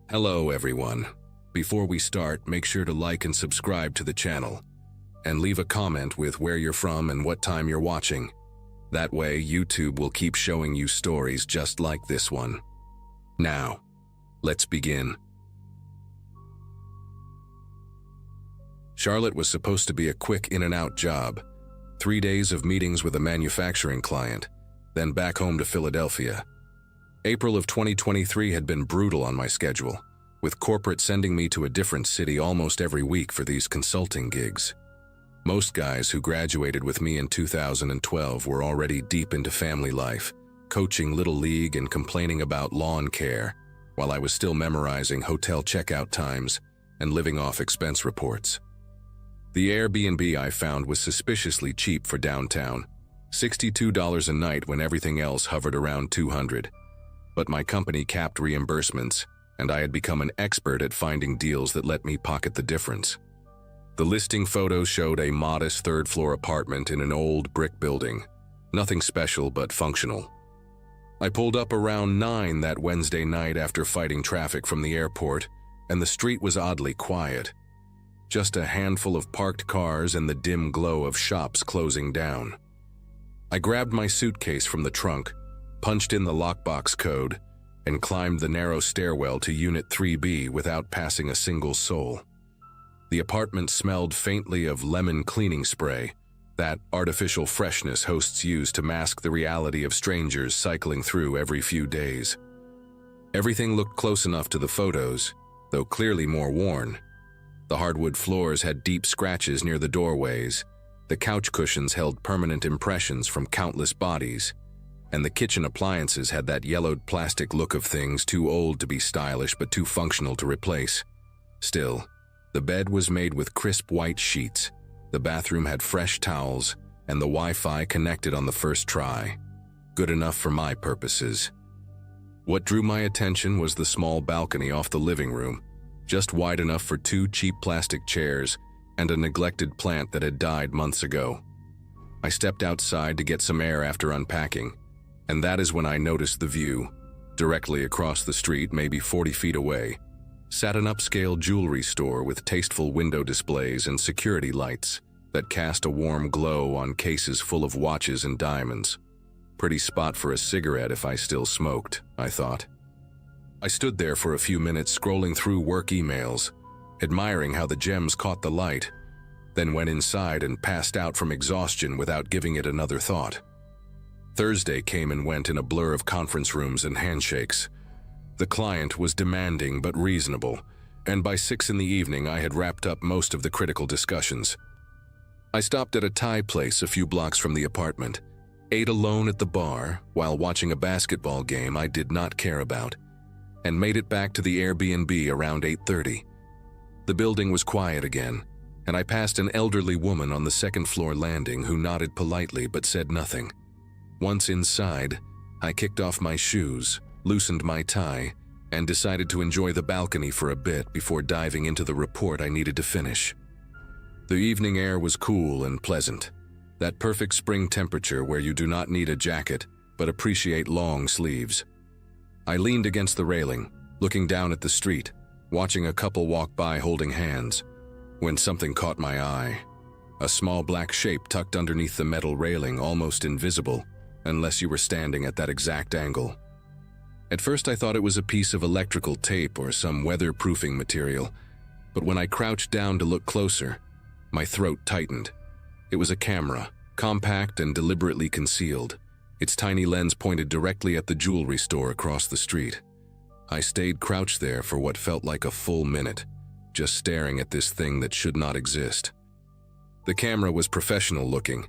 Hello everyone. Before we start, make sure to like and subscribe to the channel, and leave a comment with where you're from and what time you're watching. That way, YouTube will keep showing you stories just like this one. Now, let's begin. Charlotte was supposed to be a quick in-and-out job. 3 days of meetings with a manufacturing client, then back home to Philadelphia. April of 2023 had been brutal on my schedule, with corporate sending me to a different city almost every week for these consulting gigs. Most guys who graduated with me in 2012 were already deep into family life, coaching Little League and complaining about lawn care, while I was still memorizing hotel checkout times and living off expense reports. The Airbnb I found was suspiciously cheap for downtown, $62 a night when everything else hovered around $200. But my company capped reimbursements, and I had become an expert at finding deals that let me pocket the difference. The listing photos showed a modest third-floor apartment in an old brick building. Nothing special, but functional. I pulled up around 9 that Wednesday night after fighting traffic from the airport, and the street was oddly quiet. Just a handful of parked cars and the dim glow of shops closing down. I grabbed my suitcase from the trunk, punched in the lockbox code, and climbed the narrow stairwell to Unit 3B without passing a single soul. The apartment smelled faintly of lemon cleaning spray, that artificial freshness hosts use to mask the reality of strangers cycling through every few days. Everything looked close enough to the photos, though clearly more worn. The hardwood floors had deep scratches near the doorways, the couch cushions held permanent impressions from countless bodies, and the kitchen appliances had that yellowed plastic look of things too old to be stylish but too functional to replace. Still, the bed was made with crisp white sheets, the bathroom had fresh towels, and the Wi-Fi connected on the first try. Good enough for my purposes. What drew my attention was the small balcony off the living room, just wide enough for 2 cheap plastic chairs and a neglected plant that had died months ago. I stepped outside to get some air after unpacking, and that is when I noticed the view. Directly across the street, maybe 40 feet away, sat an upscale jewelry store with tasteful window displays and security lights that cast a warm glow on cases full of watches and diamonds. Pretty spot for a cigarette if I still smoked, I thought. I stood there for a few minutes scrolling through work emails, admiring how the gems caught the light, then went inside and passed out from exhaustion without giving it another thought. Thursday came and went in a blur of conference rooms and handshakes. The client was demanding but reasonable, and by 6 in the evening I had wrapped up most of the critical discussions. I stopped at a Thai place a few blocks from the apartment, ate alone at the bar while watching a basketball game I did not care about, and made it back to the Airbnb around 8:30. The building was quiet again, and I passed an elderly woman on the second-floor landing who nodded politely but said nothing. Once inside, I kicked off my shoes, loosened my tie, and decided to enjoy the balcony for a bit before diving into the report I needed to finish. The evening air was cool and pleasant, that perfect spring temperature where you do not need a jacket but appreciate long sleeves. I leaned against the railing, looking down at the street, watching a couple walk by holding hands, when something caught my eye. A small black shape tucked underneath the metal railing, almost invisible, unless you were standing at that exact angle. At first I thought it was a piece of electrical tape or some weatherproofing material, but when I crouched down to look closer, my throat tightened. It was a camera, compact and deliberately concealed, its tiny lens pointed directly at the jewelry store across the street. I stayed crouched there for what felt like a full minute, just staring at this thing that should not exist. The camera was professional looking,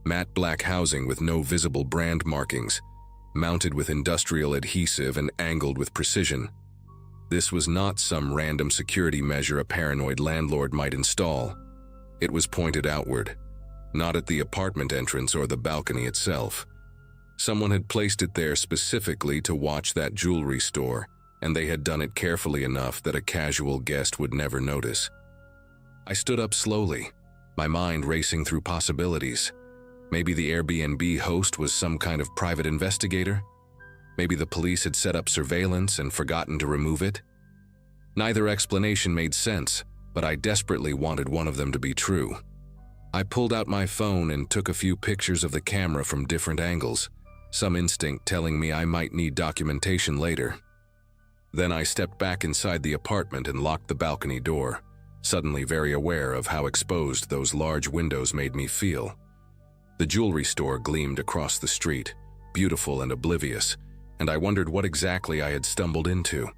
matte black housing with no visible brand markings, mounted with industrial adhesive and angled with precision. This was not some random security measure a paranoid landlord might install. It was pointed outward, not at the apartment entrance or the balcony itself. Someone had placed it there specifically to watch that jewelry store, and they had done it carefully enough that a casual guest would never notice. I stood up slowly, my mind racing through possibilities. Maybe the Airbnb host was some kind of private investigator? Maybe the police had set up surveillance and forgotten to remove it? Neither explanation made sense, but I desperately wanted one of them to be true. I pulled out my phone and took a few pictures of the camera from different angles, some instinct telling me I might need documentation later. Then I stepped back inside the apartment and locked the balcony door, suddenly very aware of how exposed those large windows made me feel. The jewelry store gleamed across the street, beautiful and oblivious, and I wondered what exactly I had stumbled into.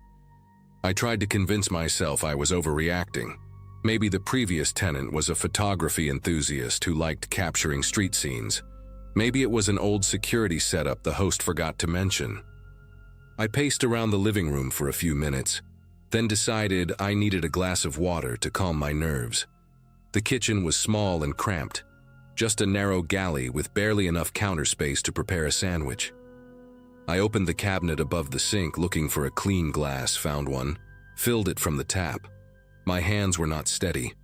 I tried to convince myself I was overreacting. Maybe the previous tenant was a photography enthusiast who liked capturing street scenes. Maybe it was an old security setup the host forgot to mention. I paced around the living room for a few minutes, then decided I needed a glass of water to calm my nerves. The kitchen was small and cramped, just a narrow galley with barely enough counter space to prepare a sandwich. I opened the cabinet above the sink looking for a clean glass, found one, filled it from the tap. My hands were not steady.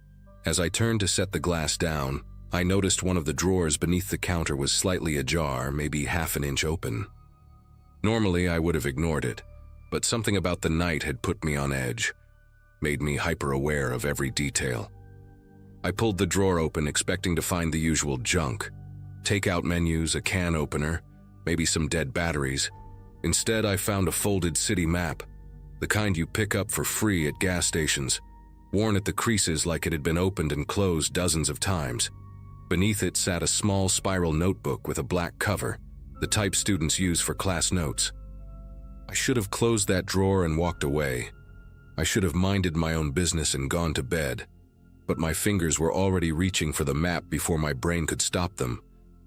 As I turned to set the glass down, I noticed one of the drawers beneath the counter was slightly ajar, maybe half an inch open. Normally, I would have ignored it, but something about the night had put me on edge, made me hyper-aware of every detail. I pulled the drawer open, expecting to find the usual junk. Takeout menus, a can opener, maybe some dead batteries. Instead, I found a folded city map, the kind you pick up for free at gas stations, worn at the creases like it had been opened and closed dozens of times. Beneath it sat a small spiral notebook with a black cover, the type students use for class notes. I should have closed that drawer and walked away. I should have minded my own business and gone to bed. But my fingers were already reaching for the map before my brain could stop them.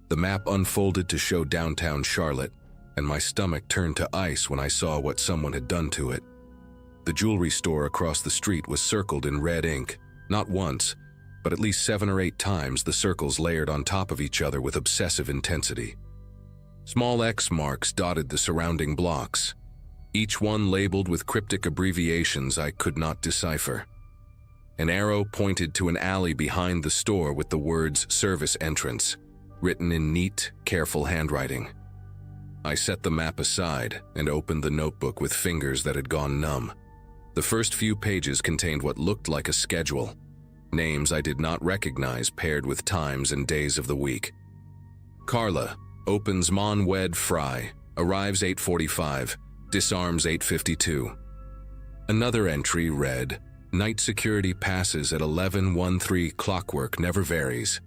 The map unfolded to show downtown Charlotte, and my stomach turned to ice when I saw what someone had done to it. The jewelry store across the street was circled in red ink, not once, but at least 7 or 8 times, the circles layered on top of each other with obsessive intensity. Small X marks dotted the surrounding blocks, each one labeled with cryptic abbreviations I could not decipher. An arrow pointed to an alley behind the store with the words "Service Entrance," written in neat, careful handwriting. I set the map aside and opened the notebook with fingers that had gone numb. The first few pages contained what looked like a schedule, names I did not recognize paired with times and days of the week. Carla opens Mon Wed Fry, arrives 8:45, disarms 8:52. Another entry read, "Night security passes at 11:13, clockwork never varies."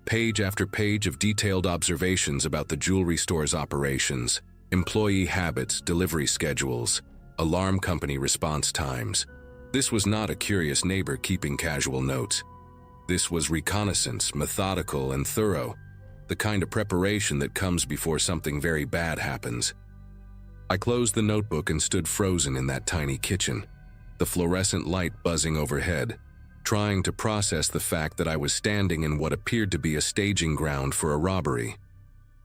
Page after page of detailed observations about the jewelry store's operations, employee habits, delivery schedules, alarm company response times. This was not a curious neighbor keeping casual notes. This was reconnaissance, methodical and thorough, the kind of preparation that comes before something very bad happens. I closed the notebook and stood frozen in that tiny kitchen, the fluorescent light buzzing overhead, trying to process the fact that I was standing in what appeared to be a staging ground for a robbery.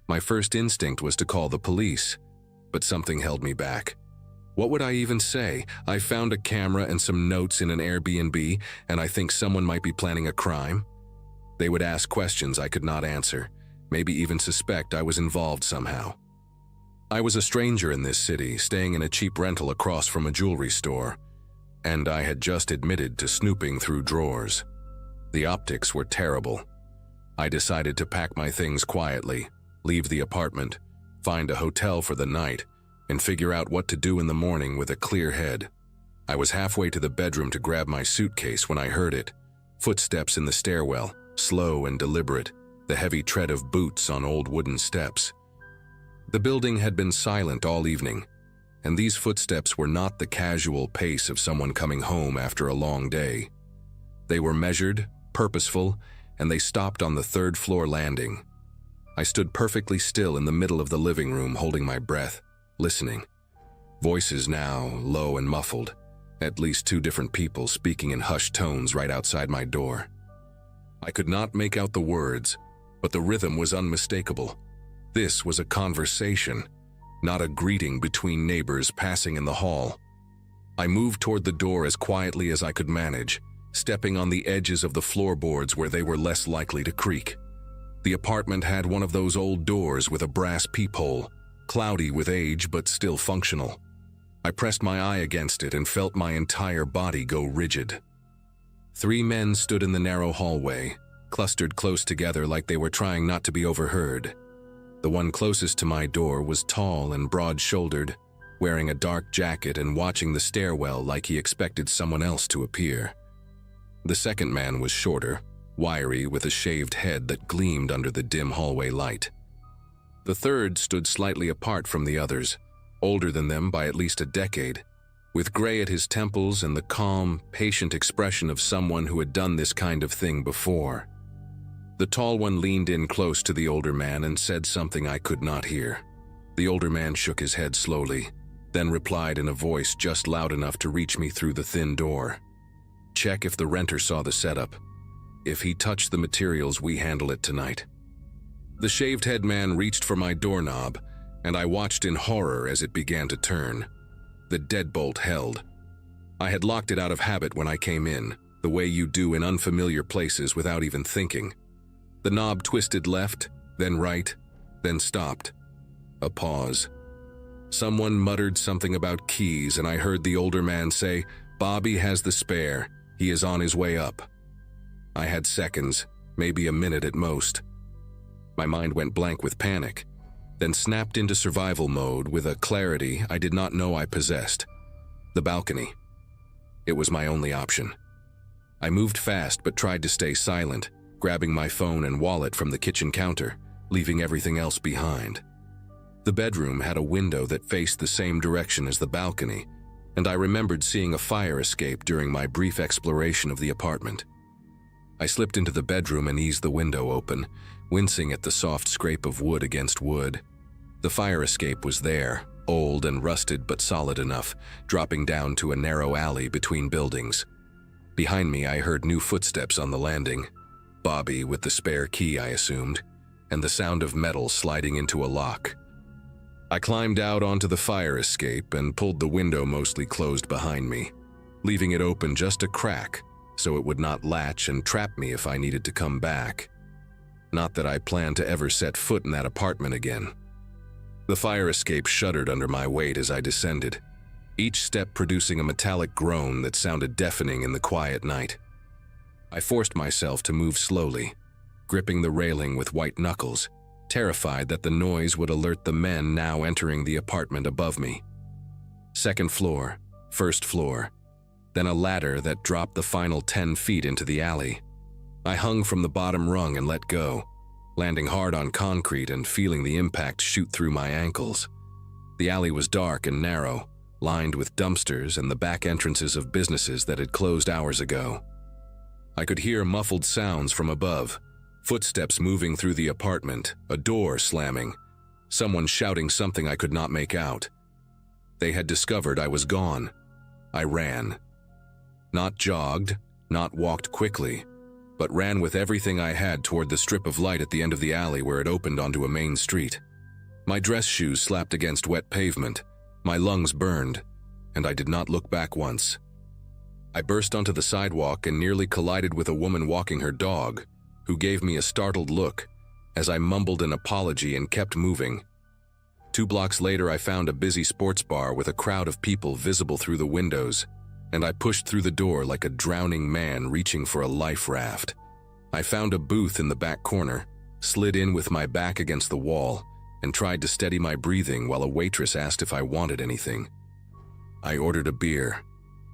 My first instinct was to call the police, but something held me back. What would I even say? I found a camera and some notes in an Airbnb, and I think someone might be planning a crime? They would ask questions I could not answer, maybe even suspect I was involved somehow. I was a stranger in this city, staying in a cheap rental across from a jewelry store, and I had just admitted to snooping through drawers. The optics were terrible. I decided to pack my things quietly, leave the apartment, find a hotel for the night, and figure out what to do in the morning with a clear head. I was halfway to the bedroom to grab my suitcase when I heard it. Footsteps in the stairwell, slow and deliberate, the heavy tread of boots on old wooden steps. The building had been silent all evening, and these footsteps were not the casual pace of someone coming home after a long day. They were measured, purposeful, and they stopped on the 3rd floor landing. I stood perfectly still in the middle of the living room, holding my breath, listening. Voices now, low and muffled, at least 2 different people speaking in hushed tones right outside my door. I could not make out the words, but the rhythm was unmistakable. This was a conversation, not a greeting between neighbors passing in the hall. I moved toward the door as quietly as I could manage, stepping on the edges of the floorboards where they were less likely to creak. The apartment had one of those old doors with a brass peephole, cloudy with age but still functional. I pressed my eye against it and felt my entire body go rigid. 3 men stood in the narrow hallway, clustered close together like they were trying not to be overheard. The one closest to my door was tall and broad-shouldered, wearing a dark jacket and watching the stairwell like he expected someone else to appear. The second man was shorter, wiry, with a shaved head that gleamed under the dim hallway light. The third stood slightly apart from the others, older than them by at least a decade, with gray at his temples and the calm, patient expression of someone who had done this kind of thing before. The tall one leaned in close to the older man and said something I could not hear. The older man shook his head slowly, then replied in a voice just loud enough to reach me through the thin door. "Check if the renter saw the setup. If he touched the materials, we handle it tonight." The shaved-head man reached for my doorknob, and I watched in horror as it began to turn. The deadbolt held. I had locked it out of habit when I came in, the way you do in unfamiliar places without even thinking. The knob twisted left, then right, then stopped. A pause. Someone muttered something about keys, and I heard the older man say, "Bobby has the spare. He is on his way up." I had seconds, maybe a minute at most. My mind went blank with panic, then snapped into survival mode with a clarity I did not know I possessed. The balcony. It was my only option. I moved fast but tried to stay silent, grabbing my phone and wallet from the kitchen counter, leaving everything else behind. The bedroom had a window that faced the same direction as the balcony, and I remembered seeing a fire escape during my brief exploration of the apartment. I slipped into the bedroom and eased the window open, wincing at the soft scrape of wood against wood. The fire escape was there, old and rusted but solid enough, dropping down to a narrow alley between buildings. Behind me, I heard new footsteps on the landing. Bobby with the spare key, I assumed, and the sound of metal sliding into a lock. I climbed out onto the fire escape and pulled the window mostly closed behind me, leaving it open just a crack so it would not latch and trap me if I needed to come back. Not that I planned to ever set foot in that apartment again. The fire escape shuddered under my weight as I descended, each step producing a metallic groan that sounded deafening in the quiet night. I forced myself to move slowly, gripping the railing with white knuckles, terrified that the noise would alert the men now entering the apartment above me. Second floor, first floor, then a ladder that dropped the final 10 feet into the alley. I hung from the bottom rung and let go, landing hard on concrete and feeling the impact shoot through my ankles. The alley was dark and narrow, lined with dumpsters and the back entrances of businesses that had closed hours ago. I could hear muffled sounds from above, footsteps moving through the apartment, a door slamming, someone shouting something I could not make out. They had discovered I was gone. I ran. Not jogged, not walked quickly, but ran with everything I had toward the strip of light at the end of the alley where it opened onto a main street. My dress shoes slapped against wet pavement, my lungs burned, and I did not look back once. I burst onto the sidewalk and nearly collided with a woman walking her dog, who gave me a startled look as I mumbled an apology and kept moving. 2 blocks later, I found a busy sports bar with a crowd of people visible through the windows, and I pushed through the door like a drowning man reaching for a life raft. I found a booth in the back corner, slid in with my back against the wall, and tried to steady my breathing while a waitress asked if I wanted anything. I ordered a beer.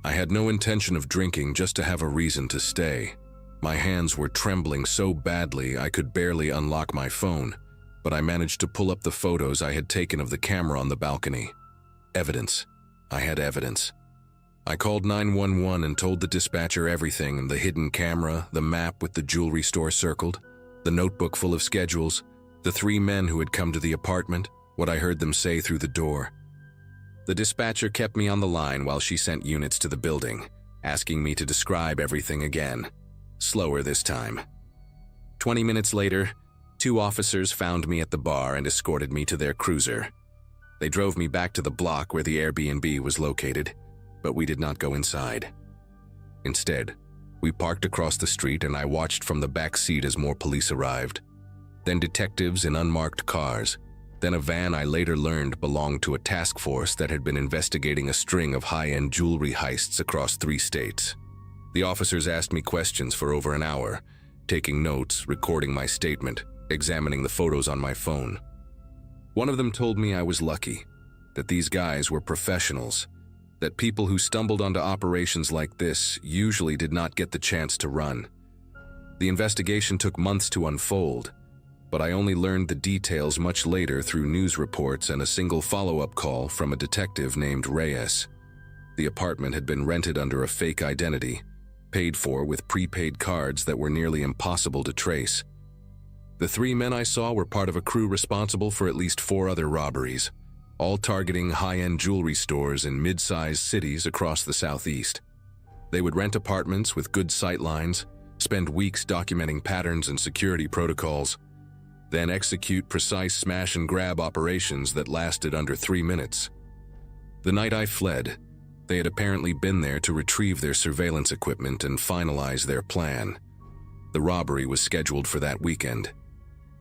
I had no intention of drinking, just to have a reason to stay. My hands were trembling so badly I could barely unlock my phone, but I managed to pull up the photos I had taken of the camera on the balcony. Evidence. I had evidence. I called 911 and told the dispatcher everything: the hidden camera, the map with the jewelry store circled, the notebook full of schedules, the 3 men who had come to the apartment, what I heard them say through the door. The dispatcher kept me on the line while she sent units to the building, asking me to describe everything again. Slower this time. 20 minutes later, 2 officers found me at the bar and escorted me to their cruiser. They drove me back to the block where the Airbnb was located, but we did not go inside. Instead, we parked across the street and I watched from the back seat as more police arrived. Then detectives in unmarked cars, Then a van I later learned belonged to a task force that had been investigating a string of high-end jewelry heists across 3 states. The officers asked me questions for over an hour, taking notes, recording my statement, examining the photos on my phone. One of them told me I was lucky, that these guys were professionals, that people who stumbled onto operations like this usually did not get the chance to run. The investigation took months to unfold, but I only learned the details much later through news reports and a single follow-up call from a detective named Reyes. The apartment had been rented under a fake identity, paid for with prepaid cards that were nearly impossible to trace. The 3 men I saw were part of a crew responsible for at least 4 other robberies, all targeting high-end jewelry stores in mid-sized cities across the Southeast. They would rent apartments with good sightlines, spend weeks documenting patterns and security protocols, then execute precise smash-and-grab operations that lasted under 3 minutes. The night I fled, they had apparently been there to retrieve their surveillance equipment and finalize their plan. The robbery was scheduled for that weekend.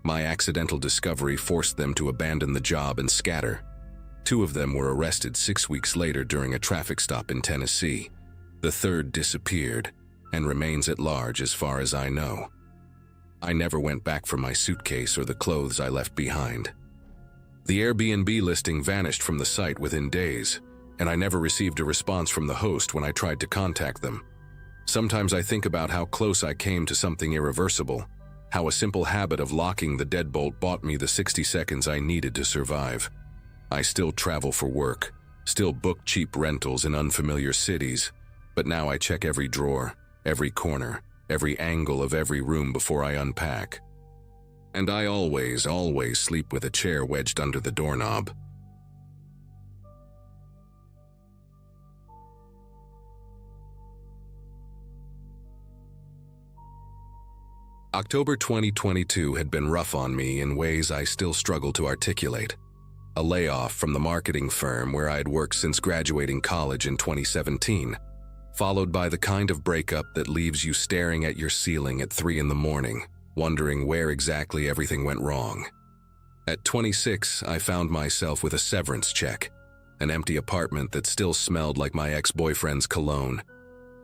My accidental discovery forced them to abandon the job and scatter. 2 of them were arrested 6 weeks later during a traffic stop in Tennessee. The 3rd disappeared and remains at large as far as I know. I never went back for my suitcase or the clothes I left behind. The Airbnb listing vanished from the site within days, and I never received a response from the host when I tried to contact them. Sometimes I think about how close I came to something irreversible, how a simple habit of locking the deadbolt bought me the 60 seconds I needed to survive. I still travel for work, still book cheap rentals in unfamiliar cities, but now I check every drawer, every corner, every angle of every room before I unpack. And I always sleep with a chair wedged under the doorknob. October 2022 had been rough on me in ways I still struggle to articulate. A layoff from the marketing firm where I had worked since graduating college in 2017, followed by the kind of breakup that leaves you staring at your ceiling at 3 in the morning, wondering where exactly everything went wrong. At 26, I found myself with a severance check, an empty apartment that still smelled like my ex-boyfriend's cologne,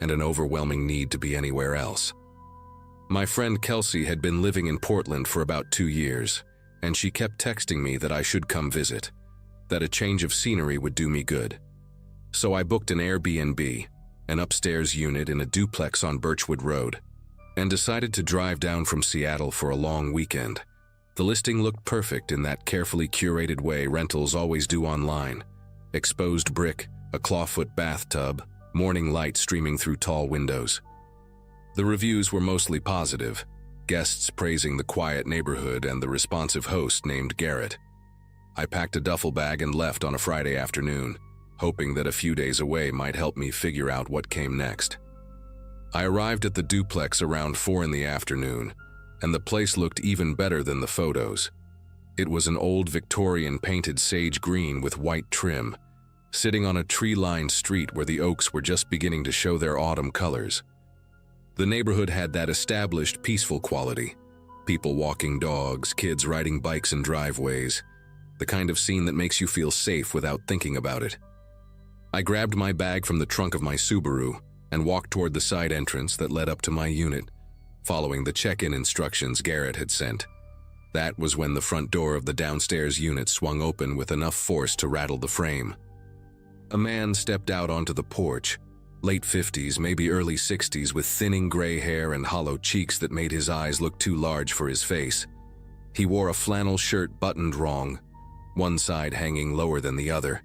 and an overwhelming need to be anywhere else. My friend Kelsey had been living in Portland for about 2 years, and she kept texting me that I should come visit, that a change of scenery would do me good. So I booked an Airbnb, an upstairs unit in a duplex on Birchwood Road, and decided to drive down from Seattle for a long weekend. The listing looked perfect in that carefully curated way rentals always do online. Exposed brick, a clawfoot bathtub, morning light streaming through tall windows. The reviews were mostly positive, guests praising the quiet neighborhood and the responsive host named Garrett. I packed a duffel bag and left on a Friday afternoon, hoping that a few days away might help me figure out what came next. I arrived at the duplex around 4 in the afternoon, and the place looked even better than the photos. It was an old Victorian painted sage green with white trim, sitting on a tree-lined street where the oaks were just beginning to show their autumn colors. The neighborhood had that established, peaceful quality. People walking dogs, kids riding bikes in driveways, the kind of scene that makes you feel safe without thinking about it. I grabbed my bag from the trunk of my Subaru and walked toward the side entrance that led up to my unit, following the check-in instructions Garrett had sent. That was when the front door of the downstairs unit swung open with enough force to rattle the frame. A man stepped out onto the porch, late 50s, maybe early 60s, with thinning gray hair and hollow cheeks that made his eyes look too large for his face. He wore a flannel shirt buttoned wrong, one side hanging lower than the other,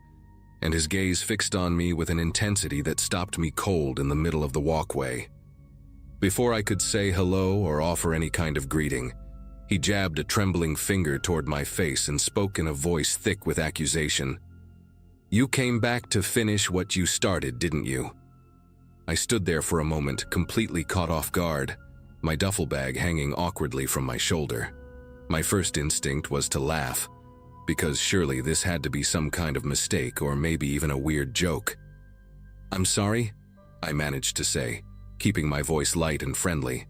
and his gaze fixed on me with an intensity that stopped me cold in the middle of the walkway. Before I could say hello or offer any kind of greeting, he jabbed a trembling finger toward my face and spoke in a voice thick with accusation. "You came back to finish what you started, didn't you?" I stood there for a moment, completely caught off guard, my duffel bag hanging awkwardly from my shoulder. My first instinct was to laugh, because surely this had to be some kind of mistake or maybe even a weird joke. "I'm sorry," I managed to say, keeping my voice light and friendly.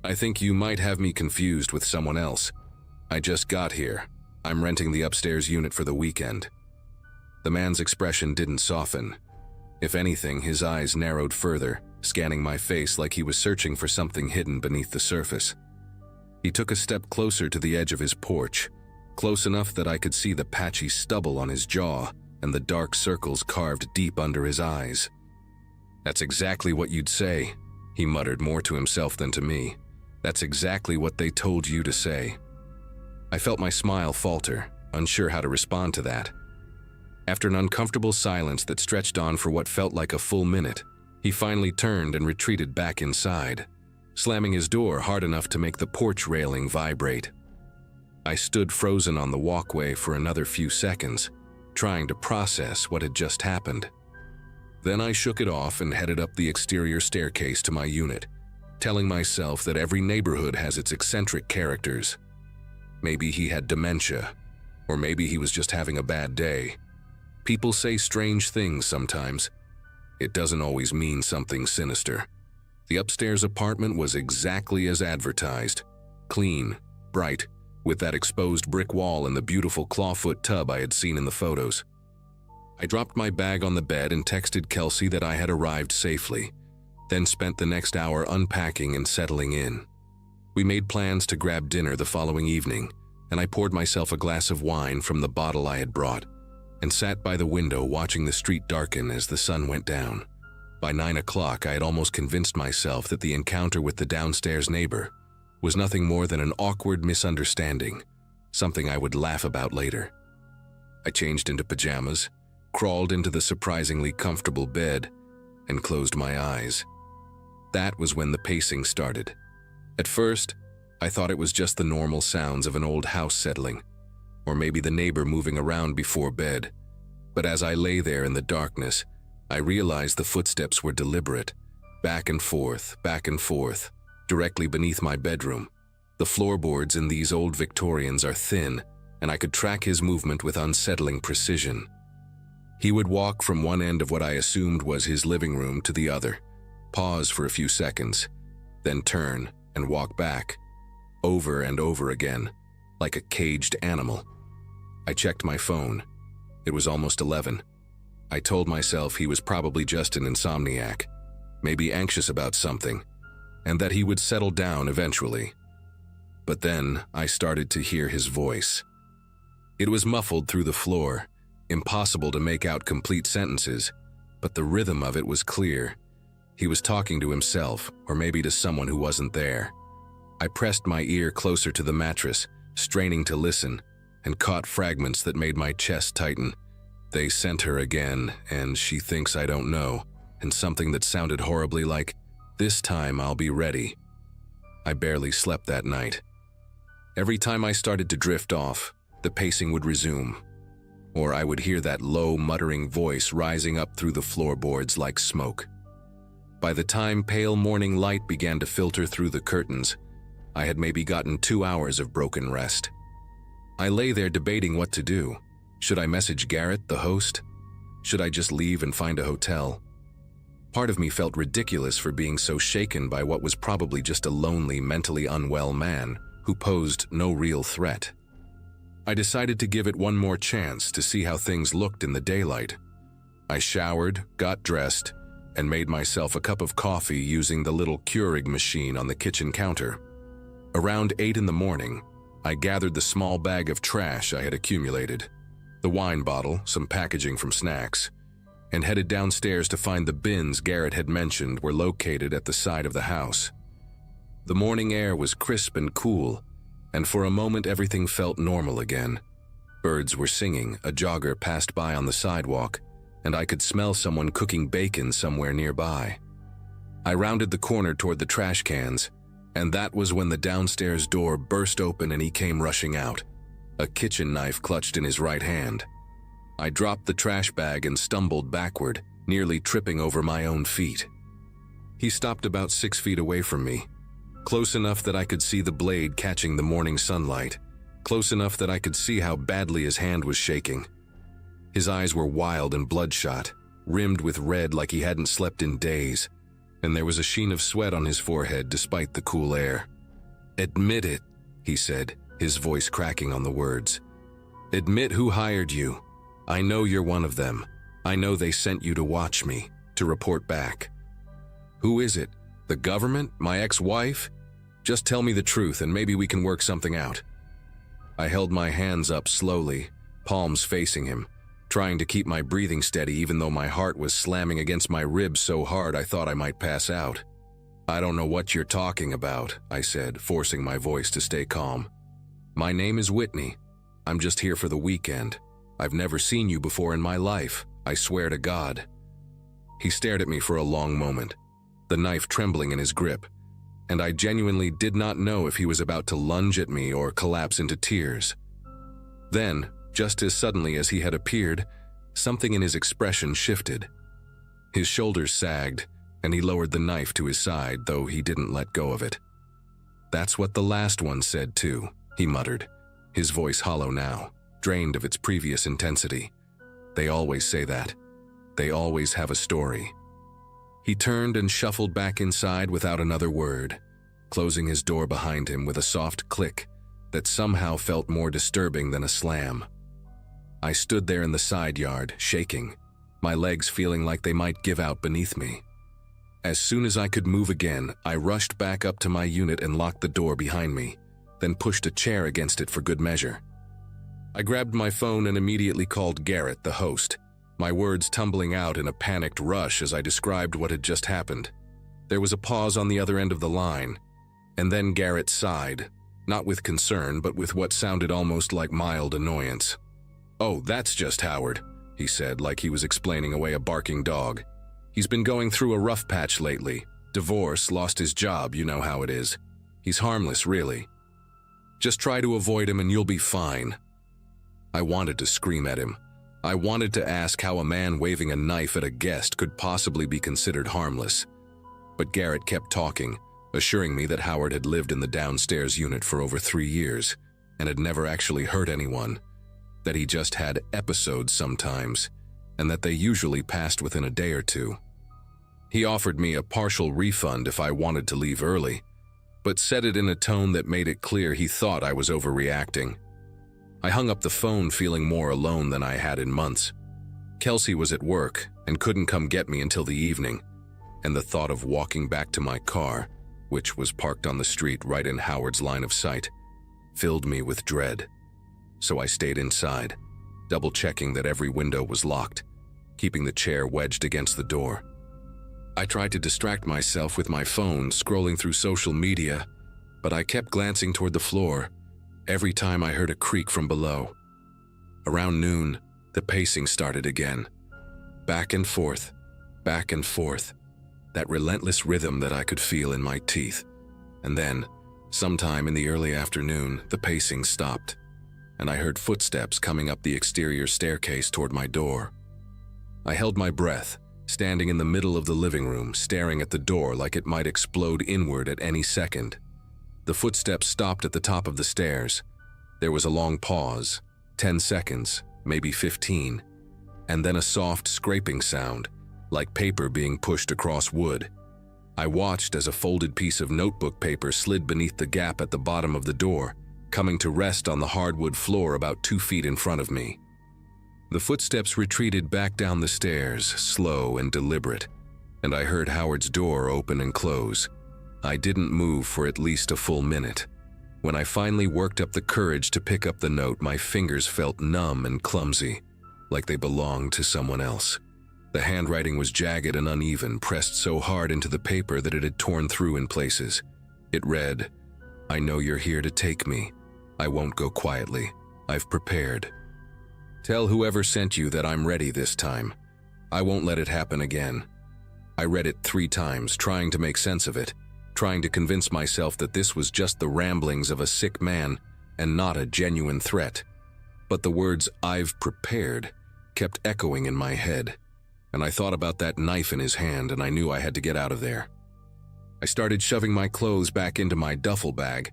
"I think you might have me confused with someone else. I just got here. I'm renting the upstairs unit for the weekend." The man's expression didn't soften. If anything, his eyes narrowed further, scanning my face like he was searching for something hidden beneath the surface. He took a step closer to the edge of his porch, close enough that I could see the patchy stubble on his jaw and the dark circles carved deep under his eyes. "That's exactly what you'd say," he muttered, more to himself than to me. "That's exactly what they told you to say." I felt my smile falter, unsure how to respond to that. After an uncomfortable silence that stretched on for what felt like a full minute, he finally turned and retreated back inside, slamming his door hard enough to make the porch railing vibrate. I stood frozen on the walkway for another few seconds, trying to process what had just happened. Then I shook it off and headed up the exterior staircase to my unit, telling myself that every neighborhood has its eccentric characters. Maybe he had dementia, or maybe he was just having a bad day. People say strange things sometimes. It doesn't always mean something sinister. The upstairs apartment was exactly as advertised. Clean, bright, with that exposed brick wall and the beautiful clawfoot tub I had seen in the photos. I dropped my bag on the bed and texted Kelsey that I had arrived safely, then spent the next hour unpacking and settling in. We made plans to grab dinner the following evening, and I poured myself a glass of wine from the bottle I had brought, and sat by the window watching the street darken as the sun went down. By 9 o'clock, I had almost convinced myself that the encounter with the downstairs neighbor was nothing more than an awkward misunderstanding, something I would laugh about later. I changed into pajamas, crawled into the surprisingly comfortable bed, and closed my eyes. That was when the pacing started. At first, I thought it was just the normal sounds of an old house settling, or maybe the neighbor moving around before bed. But as I lay there in the darkness, I realized the footsteps were deliberate, back and forth, directly beneath my bedroom. The floorboards in these old Victorians are thin, and I could track his movement with unsettling precision. He would walk from one end of what I assumed was his living room to the other, pause for a few seconds, then turn and walk back, over and over again, like a caged animal. I checked my phone. It was almost 11. I told myself he was probably just an insomniac, maybe anxious about something, and that he would settle down eventually. But then I started to hear his voice. It was muffled through the floor, impossible to make out complete sentences, but the rhythm of it was clear. He was talking to himself, or maybe to someone who wasn't there. I pressed my ear closer to the mattress, straining to listen, and caught fragments that made my chest tighten. "They sent her again, and she thinks I don't know," and something that sounded horribly like, "This time I'll be ready." I barely slept that night. Every time I started to drift off, the pacing would resume, or I would hear that low, muttering voice rising up through the floorboards like smoke. By the time pale morning light began to filter through the curtains, I had maybe gotten 2 hours of broken rest. I lay there debating what to do. Should I message Garrett, the host? Should I just leave and find a hotel? Part of me felt ridiculous for being so shaken by what was probably just a lonely, mentally unwell man who posed no real threat. I decided to give it one more chance to see how things looked in the daylight. I showered, got dressed, and made myself a cup of coffee using the little Keurig machine on the kitchen counter. Around 8 in the morning, I gathered the small bag of trash I had accumulated, the wine bottle, some packaging from snacks, and headed downstairs to find the bins Garrett had mentioned were located at the side of the house. The morning air was crisp and cool, and for a moment everything felt normal again. Birds were singing, a jogger passed by on the sidewalk, and I could smell someone cooking bacon somewhere nearby. I rounded the corner toward the trash cans, and that was when the downstairs door burst open and he came rushing out, a kitchen knife clutched in his right hand. I dropped the trash bag and stumbled backward, nearly tripping over my own feet. He stopped about 6 feet away from me, close enough that I could see the blade catching the morning sunlight, close enough that I could see how badly his hand was shaking. His eyes were wild and bloodshot, rimmed with red like he hadn't slept in days, and there was a sheen of sweat on his forehead despite the cool air. "Admit it," he said, his voice cracking on the words. Admit who hired you. I know you're one of them. I know they sent you to watch me, to report back. Who is it? The government? My ex-wife? Just tell me the truth and maybe we can work something out." I held my hands up slowly, palms facing him, trying to keep my breathing steady even though my heart was slamming against my ribs so hard I thought I might pass out. "I don't know what you're talking about," I said, forcing my voice to stay calm. "My name is Whitney. I'm just here for the weekend. I've never seen you before in my life, I swear to God." He stared at me for a long moment, the knife trembling in his grip, and I genuinely did not know if he was about to lunge at me or collapse into tears. Then, just as suddenly as he had appeared, something in his expression shifted. His shoulders sagged, and he lowered the knife to his side, though he didn't let go of it. "That's what the last one said too," he muttered, his voice hollow now, drained of its previous intensity. "They always say that. They always have a story." He turned and shuffled back inside without another word, closing his door behind him with a soft click that somehow felt more disturbing than a slam. I stood there in the side yard, shaking, my legs feeling like they might give out beneath me. As soon as I could move again, I rushed back up to my unit and locked the door behind me, then pushed a chair against it for good measure. I grabbed my phone and immediately called Garrett, the host, my words tumbling out in a panicked rush as I described what had just happened. There was a pause on the other end of the line, and then Garrett sighed, not with concern but with what sounded almost like mild annoyance. "Oh, that's just Howard," he said, like he was explaining away a barking dog. "He's been going through a rough patch lately. Divorce, lost his job, you know how it is. He's harmless, really. Just try to avoid him and you'll be fine." I wanted to scream at him. I wanted to ask how a man waving a knife at a guest could possibly be considered harmless. But Garrett kept talking, assuring me that Howard had lived in the downstairs unit for over 3 years and had never actually hurt anyone, that he just had episodes sometimes, and that they usually passed within a day or two. He offered me a partial refund if I wanted to leave early, but said it in a tone that made it clear he thought I was overreacting. I hung up the phone feeling more alone than I had in months. Kelsey was at work and couldn't come get me until the evening, and the thought of walking back to my car, which was parked on the street right in Howard's line of sight, filled me with dread. So I stayed inside, double-checking that every window was locked, keeping the chair wedged against the door. I tried to distract myself with my phone, scrolling through social media, but I kept glancing toward the floor every time I heard a creak from below. Around noon, the pacing started again. Back and forth, that relentless rhythm that I could feel in my teeth. And then, sometime in the early afternoon, the pacing stopped, and I heard footsteps coming up the exterior staircase toward my door. I held my breath, standing in the middle of the living room, staring at the door like it might explode inward at any second. The footsteps stopped at the top of the stairs. There was a long pause, 10 seconds, maybe 15, and then a soft scraping sound, like paper being pushed across wood. I watched as a folded piece of notebook paper slid beneath the gap at the bottom of the door, coming to rest on the hardwood floor about 2 feet in front of me. The footsteps retreated back down the stairs, slow and deliberate, and I heard Howard's door open and close. I didn't move for at least a full minute. When I finally worked up the courage to pick up the note, my fingers felt numb and clumsy, like they belonged to someone else. The handwriting was jagged and uneven, pressed so hard into the paper that it had torn through in places. It read, "I know you're here to take me. I won't go quietly. I've prepared. Tell whoever sent you that I'm ready this time. I won't let it happen again." I read it 3 times, trying to make sense of it, trying to convince myself that this was just the ramblings of a sick man and not a genuine threat. But the words "I've prepared" kept echoing in my head, and I thought about that knife in his hand and I knew I had to get out of there. I started shoving my clothes back into my duffel bag,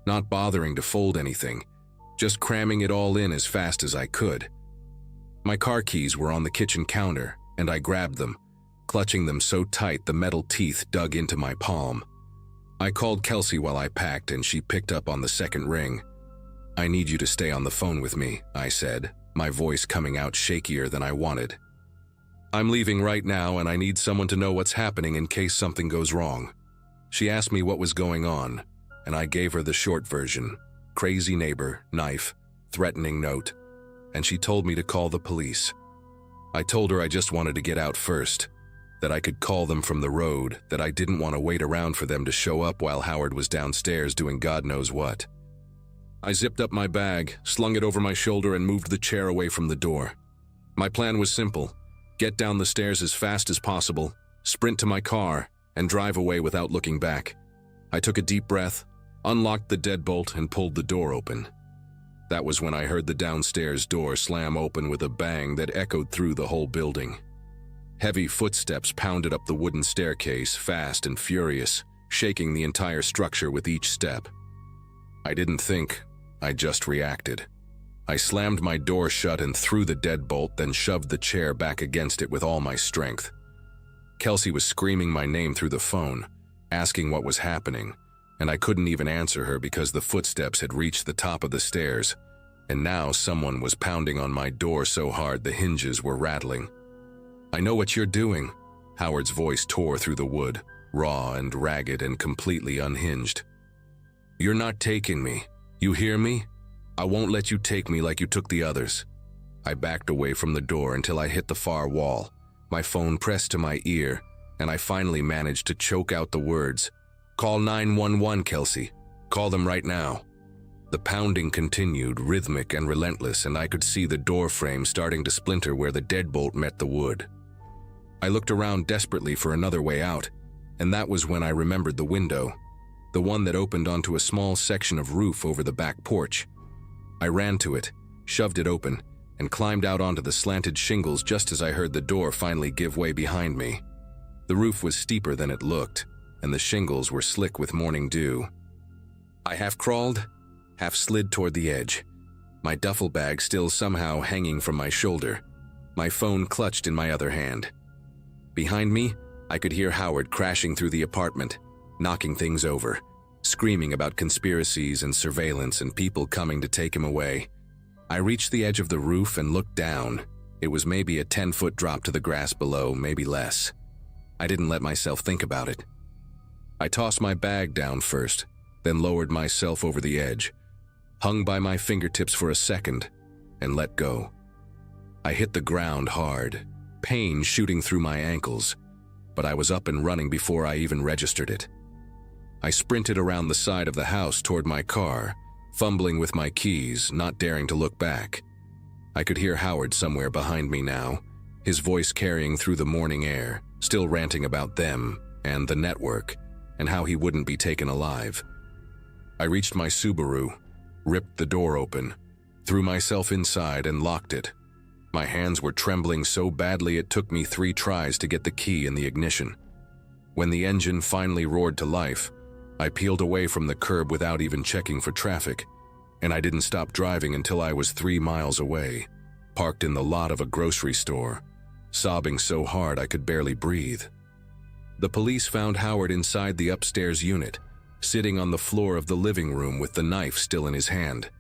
not bothering to fold anything, just cramming it all in as fast as I could. My car keys were on the kitchen counter, and I grabbed them, clutching them so tight the metal teeth dug into my palm. I called Kelsey while I packed, and she picked up on the second ring. "I need you to stay on the phone with me," I said, my voice coming out shakier than I wanted. "I'm leaving right now and I need someone to know what's happening in case something goes wrong." She asked me what was going on, and I gave her the short version: crazy neighbor, knife, threatening note, and she told me to call the police. I told her I just wanted to get out first, that I could call them from the road, that I didn't want to wait around for them to show up while Howard was downstairs doing God knows what. I zipped up my bag, slung it over my shoulder, and moved the chair away from the door. My plan was simple: get down the stairs as fast as possible, sprint to my car, and drive away without looking back. I took a deep breath, unlocked the deadbolt, and pulled the door open. That was when I heard the downstairs door slam open with a bang that echoed through the whole building. Heavy footsteps pounded up the wooden staircase, fast and furious, shaking the entire structure with each step. I didn't think, I just reacted. I slammed my door shut and threw the deadbolt, then shoved the chair back against it with all my strength. Kelsey was screaming my name through the phone, asking what was happening, and I couldn't even answer her because the footsteps had reached the top of the stairs, and now someone was pounding on my door so hard the hinges were rattling. "I know what you're doing." Howard's voice tore through the wood, raw and ragged and completely unhinged. "You're not taking me. You hear me? I won't let you take me like you took the others." I backed away from the door until I hit the far wall, my phone pressed to my ear, and I finally managed to choke out the words, "Call 911, Kelsey. Call them right now." The pounding continued, rhythmic and relentless, and I could see the door frame starting to splinter where the deadbolt met the wood. I looked around desperately for another way out, and that was when I remembered the window, the one that opened onto a small section of roof over the back porch. I ran to it, shoved it open, and climbed out onto the slanted shingles just as I heard the door finally give way behind me. The roof was steeper than it looked, and the shingles were slick with morning dew. I half crawled, half slid toward the edge, my duffel bag still somehow hanging from my shoulder, my phone clutched in my other hand. Behind me, I could hear Howard crashing through the apartment, knocking things over, screaming about conspiracies and surveillance and people coming to take him away. I reached the edge of the roof and looked down. It was maybe a 10-foot drop to the grass below, maybe less. I didn't let myself think about it. I tossed my bag down first, then lowered myself over the edge, hung by my fingertips for a second, and let go. I hit the ground hard, pain shooting through my ankles, but I was up and running before I even registered it. I sprinted around the side of the house toward my car, fumbling with my keys, not daring to look back. I could hear Howard somewhere behind me now, his voice carrying through the morning air, still ranting about them and the network and how he wouldn't be taken alive. I reached my Subaru, ripped the door open, threw myself inside and locked it. My hands were trembling so badly it took me 3 tries to get the key in the ignition. When the engine finally roared to life, I peeled away from the curb without even checking for traffic, and I didn't stop driving until I was 3 miles away, parked in the lot of a grocery store, sobbing so hard I could barely breathe. The police found Howard inside the upstairs unit, sitting on the floor of the living room with the knife still in his hand.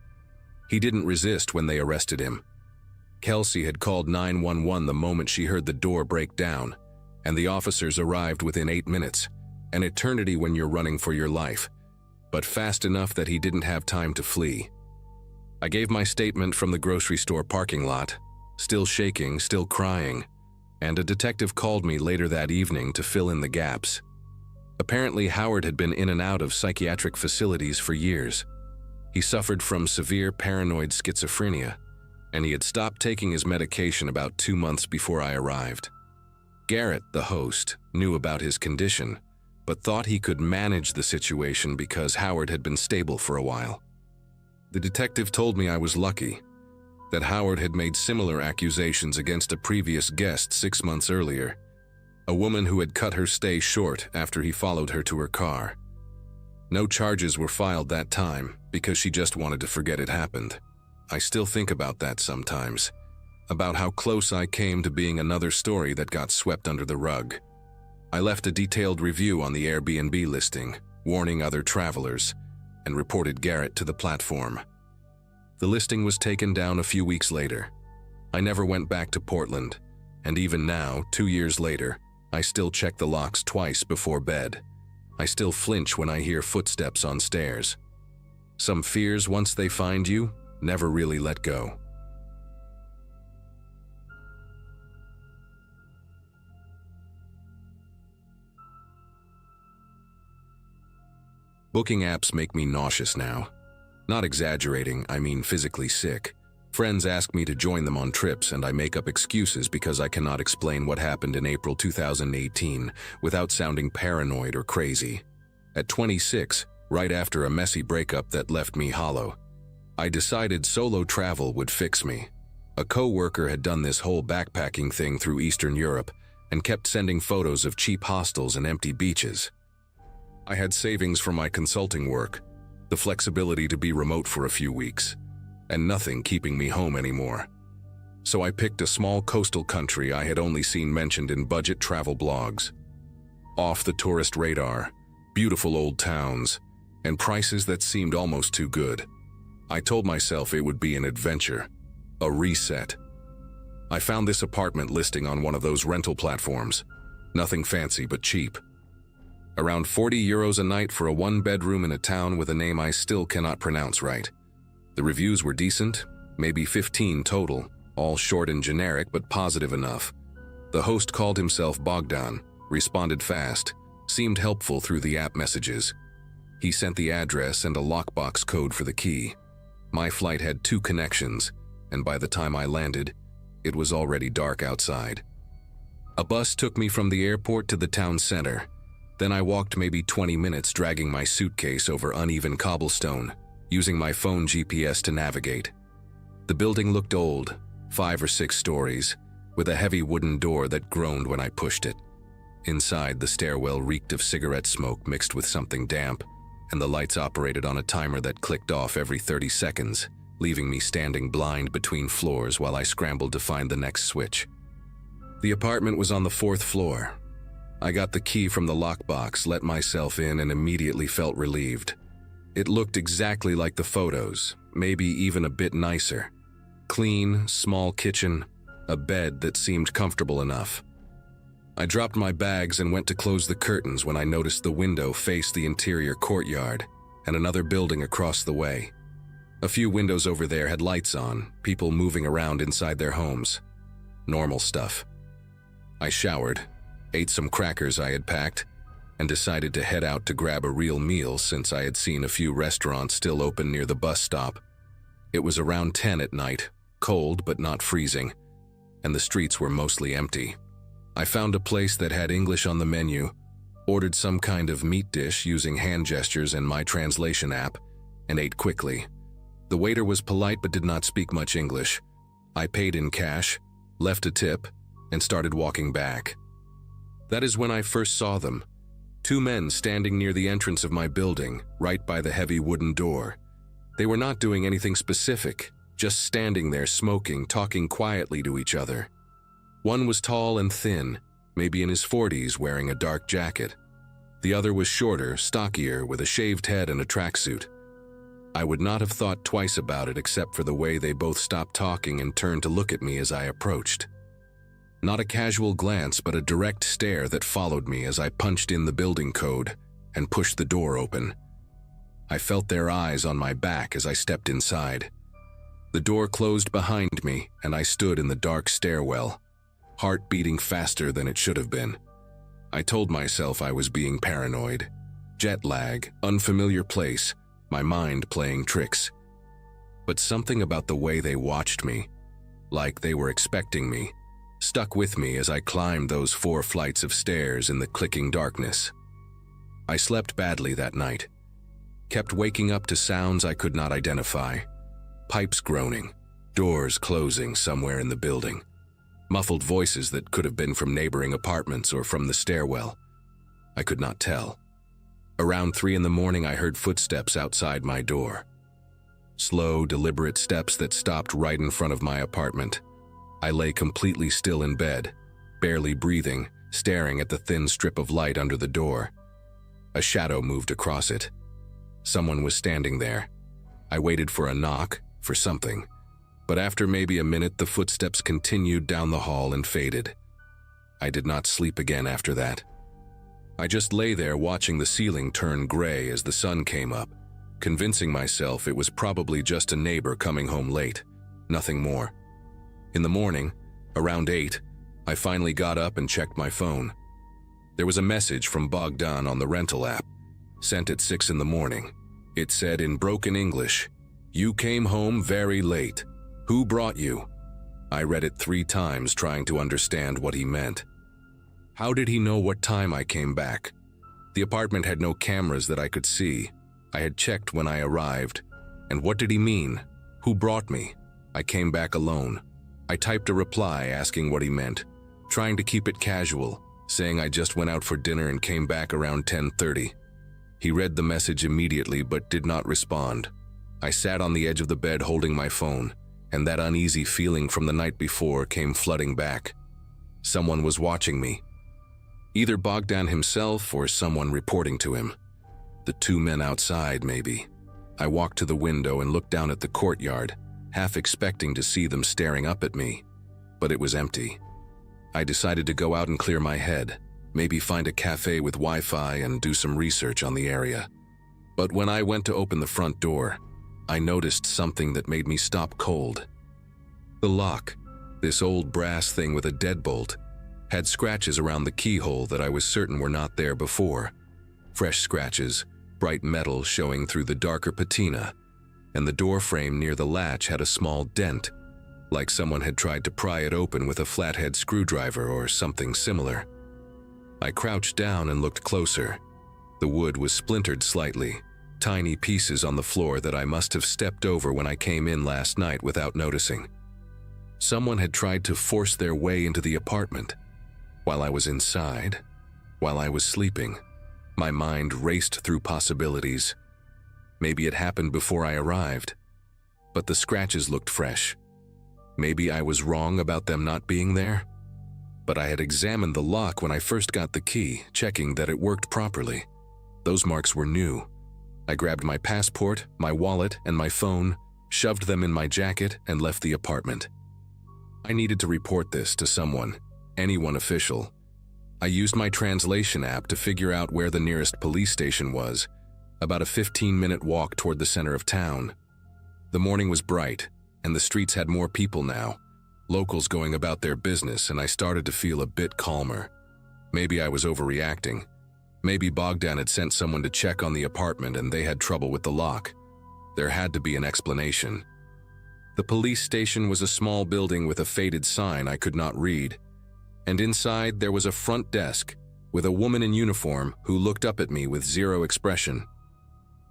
He didn't resist when they arrested him. Kelsey had called 911 the moment she heard the door break down, and the officers arrived within 8 minutes, an eternity when you're running for your life, but fast enough that he didn't have time to flee. I gave my statement from the grocery store parking lot, still shaking, still crying, and a detective called me later that evening to fill in the gaps. Apparently, Howard had been in and out of psychiatric facilities for years. He suffered from severe paranoid schizophrenia, and he had stopped taking his medication about 2 months before I arrived. Garrett, the host, knew about his condition, but thought he could manage the situation because Howard had been stable for a while. The detective told me I was lucky, that Howard had made similar accusations against a previous guest 6 months earlier, a woman who had cut her stay short after he followed her to her car. No charges were filed that time because she just wanted to forget it happened. I still think about that sometimes, about how close I came to being another story that got swept under the rug. I left a detailed review on the Airbnb listing, warning other travelers, and reported Garrett to the platform. The listing was taken down a few weeks later. I never went back to Portland, and even now, 2 years later, I still check the locks twice before bed. I still flinch when I hear footsteps on stairs. Some fears, once they find you, never really let go. Booking apps make me nauseous now. Not exaggerating, I mean physically sick. Friends ask me to join them on trips, and I make up excuses because I cannot explain what happened in April 2018 without sounding paranoid or crazy. At 26, right after a messy breakup that left me hollow, I decided solo travel would fix me. A co-worker had done this whole backpacking thing through Eastern Europe and kept sending photos of cheap hostels and empty beaches. I had savings from my consulting work, the flexibility to be remote for a few weeks, and nothing keeping me home anymore. So I picked a small coastal country I had only seen mentioned in budget travel blogs. Off the tourist radar, beautiful old towns, and prices that seemed almost too good. I told myself it would be an adventure, a reset. I found this apartment listing on one of those rental platforms. Nothing fancy but cheap. Around 40 euros a night for a one-bedroom in a town with a name I still cannot pronounce right. The reviews were decent, maybe 15 total, all short and generic but positive enough. The host called himself Bogdan, responded fast, seemed helpful through the app messages. He sent the address and a lockbox code for the key. My flight had 2 connections, and by the time I landed, it was already dark outside. A bus took me from the airport to the town center. Then I walked maybe 20 minutes dragging my suitcase over uneven cobblestone, using my phone GPS to navigate. The building looked old, 5 or 6 stories, with a heavy wooden door that groaned when I pushed it. Inside, the stairwell reeked of cigarette smoke mixed with something damp, and the lights operated on a timer that clicked off every 30 seconds, leaving me standing blind between floors while I scrambled to find the next switch. The apartment was on the 4th floor. I got the key from the lockbox, let myself in, and immediately felt relieved. It looked exactly like the photos, maybe even a bit nicer. Clean, small kitchen, a bed that seemed comfortable enough. I dropped my bags and went to close the curtains when I noticed the window faced the interior courtyard and another building across the way. A few windows over there had lights on, people moving around inside their homes. Normal stuff. I showered, ate some crackers I had packed, and decided to head out to grab a real meal since I had seen a few restaurants still open near the bus stop. It was around 10 at night, cold but not freezing, and the streets were mostly empty. I found a place that had English on the menu, ordered some kind of meat dish using hand gestures and my translation app, and ate quickly. The waiter was polite but did not speak much English. I paid in cash, left a tip, and started walking back. That is when I first saw them. 2 men standing near the entrance of my building, right by the heavy wooden door. They were not doing anything specific, just standing there smoking, talking quietly to each other. One was tall and thin, maybe in his 40s, wearing a dark jacket. The other was shorter, stockier, with a shaved head and a tracksuit. I would not have thought twice about it except for the way they both stopped talking and turned to look at me as I approached. Not a casual glance, but a direct stare that followed me as I punched in the building code and pushed the door open. I felt their eyes on my back as I stepped inside. The door closed behind me, and I stood in the dark stairwell, heart beating faster than it should have been. I told myself I was being paranoid. Jet lag, unfamiliar place, my mind playing tricks. But something about the way they watched me, like they were expecting me, stuck with me as I climbed those 4 flights of stairs in the clicking darkness. I slept badly that night, kept waking up to sounds I could not identify. Pipes groaning, doors closing somewhere in the building, muffled voices that could have been from neighboring apartments or from the stairwell. I could not tell. Around 3 in the morning, I heard footsteps outside my door. Slow, deliberate steps that stopped right in front of my apartment. I lay completely still in bed, barely breathing, staring at the thin strip of light under the door. A shadow moved across it. Someone was standing there. I waited for a knock, for something. But after maybe a minute, the footsteps continued down the hall and faded. I did not sleep again after that. I just lay there watching the ceiling turn gray as the sun came up, convincing myself it was probably just a neighbor coming home late, nothing more. In the morning, around 8, I finally got up and checked my phone. There was a message from Bogdan on the rental app, sent at 6 in the morning. It said in broken English, "You came home very late. Who brought you?" I read it 3 times trying to understand what he meant. How did he know what time I came back? The apartment had no cameras that I could see. I had checked when I arrived. And what did he mean? Who brought me? I came back alone. I typed a reply asking what he meant, trying to keep it casual, saying I just went out for dinner and came back around 10:30. He read the message immediately but did not respond. I sat on the edge of the bed holding my phone, and that uneasy feeling from the night before came flooding back. Someone was watching me. Either Bogdan himself or someone reporting to him. The 2 men outside, maybe. I walked to the window and looked down at the courtyard, half expecting to see them staring up at me, but it was empty. I decided to go out and clear my head, maybe find a cafe with Wi-Fi and do some research on the area. But when I went to open the front door, I noticed something that made me stop cold. The lock, this old brass thing with a deadbolt, had scratches around the keyhole that I was certain were not there before. Fresh scratches, bright metal showing through the darker patina, and the door frame near the latch had a small dent, like someone had tried to pry it open with a flathead screwdriver or something similar. I crouched down and looked closer. The wood was splintered slightly, tiny pieces on the floor that I must have stepped over when I came in last night without noticing. Someone had tried to force their way into the apartment. While I was inside, while I was sleeping, my mind raced through possibilities. Maybe it happened before I arrived, but the scratches looked fresh. Maybe I was wrong about them not being there, but I had examined the lock when I first got the key, checking that it worked properly. Those marks were new. I grabbed my passport, my wallet, and my phone, shoved them in my jacket, and left the apartment. I needed to report this to someone, anyone official. I used my translation app to figure out where the nearest police station was, about a 15-minute walk toward the center of town. The morning was bright, and the streets had more people now, locals going about their business, and I started to feel a bit calmer. Maybe I was overreacting. Maybe Bogdan had sent someone to check on the apartment and they had trouble with the lock. There had to be an explanation. The police station was a small building with a faded sign I could not read, and inside there was a front desk with a woman in uniform who looked up at me with zero expression.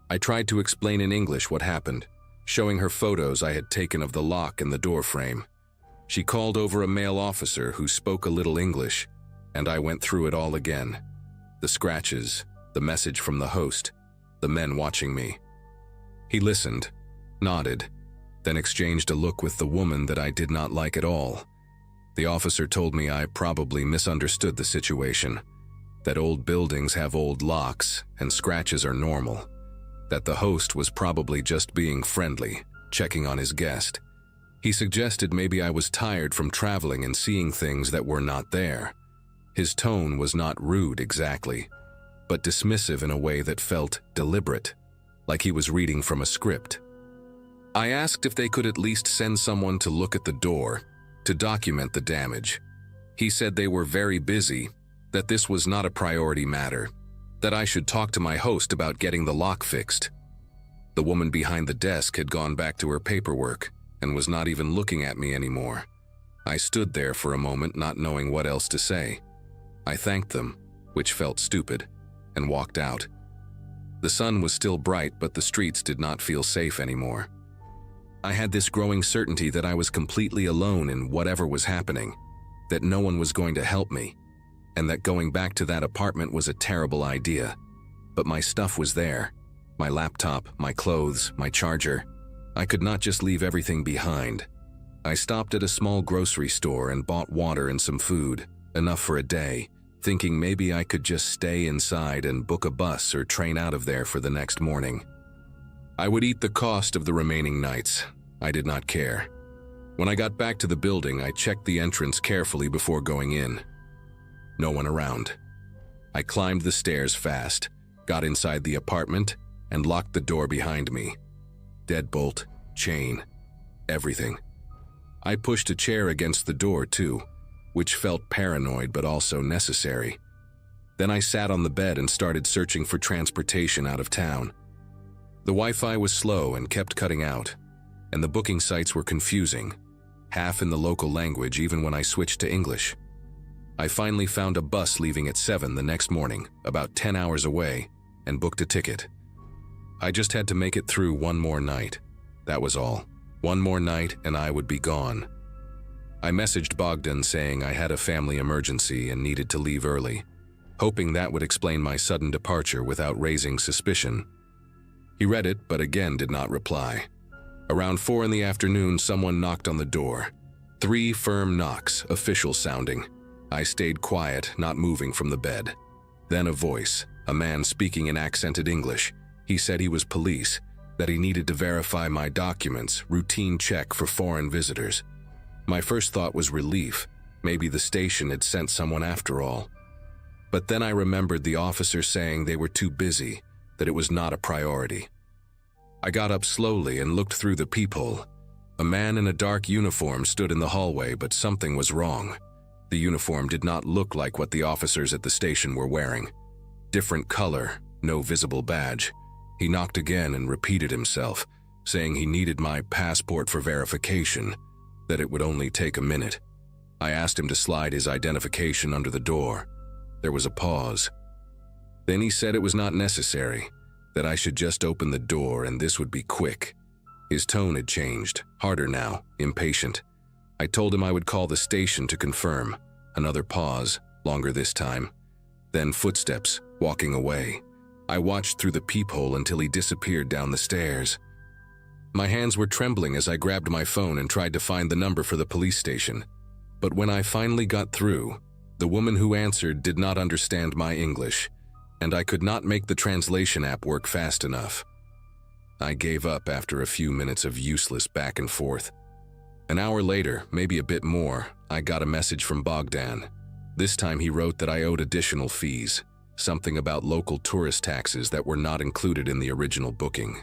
I tried to explain in English what happened, showing her photos I had taken of the lock and the door frame. She called over a male officer who spoke a little English, and I went through it all again. The scratches, the message from the host, the men watching me. He listened, nodded, then exchanged a look with the woman that I did not like at all. The officer told me I probably misunderstood the situation, that old buildings have old locks and scratches are normal, that the host was probably just being friendly, checking on his guest. He suggested maybe I was tired from traveling and seeing things that were not there. His tone was not rude exactly, but dismissive in a way that felt deliberate, like he was reading from a script. I asked if they could at least send someone to look at the door, to document the damage. He said they were very busy, that this was not a priority matter, that I should talk to my host about getting the lock fixed. The woman behind the desk had gone back to her paperwork and was not even looking at me anymore. I stood there for a moment not knowing what else to say. I thanked them, which felt stupid, and walked out. The sun was still bright, but the streets did not feel safe anymore. I had this growing certainty that I was completely alone in whatever was happening, that no one was going to help me, and that going back to that apartment was a terrible idea. But my stuff was there. My laptop, my clothes, my charger. I could not just leave everything behind. I stopped at a small grocery store and bought water and some food, enough for a day, thinking maybe I could just stay inside and book a bus or train out of there for the next morning. I would eat the cost of the remaining nights. I did not care. When I got back to the building, I checked the entrance carefully before going in. No one around. I climbed the stairs fast, got inside the apartment, and locked the door behind me. Deadbolt, chain, everything. I pushed a chair against the door too, which felt paranoid but also necessary. Then I sat on the bed and started searching for transportation out of town. The Wi-Fi was slow and kept cutting out, and the booking sites were confusing, half in the local language even when I switched to English. I finally found a bus leaving at 7 the next morning, about 10 hours away, and booked a ticket. I just had to make it through one more night. That was all. One more night and I would be gone. I messaged Bogdan saying I had a family emergency and needed to leave early, hoping that would explain my sudden departure without raising suspicion. He read it, but again did not reply. Around 4 in the afternoon, someone knocked on the door. 3 firm knocks, official sounding. I stayed quiet, not moving from the bed. Then a voice, a man speaking in accented English. He said he was police, that he needed to verify my documents, routine check for foreign visitors. My first thought was relief. Maybe the station had sent someone after all. But then I remembered the officer saying they were too busy, that it was not a priority. I got up slowly and looked through the peephole. A man in a dark uniform stood in the hallway, but something was wrong. The uniform did not look like what the officers at the station were wearing. Different color, no visible badge. He knocked again and repeated himself, saying he needed my passport for verification, that it would only take a minute. I asked him to slide his identification under the door. There was a pause. Then he said it was not necessary, that I should just open the door and this would be quick. His tone had changed, harder now, impatient. I told him I would call the station to confirm. Another pause, longer this time. Then footsteps, walking away. I watched through the peephole until he disappeared down the stairs. My hands were trembling as I grabbed my phone and tried to find the number for the police station. But when I finally got through, the woman who answered did not understand my English, and I could not make the translation app work fast enough. I gave up after a few minutes of useless back and forth. An hour later, maybe a bit more, I got a message from Bogdan. This time he wrote that I owed additional fees, something about local tourist taxes that were not included in the original booking.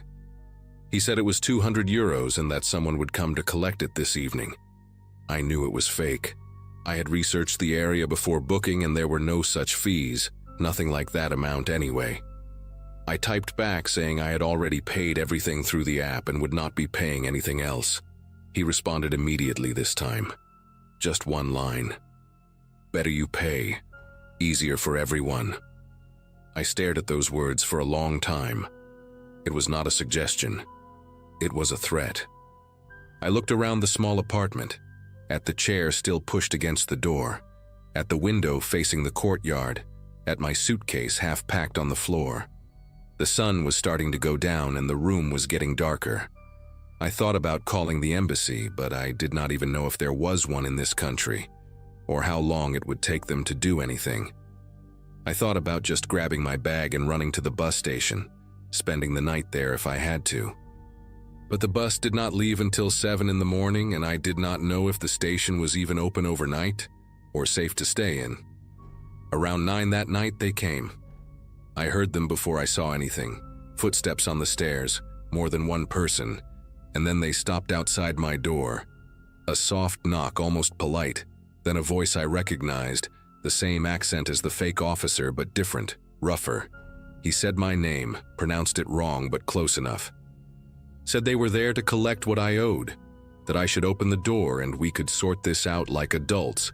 He said it was 200 euros and that someone would come to collect it this evening. I knew it was fake. I had researched the area before booking and there were no such fees, nothing like that amount anyway. I typed back saying I had already paid everything through the app and would not be paying anything else. He responded immediately this time. Just one line. Better you pay. Easier for everyone. I stared at those words for a long time. It was not a suggestion. It was a threat. I looked around the small apartment, at the chair still pushed against the door, at the window facing the courtyard, at my suitcase half packed on the floor. The sun was starting to go down and the room was getting darker. I thought about calling the embassy, but I did not even know if there was one in this country, or how long it would take them to do anything. I thought about just grabbing my bag and running to the bus station, spending the night there if I had to. But the bus did not leave until 7 in the morning, and I did not know if the station was even open overnight or safe to stay in. Around 9 that night they came. I heard them before I saw anything, footsteps on the stairs, more than one person, and then they stopped outside my door. A soft knock, almost polite, then a voice I recognized, the same accent as the fake officer but different, rougher. He said my name, pronounced it wrong but close enough. Said they were there to collect what I owed, that I should open the door and we could sort this out like adults.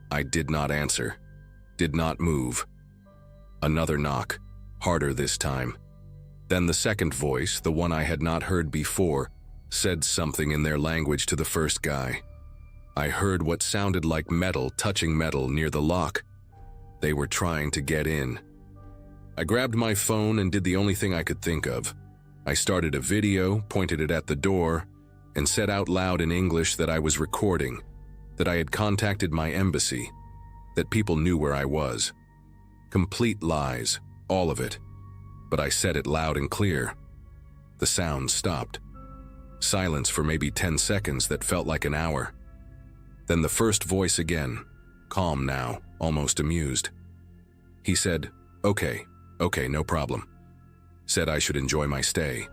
I did not answer, did not move. Another knock, harder this time. Then the second voice, the one I had not heard before, said something in their language to the first guy. I heard what sounded like metal touching metal near the lock. They were trying to get in. I grabbed my phone and did the only thing I could think of. I started a video, pointed it at the door, and said out loud in English that I was recording, that I had contacted my embassy, that people knew where I was. Complete lies, all of it. But I said it loud and clear. The sound stopped. Silence for maybe 10 seconds that felt like an hour. Then the first voice again, calm now, almost amused. He said, okay, no problem. Said I should enjoy my stay.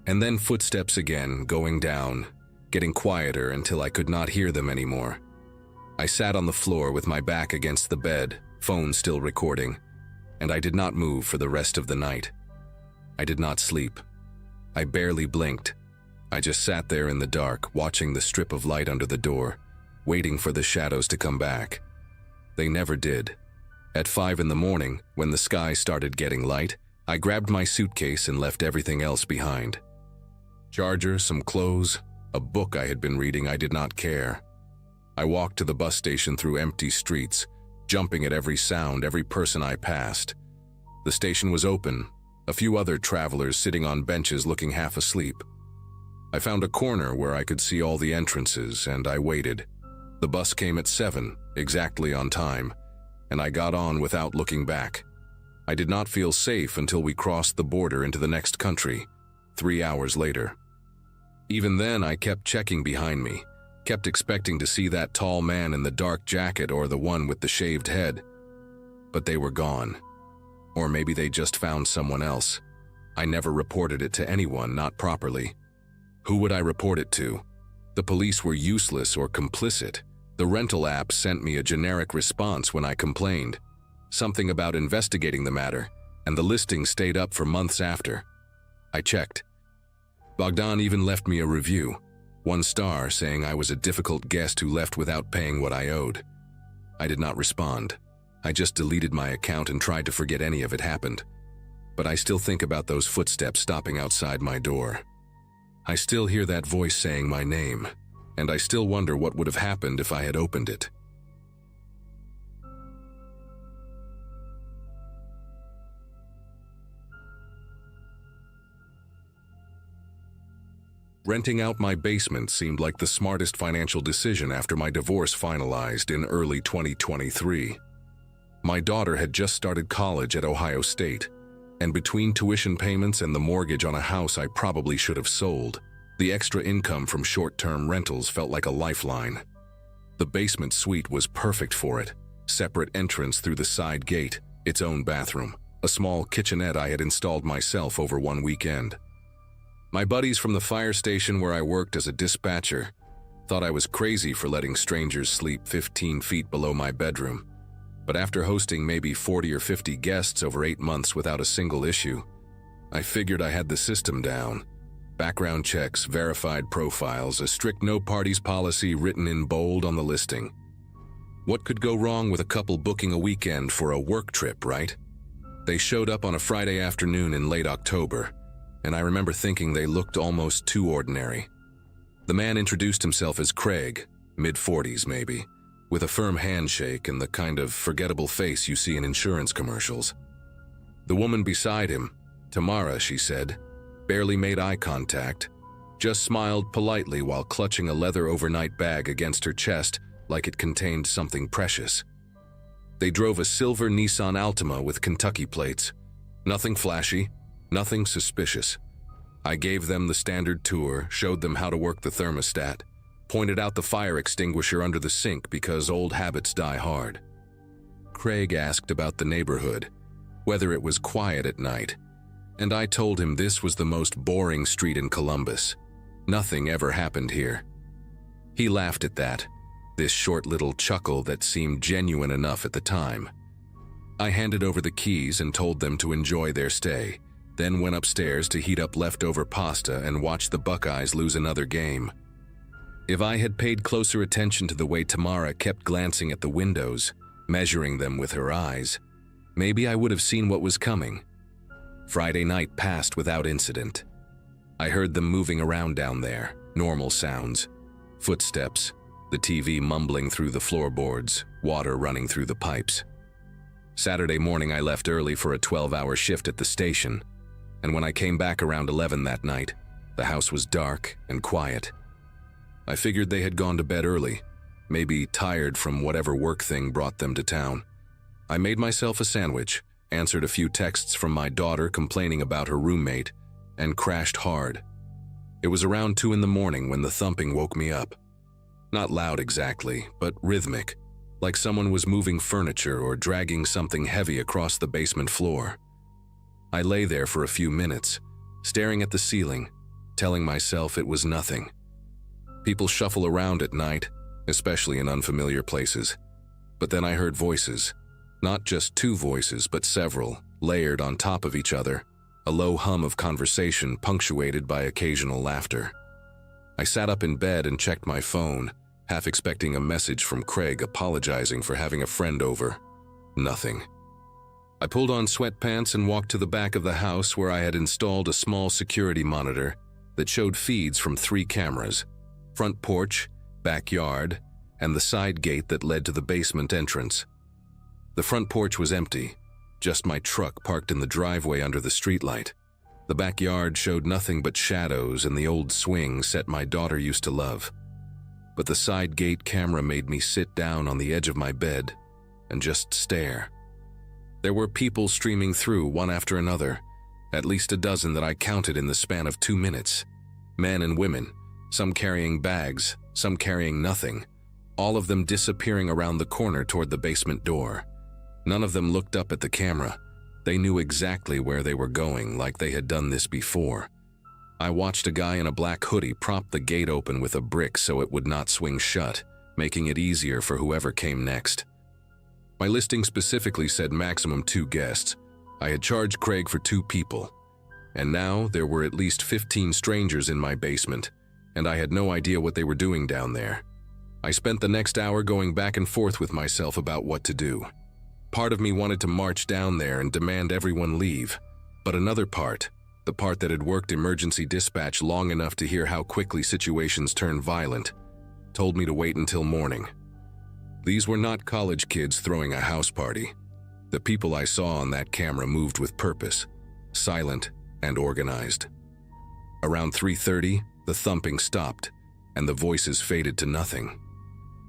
And then footsteps again, going down, getting quieter until I could not hear them anymore. I sat on the floor with my back against the bed, phone still recording, and I did not move for the rest of the night. I did not sleep. I barely blinked. I just sat there in the dark, watching the strip of light under the door, waiting for the shadows to come back. They never did. At 5 in the morning, when the sky started getting light, I grabbed my suitcase and left everything else behind. Charger, some clothes, a book I had been reading. I did not care. I walked to the bus station through empty streets, jumping at every sound, every person I passed. The station was open, a few other travelers sitting on benches looking half asleep. I found a corner where I could see all the entrances, and I waited. The bus came at 7, exactly on time, and I got on without looking back. I did not feel safe until we crossed the border into the next country, 3 hours later. Even then, I kept checking behind me, kept expecting to see that tall man in the dark jacket or the one with the shaved head. But they were gone. Or maybe they just found someone else. I never reported it to anyone, not properly. Who would I report it to? The police were useless or complicit. The rental app sent me a generic response when I complained. Something about investigating the matter, and the listing stayed up for months after. I checked. Bogdan even left me a review, 1 star, saying I was a difficult guest who left without paying what I owed. I did not respond. I just deleted my account and tried to forget any of it happened. But I still think about those footsteps stopping outside my door. I still hear that voice saying my name, and I still wonder what would have happened if I had opened it. Renting out my basement seemed like the smartest financial decision after my divorce finalized in early 2023. My daughter had just started college at Ohio State, and between tuition payments and the mortgage on a house I probably should have sold, the extra income from short-term rentals felt like a lifeline. The basement suite was perfect for it. Separate entrance through the side gate, its own bathroom, a small kitchenette I had installed myself over one weekend. My buddies from the fire station where I worked as a dispatcher thought I was crazy for letting strangers sleep 15 feet below my bedroom. But after hosting maybe 40 or 50 guests over 8 months without a single issue, I figured I had the system down. Background checks, verified profiles, a strict no parties policy written in bold on the listing. What could go wrong with a couple booking a weekend for a work trip, right? They showed up on a Friday afternoon in late October, and I remember thinking they looked almost too ordinary. The man introduced himself as Craig, mid-40s maybe, with a firm handshake and the kind of forgettable face you see in insurance commercials. The woman beside him, Tamara, she said, barely made eye contact, just smiled politely while clutching a leather overnight bag against her chest like it contained something precious. They drove a silver Nissan Altima with Kentucky plates. Nothing flashy, nothing suspicious. I gave them the standard tour, showed them how to work the thermostat, pointed out the fire extinguisher under the sink because old habits die hard. Craig asked about the neighborhood, whether it was quiet at night, and I told him this was the most boring street in Columbus. Nothing ever happened here. He laughed at that, this short little chuckle that seemed genuine enough at the time. I handed over the keys and told them to enjoy their stay, then went upstairs to heat up leftover pasta and watch the Buckeyes lose another game. If I had paid closer attention to the way Tamara kept glancing at the windows, measuring them with her eyes, maybe I would have seen what was coming. Friday night passed without incident. I heard them moving around down there, normal sounds, footsteps, the TV mumbling through the floorboards, water running through the pipes. Saturday morning I left early for a 12-hour shift at the station, and when I came back around 11 that night, the house was dark and quiet. I figured they had gone to bed early, maybe tired from whatever work thing brought them to town. I made myself a sandwich, answered a few texts from my daughter complaining about her roommate, and crashed hard. It was around 2 in the morning when the thumping woke me up. Not loud exactly, but rhythmic, like someone was moving furniture or dragging something heavy across the basement floor. I lay there for a few minutes, staring at the ceiling, telling myself it was nothing. People shuffle around at night, especially in unfamiliar places. But then I heard voices. Not just two voices, but several, layered on top of each other, a low hum of conversation punctuated by occasional laughter. I sat up in bed and checked my phone, half expecting a message from Craig apologizing for having a friend over. Nothing. I pulled on sweatpants and walked to the back of the house where I had installed a small security monitor that showed feeds from 3 cameras: front porch, backyard, and the side gate that led to the basement entrance. The front porch was empty, just my truck parked in the driveway under the streetlight. The backyard showed nothing but shadows and the old swing set my daughter used to love. But the side gate camera made me sit down on the edge of my bed and just stare. There were people streaming through one after another, at least a dozen that I counted in the span of 2 minutes. Men and women, some carrying bags, some carrying nothing, all of them disappearing around the corner toward the basement door. None of them looked up at the camera. They knew exactly where they were going, like they had done this before. I watched a guy in a black hoodie prop the gate open with a brick so it would not swing shut, making it easier for whoever came next. My listing specifically said maximum 2 guests. I had charged Craig for 2 people. And now there were at least 15 strangers in my basement, and I had no idea what they were doing down there. I spent the next hour going back and forth with myself about what to do. Part of me wanted to march down there and demand everyone leave, but another part, the part that had worked emergency dispatch long enough to hear how quickly situations turn violent, told me to wait until morning. These were not college kids throwing a house party. The people I saw on that camera moved with purpose, silent and organized. Around 3:30, the thumping stopped, and the voices faded to nothing.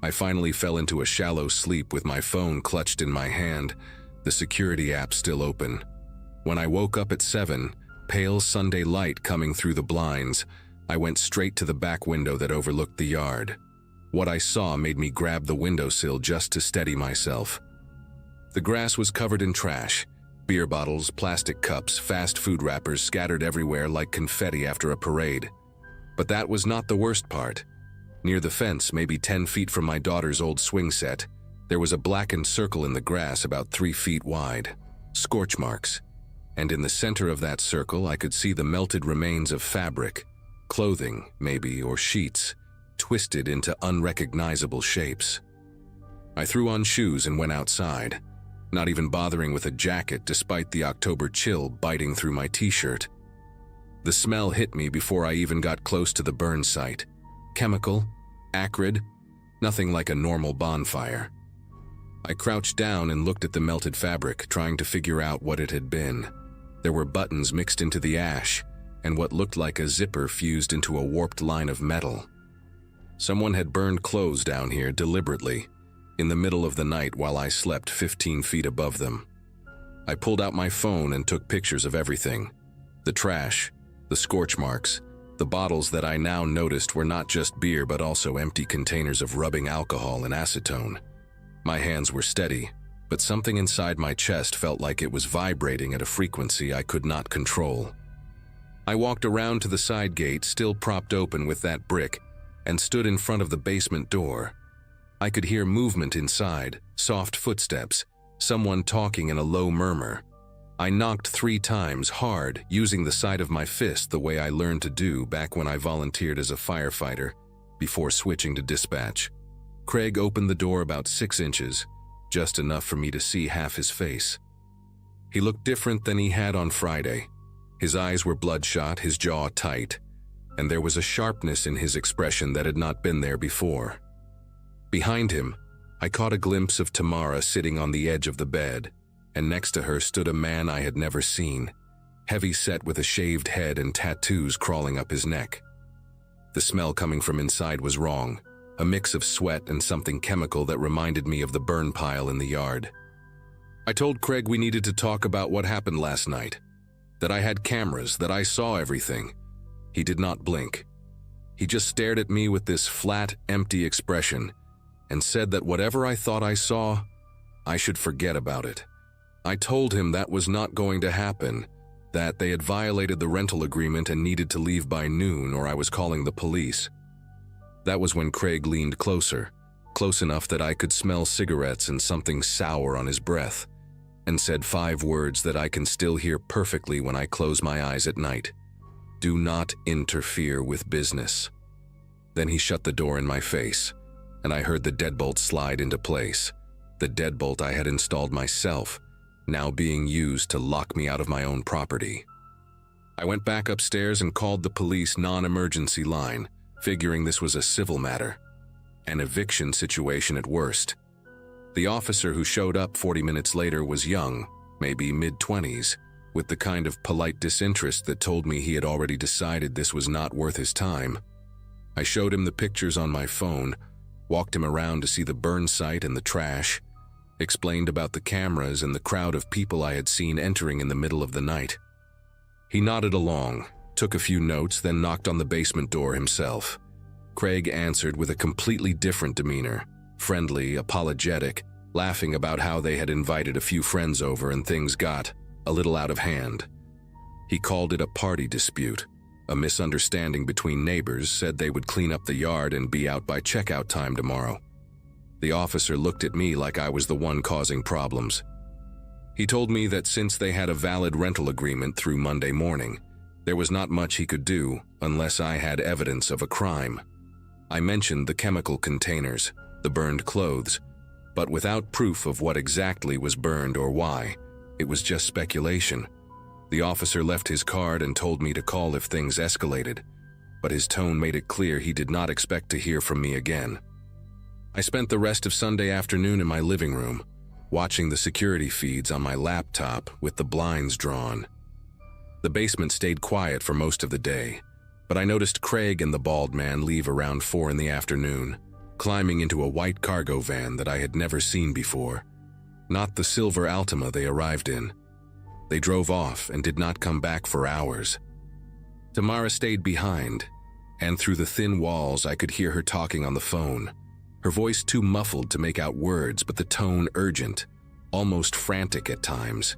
I finally fell into a shallow sleep with my phone clutched in my hand, the security app still open. When I woke up at 7, pale Sunday light coming through the blinds, I went straight to the back window that overlooked the yard. What I saw made me grab the windowsill just to steady myself. The grass was covered in trash, beer bottles, plastic cups, fast food wrappers scattered everywhere like confetti after a parade. But that was not the worst part. Near the fence, maybe 10 feet from my daughter's old swing set, there was a blackened circle in the grass about 3 feet wide, scorch marks. And in the center of that circle, I could see the melted remains of fabric, clothing, maybe, or sheets, twisted into unrecognizable shapes. I threw on shoes and went outside, not even bothering with a jacket despite the October chill biting through my t-shirt. The smell hit me before I even got close to the burn site. Chemical, acrid, nothing like a normal bonfire. I crouched down and looked at the melted fabric, trying to figure out what it had been. There were buttons mixed into the ash, and what looked like a zipper fused into a warped line of metal. Someone had burned clothes down here deliberately, in the middle of the night while I slept 15 feet above them. I pulled out my phone and took pictures of everything. The trash, the scorch marks, the bottles that I now noticed were not just beer but also empty containers of rubbing alcohol and acetone. My hands were steady, but something inside my chest felt like it was vibrating at a frequency I could not control. I walked around to the side gate, still propped open with that brick, and stood in front of the basement door. I could hear movement inside, soft footsteps, someone talking in a low murmur. I knocked 3 times hard, using the side of my fist the way I learned to do back when I volunteered as a firefighter, before switching to dispatch. Craig opened the door about 6 inches, just enough for me to see half his face. He looked different than he had on Friday. His eyes were bloodshot, his jaw tight, and there was a sharpness in his expression that had not been there before. Behind him, I caught a glimpse of Tamara sitting on the edge of the bed, and next to her stood a man I had never seen, heavy-set with a shaved head and tattoos crawling up his neck. The smell coming from inside was wrong, a mix of sweat and something chemical that reminded me of the burn pile in the yard. I told Craig we needed to talk about what happened last night, that I had cameras, that I saw everything. He did not blink. He just stared at me with this flat, empty expression and said that whatever I thought I saw, I should forget about it. I told him that was not going to happen, that they had violated the rental agreement and needed to leave by noon or I was calling the police. That was when Craig leaned closer, close enough that I could smell cigarettes and something sour on his breath, and said 5 words that I can still hear perfectly when I close my eyes at night. Do not interfere with business. Then he shut the door in my face, and I heard the deadbolt slide into place. The deadbolt I had installed myself, now being used to lock me out of my own property. I went back upstairs and called the police non-emergency line, figuring this was a civil matter, an eviction situation at worst. The officer who showed up 40 minutes later was young, maybe mid-20s, with the kind of polite disinterest that told me he had already decided this was not worth his time. I showed him the pictures on my phone, walked him around to see the burn site and the trash, explained about the cameras and the crowd of people I had seen entering in the middle of the night. He nodded along, took a few notes, then knocked on the basement door himself. Craig answered with a completely different demeanor, friendly, apologetic, laughing about how they had invited a few friends over and things got a little out of hand. He called it a party dispute, a misunderstanding between neighbors, said they would clean up the yard and be out by checkout time tomorrow. The officer looked at me like I was the one causing problems. He told me that since they had a valid rental agreement through Monday morning, there was not much he could do unless I had evidence of a crime. I mentioned the chemical containers, the burned clothes, but without proof of what exactly was burned or why. It was just speculation. The officer left his card and told me to call if things escalated, but his tone made it clear he did not expect to hear from me again. I spent the rest of Sunday afternoon in my living room, watching the security feeds on my laptop with the blinds drawn. The basement stayed quiet for most of the day, but I noticed Craig and the bald man leave around 4 in the afternoon, climbing into a white cargo van that I had never seen before. Not the silver Altima they arrived in. They drove off and did not come back for hours. Tamara stayed behind, and through the thin walls I could hear her talking on the phone, her voice too muffled to make out words, but the tone urgent, almost frantic at times.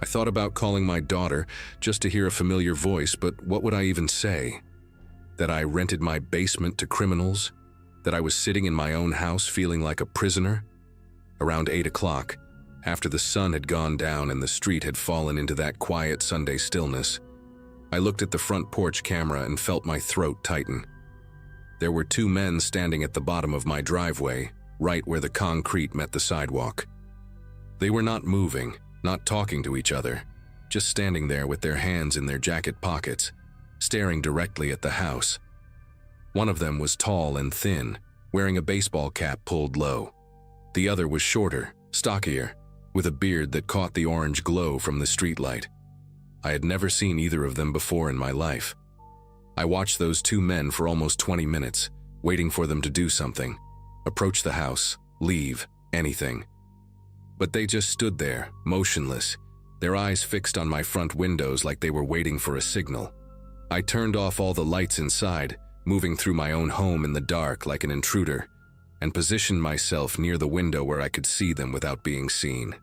I thought about calling my daughter just to hear a familiar voice, but what would I even say? That I rented my basement to criminals? That I was sitting in my own house feeling like a prisoner? Around 8 o'clock, after the sun had gone down and the street had fallen into that quiet Sunday stillness, I looked at the front porch camera and felt my throat tighten. There were 2 men standing at the bottom of my driveway, right where the concrete met the sidewalk. They were not moving, not talking to each other, just standing there with their hands in their jacket pockets, staring directly at the house. One of them was tall and thin, wearing a baseball cap pulled low. The other was shorter, stockier, with a beard that caught the orange glow from the streetlight. I had never seen either of them before in my life. I watched those 2 men for almost 20 minutes, waiting for them to do something, approach the house, leave, anything. But they just stood there, motionless, their eyes fixed on my front windows like they were waiting for a signal. I turned off all the lights inside, moving through my own home in the dark like an intruder, and positioned myself near the window where I could see them without being seen.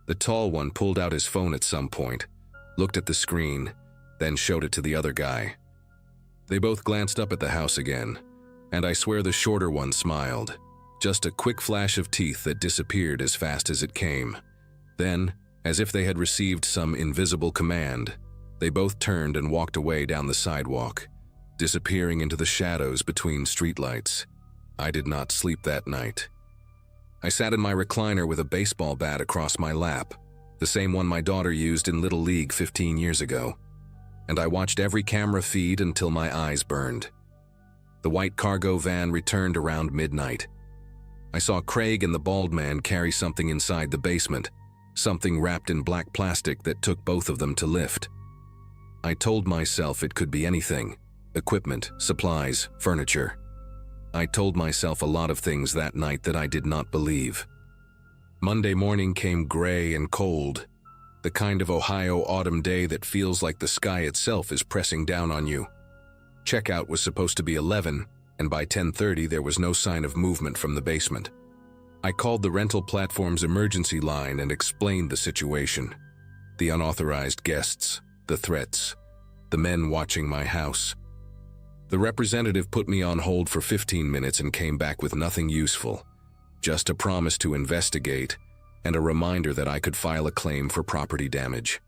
The tall one pulled out his phone at some point, looked at the screen, then showed it to the other guy. They both glanced up at the house again, and I swear the shorter one smiled. Just a quick flash of teeth that disappeared as fast as it came. Then, as if they had received some invisible command, they both turned and walked away down the sidewalk, disappearing into the shadows between streetlights. I did not sleep that night. I sat in my recliner with a baseball bat across my lap, the same one my daughter used in Little League 15 years ago, and I watched every camera feed until my eyes burned. The white cargo van returned around midnight. I saw Craig and the bald man carry something inside the basement, something wrapped in black plastic that took both of them to lift. I told myself it could be anything: equipment, supplies, furniture. I told myself a lot of things that night that I did not believe. Monday morning came gray and cold, the kind of Ohio autumn day that feels like the sky itself is pressing down on you. Checkout was supposed to be 11, and by 10:30 there was no sign of movement from the basement. I called the rental platform's emergency line and explained the situation. The unauthorized guests, the threats, the men watching my house. The representative put me on hold for 15 minutes and came back with nothing useful, just a promise to investigate and a reminder that I could file a claim for property damage.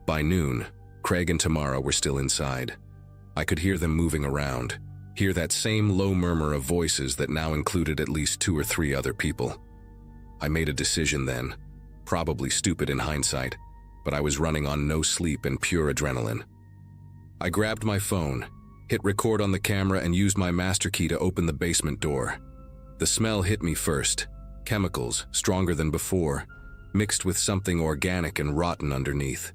By noon, Craig and Tamara were still inside. I could hear them moving around, hear that same low murmur of voices that now included at least 2 or 3 other people. I made a decision then, probably stupid in hindsight, but I was running on no sleep and pure adrenaline. I grabbed my phone, hit record on the camera and used my master key to open the basement door. The smell hit me first, chemicals stronger than before, mixed with something organic and rotten underneath.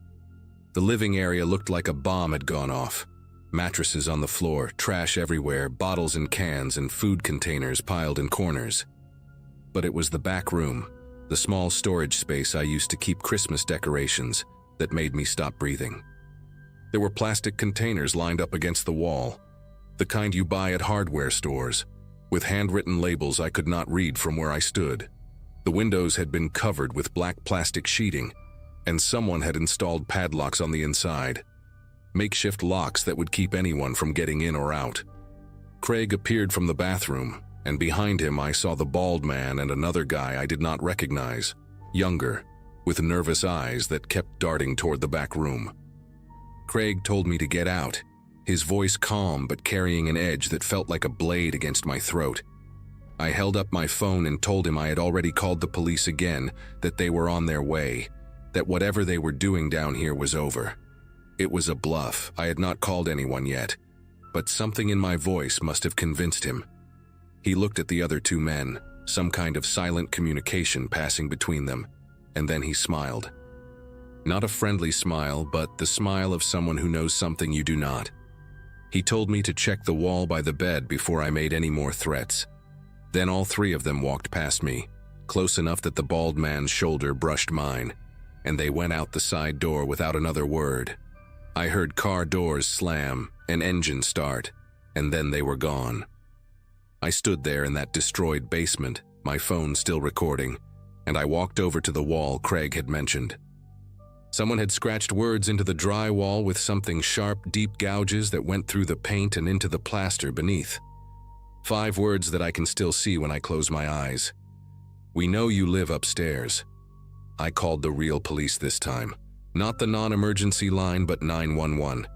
The living area looked like a bomb had gone off. Mattresses on the floor, trash everywhere, bottles and cans and food containers piled in corners. But it was the back room, the small storage space I used to keep Christmas decorations, that made me stop breathing. There were plastic containers lined up against the wall, the kind you buy at hardware stores, with handwritten labels I could not read from where I stood. The windows had been covered with black plastic sheeting, and someone had installed padlocks on the inside, makeshift locks that would keep anyone from getting in or out. Craig appeared from the bathroom, and behind him I saw the bald man and another guy I did not recognize, younger, with nervous eyes that kept darting toward the back room. Craig told me to get out, his voice calm but carrying an edge that felt like a blade against my throat. I held up my phone and told him I had already called the police again, that they were on their way, that whatever they were doing down here was over. It was a bluff, I had not called anyone yet, but something in my voice must have convinced him. He looked at the other 2 men, some kind of silent communication passing between them, and then he smiled. Not a friendly smile, but the smile of someone who knows something you do not. He told me to check the wall by the bed before I made any more threats. Then all 3 of them walked past me, close enough that the bald man's shoulder brushed mine, and they went out the side door without another word. I heard car doors slam, an engine start, and then they were gone. I stood there in that destroyed basement, my phone still recording, and I walked over to the wall Craig had mentioned. Someone had scratched words into the drywall with something sharp, deep gouges that went through the paint and into the plaster beneath. 5 words that I can still see when I close my eyes. "We know you live upstairs." I called the real police this time, not the non-emergency line but 911,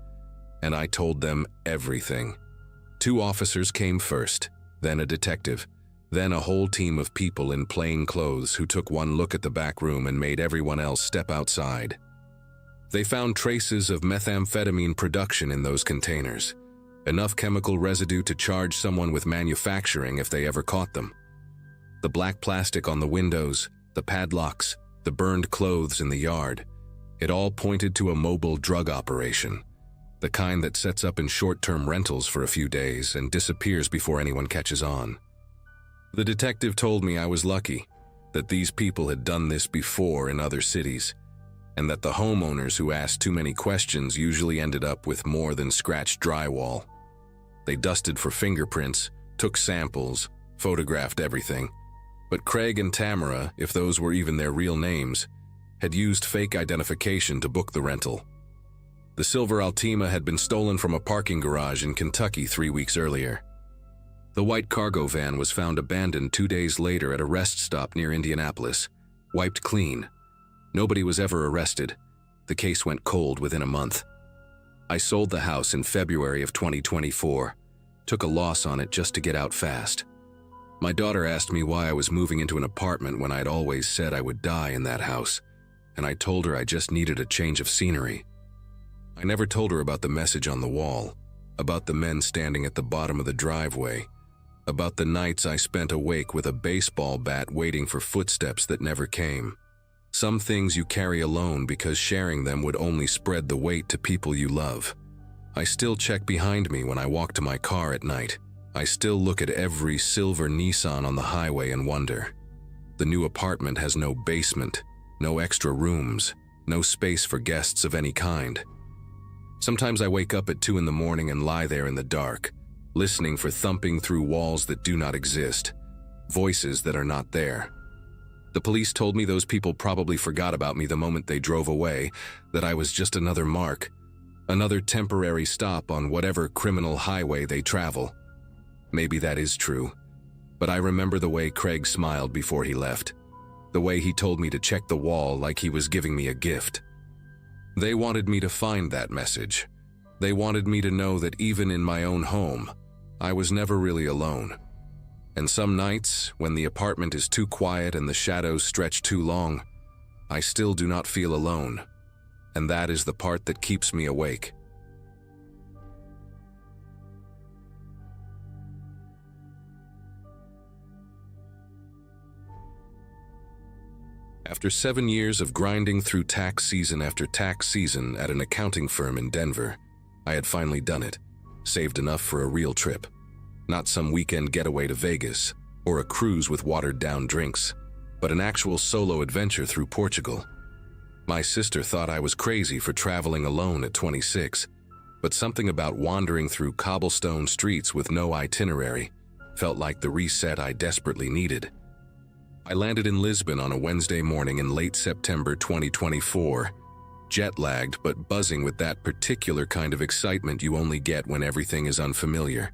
and I told them everything. 2 officers came first, then a detective, then a whole team of people in plain clothes who took one look at the back room and made everyone else step outside. They found traces of methamphetamine production in those containers, enough chemical residue to charge someone with manufacturing if they ever caught them. The black plastic on the windows, the padlocks, the burned clothes in the yard, it all pointed to a mobile drug operation, the kind that sets up in short-term rentals for a few days and disappears before anyone catches on. The detective told me I was lucky, that these people had done this before in other cities, and that the homeowners who asked too many questions usually ended up with more than scratched drywall. They dusted for fingerprints, took samples, photographed everything, but Craig and Tamara, if those were even their real names, had used fake identification to book the rental. The silver Altima had been stolen from a parking garage in Kentucky 3 weeks earlier. The white cargo van was found abandoned 2 days later at a rest stop near Indianapolis, wiped clean. Nobody was ever arrested. The case went cold within a month. I sold the house in February of 2024, took a loss on it just to get out fast. My daughter asked me why I was moving into an apartment when I'd always said I would die in that house, and I told her I just needed a change of scenery. I never told her about the message on the wall, about the men standing at the bottom of the driveway, about the nights I spent awake with a baseball bat waiting for footsteps that never came. Some things you carry alone because sharing them would only spread the weight to people you love. I still check behind me when I walk to my car at night. I still look at every silver Nissan on the highway and wonder. The new apartment has no basement, no extra rooms, no space for guests of any kind. Sometimes I wake up at 2 in the morning and lie there in the dark, listening for thumping through walls that do not exist, voices that are not there. The police told me those people probably forgot about me the moment they drove away, that I was just another mark, another temporary stop on whatever criminal highway they travel. Maybe that is true, but I remember the way Craig smiled before he left, the way he told me to check the wall like he was giving me a gift. They wanted me to find that message. They wanted me to know that even in my own home, I was never really alone. And some nights, when the apartment is too quiet and the shadows stretch too long, I still do not feel alone. And that is the part that keeps me awake. After 7 years of grinding through tax season after tax season at an accounting firm in Denver, I had finally done it, saved enough for a real trip. Not some weekend getaway to Vegas, or a cruise with watered-down drinks, but an actual solo adventure through Portugal. My sister thought I was crazy for traveling alone at 26, but something about wandering through cobblestone streets with no itinerary felt like the reset I desperately needed. I landed in Lisbon on a Wednesday morning in late September 2024, jet-lagged but buzzing with that particular kind of excitement you only get when everything is unfamiliar.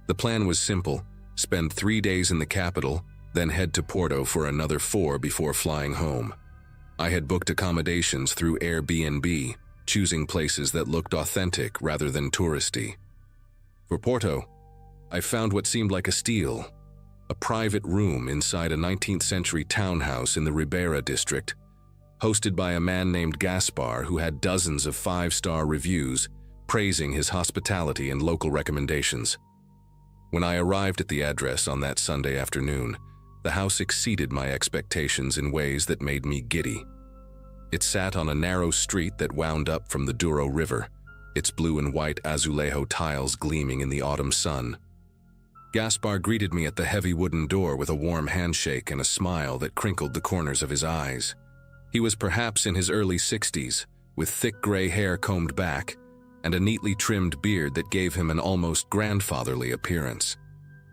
The plan was simple: spend 3 days in the capital, then head to Porto for another 4 before flying home. I had booked accommodations through Airbnb, choosing places that looked authentic rather than touristy. For Porto, I found what seemed like a steal: a private room inside a 19th century townhouse in the Ribeira district, hosted by a man named Gaspar who had dozens of 5-star reviews praising his hospitality and local recommendations. When I arrived at the address on that Sunday afternoon, the house exceeded my expectations in ways that made me giddy. It sat on a narrow street that wound up from the Douro River, its blue and white azulejo tiles gleaming in the autumn sun. Gaspar greeted me at the heavy wooden door with a warm handshake and a smile that crinkled the corners of his eyes. He was perhaps in his early 60s, with thick gray hair combed back, and a neatly trimmed beard that gave him an almost grandfatherly appearance.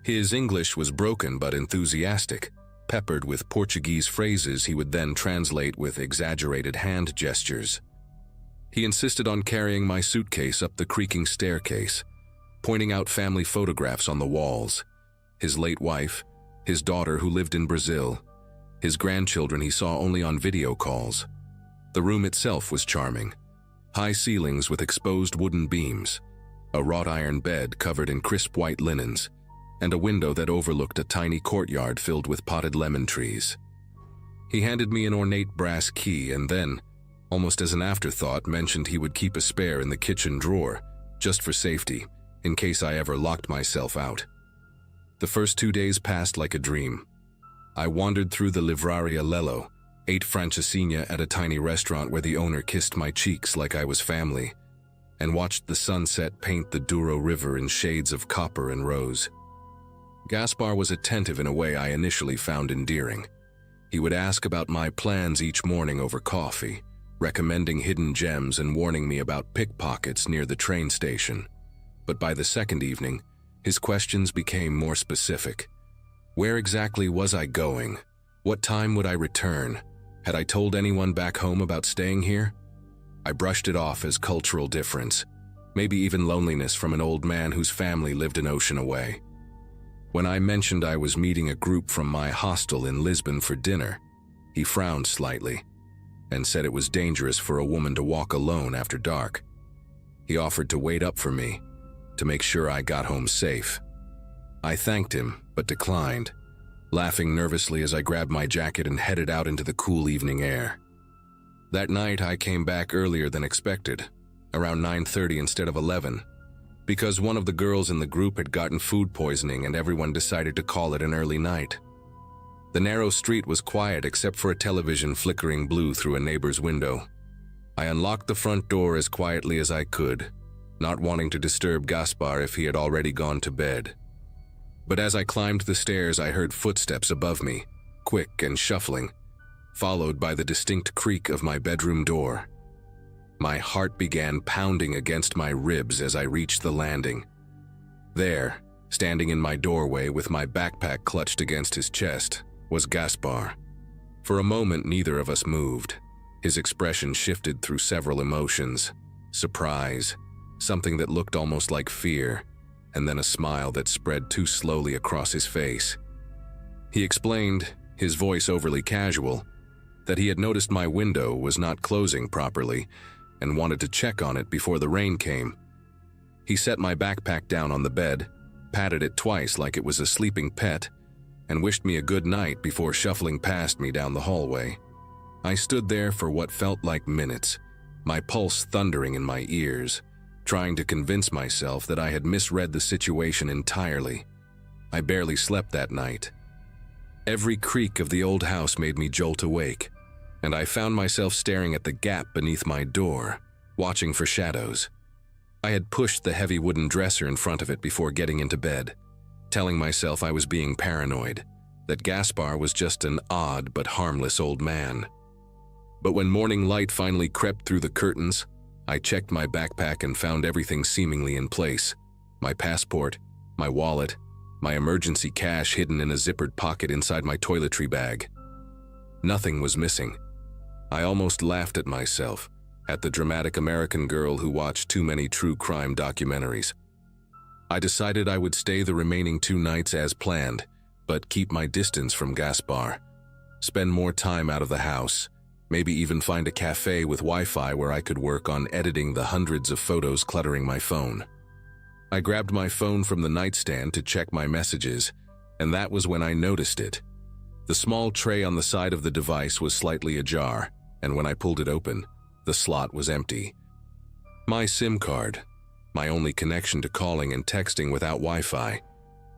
His English was broken but enthusiastic, peppered with Portuguese phrases he would then translate with exaggerated hand gestures. He insisted on carrying my suitcase up the creaking staircase, pointing out family photographs on the walls: his late wife, his daughter who lived in Brazil, his grandchildren he saw only on video calls. The room itself was charming: high ceilings with exposed wooden beams, a wrought iron bed covered in crisp white linens, and a window that overlooked a tiny courtyard filled with potted lemon trees. He handed me an ornate brass key and then, almost as an afterthought, mentioned he would keep a spare in the kitchen drawer, just for safety, in case I ever locked myself out. The first 2 days passed like a dream. I wandered through the Livraria Lello, ate francesinha at a tiny restaurant where the owner kissed my cheeks like I was family, and watched the sunset paint the Douro River in shades of copper and rose. Gaspar was attentive in a way I initially found endearing. He would ask about my plans each morning over coffee, recommending hidden gems and warning me about pickpockets near the train station. But by the second evening, his questions became more specific. Where exactly was I going? What time would I return? Had I told anyone back home about staying here? I brushed it off as cultural difference, maybe even loneliness from an old man whose family lived an ocean away. When I mentioned I was meeting a group from my hostel in Lisbon for dinner, he frowned slightly and said it was dangerous for a woman to walk alone after dark. He offered to wait up for me, to make sure I got home safe. I thanked him, but declined, laughing nervously as I grabbed my jacket and headed out into the cool evening air. That night I came back earlier than expected, around 9:30 instead of 11, because one of the girls in the group had gotten food poisoning and everyone decided to call it an early night. The narrow street was quiet except for a television flickering blue through a neighbor's window. I unlocked the front door as quietly as I could, not wanting to disturb Gaspar if he had already gone to bed. But as I climbed the stairs, I heard footsteps above me, quick and shuffling, followed by the distinct creak of my bedroom door. My heart began pounding against my ribs as I reached the landing. There, standing in my doorway with my backpack clutched against his chest, was Gaspar. For a moment, neither of us moved. His expression shifted through several emotions: surprise, something that looked almost like fear, and then a smile that spread too slowly across his face. He explained, his voice overly casual, that he had noticed my window was not closing properly and wanted to check on it before the rain came. He set my backpack down on the bed, patted it twice like it was a sleeping pet, and wished me a good night before shuffling past me down the hallway. I stood there for what felt like minutes, my pulse thundering in my ears, trying to convince myself that I had misread the situation entirely. I barely slept that night. Every creak of the old house made me jolt awake, and I found myself staring at the gap beneath my door, watching for shadows. I had pushed the heavy wooden dresser in front of it before getting into bed, telling myself I was being paranoid, that Gaspar was just an odd but harmless old man. But when morning light finally crept through the curtains, I checked my backpack and found everything seemingly in place: my passport, my wallet, my emergency cash hidden in a zippered pocket inside my toiletry bag. Nothing was missing. I almost laughed at myself, at the dramatic American girl who watched too many true crime documentaries. I decided I would stay the remaining 2 nights as planned, but keep my distance from Gaspar, spend more time out of the house, maybe even find a cafe with Wi-Fi where I could work on editing the hundreds of photos cluttering my phone. I grabbed my phone from the nightstand to check my messages, and that was when I noticed it. The small tray on the side of the device was slightly ajar, and when I pulled it open, the slot was empty. My SIM card, my only connection to calling and texting without Wi-Fi,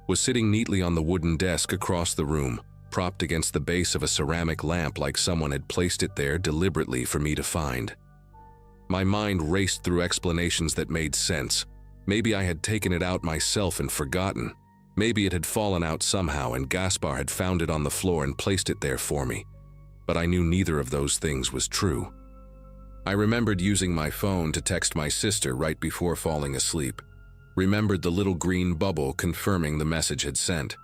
was sitting neatly on the wooden desk across the room, propped against the base of a ceramic lamp like someone had placed it there deliberately for me to find. My mind raced through explanations that made sense. Maybe I had taken it out myself and forgotten. Maybe it had fallen out somehow and Gaspar had found it on the floor and placed it there for me. But I knew neither of those things was true. I remembered using my phone to text my sister right before falling asleep. Remembered the little green bubble confirming the message had sent.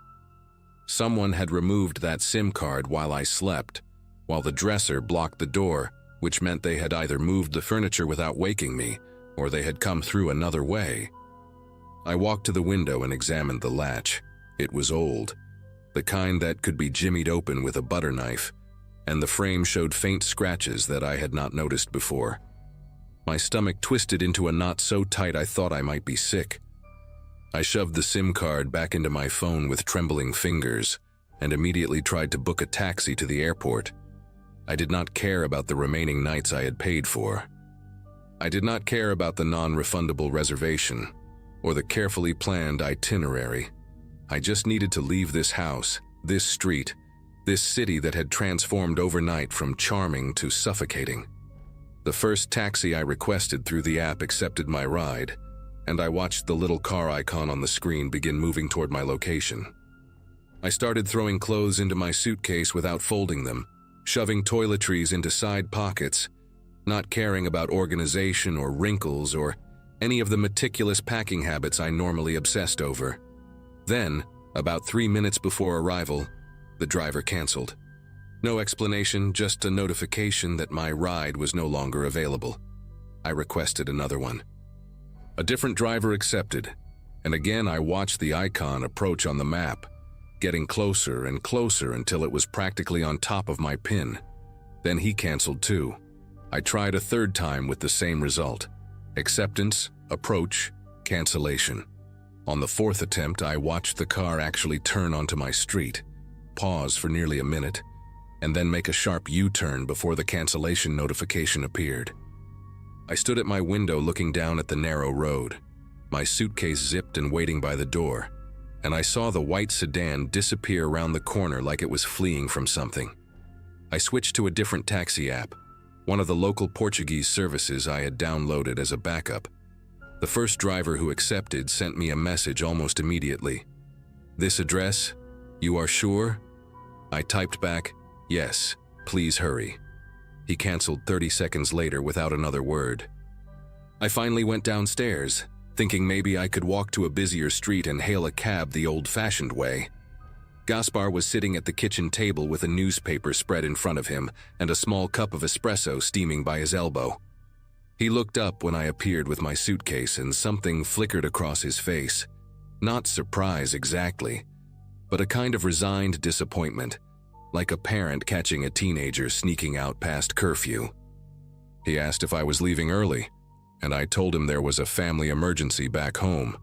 Someone had removed that SIM card while I slept, while the dresser blocked the door, which meant they had either moved the furniture without waking me, or they had come through another way. I walked to the window and examined the latch. It was old, the kind that could be jimmied open with a butter knife, and the frame showed faint scratches that I had not noticed before. My stomach twisted into a knot so tight I thought I might be sick. I shoved the SIM card back into my phone with trembling fingers and immediately tried to book a taxi to the airport. I did not care about the remaining nights I had paid for. I did not care about the non-refundable reservation or the carefully planned itinerary. I just needed to leave this house, this street, this city that had transformed overnight from charming to suffocating. The first taxi I requested through the app accepted my ride, and I watched the little car icon on the screen begin moving toward my location. I started throwing clothes into my suitcase without folding them, shoving toiletries into side pockets, not caring about organization or wrinkles or any of the meticulous packing habits I normally obsessed over. Then, about 3 minutes before arrival, the driver canceled. No explanation, just a notification that my ride was no longer available. I requested another one. A different driver accepted, and again I watched the icon approach on the map, getting closer and closer until it was practically on top of my pin. Then he canceled too. I tried a third time with the same result. Acceptance, approach, cancellation. On the fourth attempt, I watched the car actually turn onto my street, pause for nearly a minute, and then make a sharp U-turn before the cancellation notification appeared. I stood at my window looking down at the narrow road, my suitcase zipped and waiting by the door, and I saw the white sedan disappear around the corner like it was fleeing from something. I switched to a different taxi app, one of the local Portuguese services I had downloaded as a backup. The first driver who accepted sent me a message almost immediately. "This address? You are sure?" I typed back, "Yes, please hurry." He canceled 30 seconds later without another word. I finally went downstairs, thinking maybe I could walk to a busier street and hail a cab the old-fashioned way. Gaspar was sitting at the kitchen table with a newspaper spread in front of him and a small cup of espresso steaming by his elbow. He looked up when I appeared with my suitcase and something flickered across his face. Not surprise exactly, but a kind of resigned disappointment, like a parent catching a teenager sneaking out past curfew. He asked if I was leaving early, and I told him there was a family emergency back home,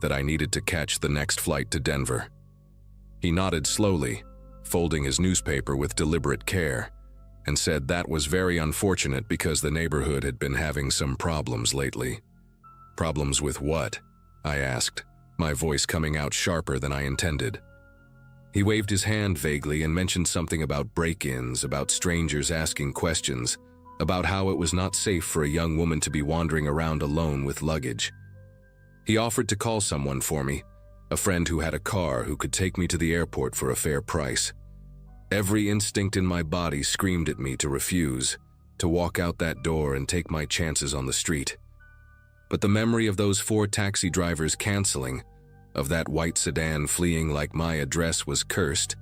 that I needed to catch the next flight to Denver. He nodded slowly, folding his newspaper with deliberate care, and said that was very unfortunate because the neighborhood had been having some problems lately. Problems with what? I asked, my voice coming out sharper than I intended. He waved his hand vaguely and mentioned something about break-ins, about strangers asking questions, about how it was not safe for a young woman to be wandering around alone with luggage. He offered to call someone for me, a friend who had a car who could take me to the airport for a fair price. Every instinct in my body screamed at me to refuse, to walk out that door and take my chances on the street. But the memory of those 4 taxi drivers canceling, of that white sedan fleeing like my address was cursed,